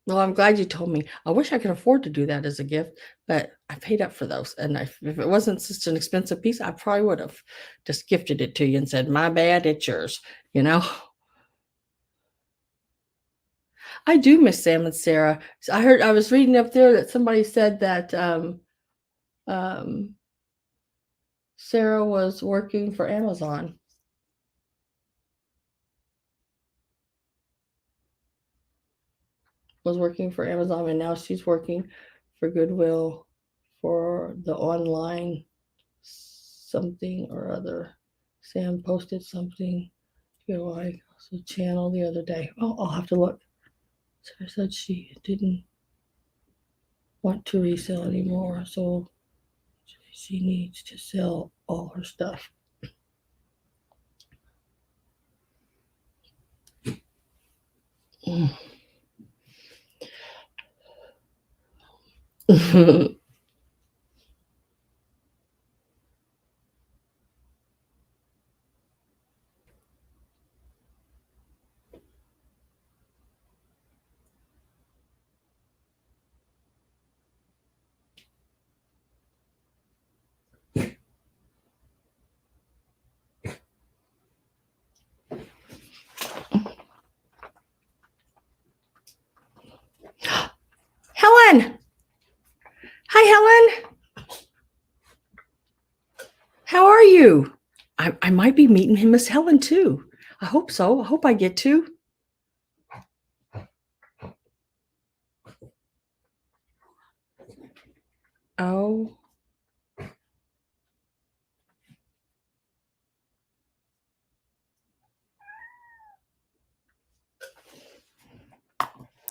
Well, I'm glad you told me. I wish I could afford to do that as a gift, but I paid up for those. And if it wasn't such an expensive piece, I probably would have just gifted it to you and said, my bad, it's yours, you know? I do miss Sam and Sarah. I was reading up there that somebody said that um, Sarah was working for Amazon. Was working for Amazon, and now she's working for Goodwill for the online something or other. Sam posted something to like also channel the other day. Oh, I'll have to look. Sarah said she didn't want to resell anymore, so she needs to sell all her stuff. Helen! Hi, Helen! How are you? I might be meeting Miss Helen too. I hope so. I hope I get to. Oh.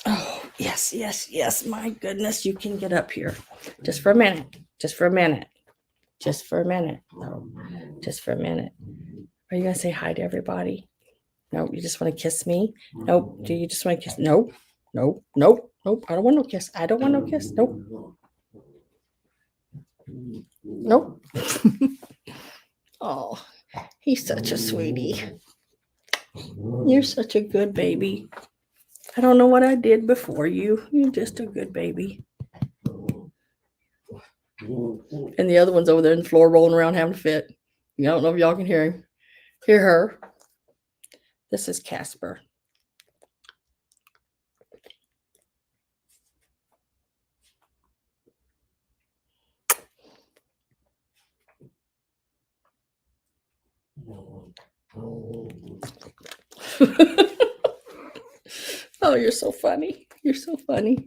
Oh, yes, yes, yes. My goodness, you can get up here. Just for a minute. Just for a minute. Just for a minute. No, just for a minute. Are you going to say hi to everybody? No, you just want to kiss me? Nope. Do you just want to kiss? Nope. Nope. Nope. Nope. I don't want no kiss. I don't want no kiss. Nope. Nope. Oh, he's such a sweetie. You're such a good baby. I don't know what I did before you. You're just a good baby. And the other one's over there on the floor rolling around having a fit. I don't know if y'all can hear him. Hear her. This is Casper. Oh, you're so funny. You're so funny.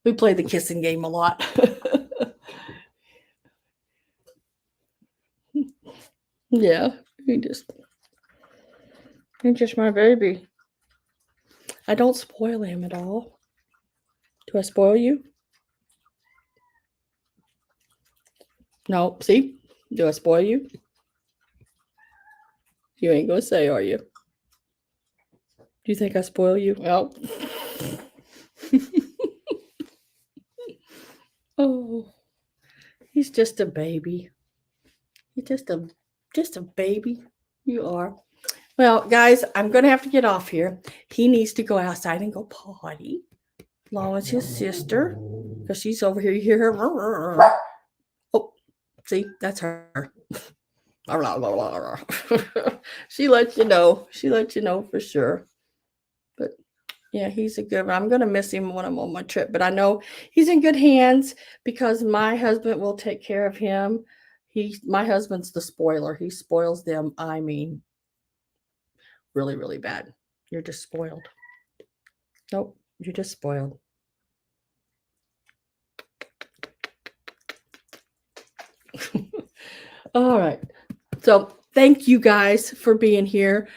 We play the kissing game a lot. Yeah, you're just my baby. I don't spoil him at all. Do I spoil you? No. See? Do I spoil you? You ain't gonna say, are you? Do you think I spoil you? Well. Oh, he's just a baby. He's just a baby. You are. Well, guys, I'm gonna have to get off here. He needs to go outside and go potty, along with his sister, because she's over here. You hear her? Oh, see, that's her. She let you know. She let you know for sure. But yeah, he's a good one. I'm gonna miss him when I'm on my trip, but I know he's in good hands because my husband will take care of him. My husband's the spoiler. He spoils them. I mean, really, really bad. You're just spoiled. Nope, you're just spoiled. All right. So thank you guys for being here.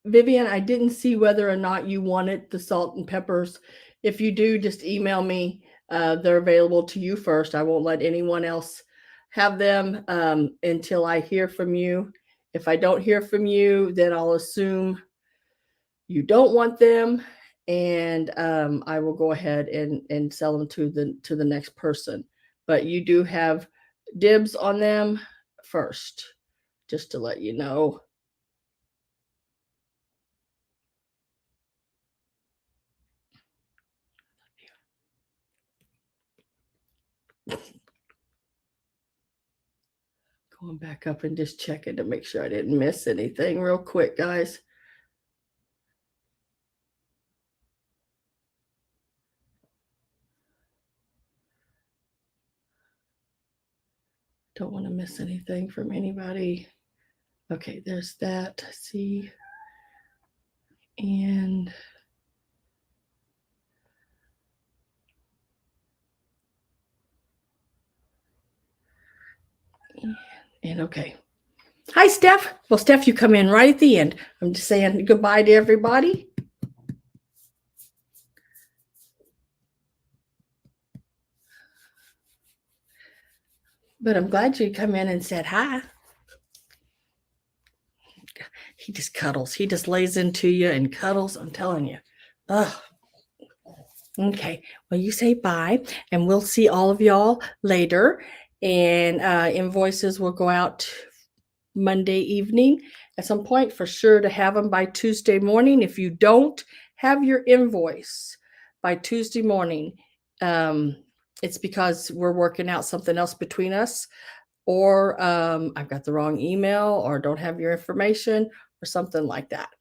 Vivian, I didn't see whether or not you wanted the salt and peppers. If you do, just email me. They're available to you first. I won't let anyone else have them until I hear from you. If I don't hear from you, then I'll assume you don't want them, and I will go ahead and sell them to the next person. But you do have dibs on them first, just to let you know. Going back up and just checking to make sure I didn't miss anything real quick, guys. Don't want to miss anything from anybody. Okay, there's that. See. And okay. Hi, Steph. Well, Steph, you come in right at the end. I'm just saying goodbye to everybody. But I'm glad you come in and said hi. He just cuddles. He just lays into you and cuddles. I'm telling you. Ugh. Okay. Well, you say bye, and we'll see all of y'all later. And invoices will go out Monday evening at some point, for sure, to have them by Tuesday morning. If you don't have your invoice by Tuesday morning, it's because we're working out something else between us, or I've got the wrong email, or don't have your information, or something like that.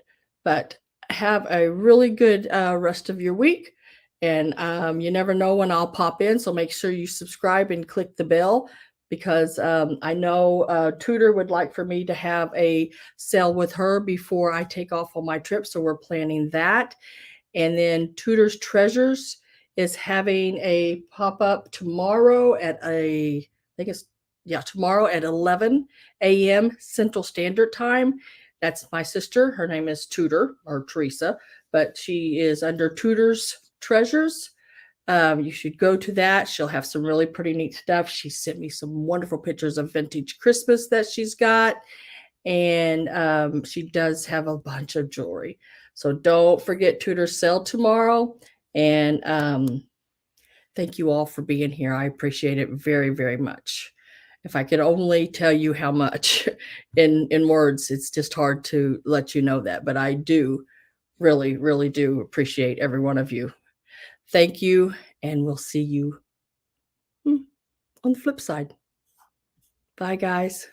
But have a really good rest of your week. And you never know when I'll pop in, so make sure you subscribe and click the bell, because I know Tudor would like for me to have a sale with her before I take off on my trip, so we're planning that. And then Tudor's Treasures is having a pop-up tomorrow at tomorrow at 11 a.m. Central Standard Time. That's my sister. Her name is Tudor, or Teresa, but she is under Tudor's Treasures. You should go to that. She'll have some really pretty neat stuff. She sent me some wonderful pictures of vintage Christmas that she's got. And she does have a bunch of jewelry. So don't forget Tudor's sale tomorrow. And thank you all for being here. I appreciate it very, very much. If I could only tell you how much in words, it's just hard to let you know that. But I do really, really do appreciate every one of you. Thank you, and we'll see you on the flip side. Bye, guys.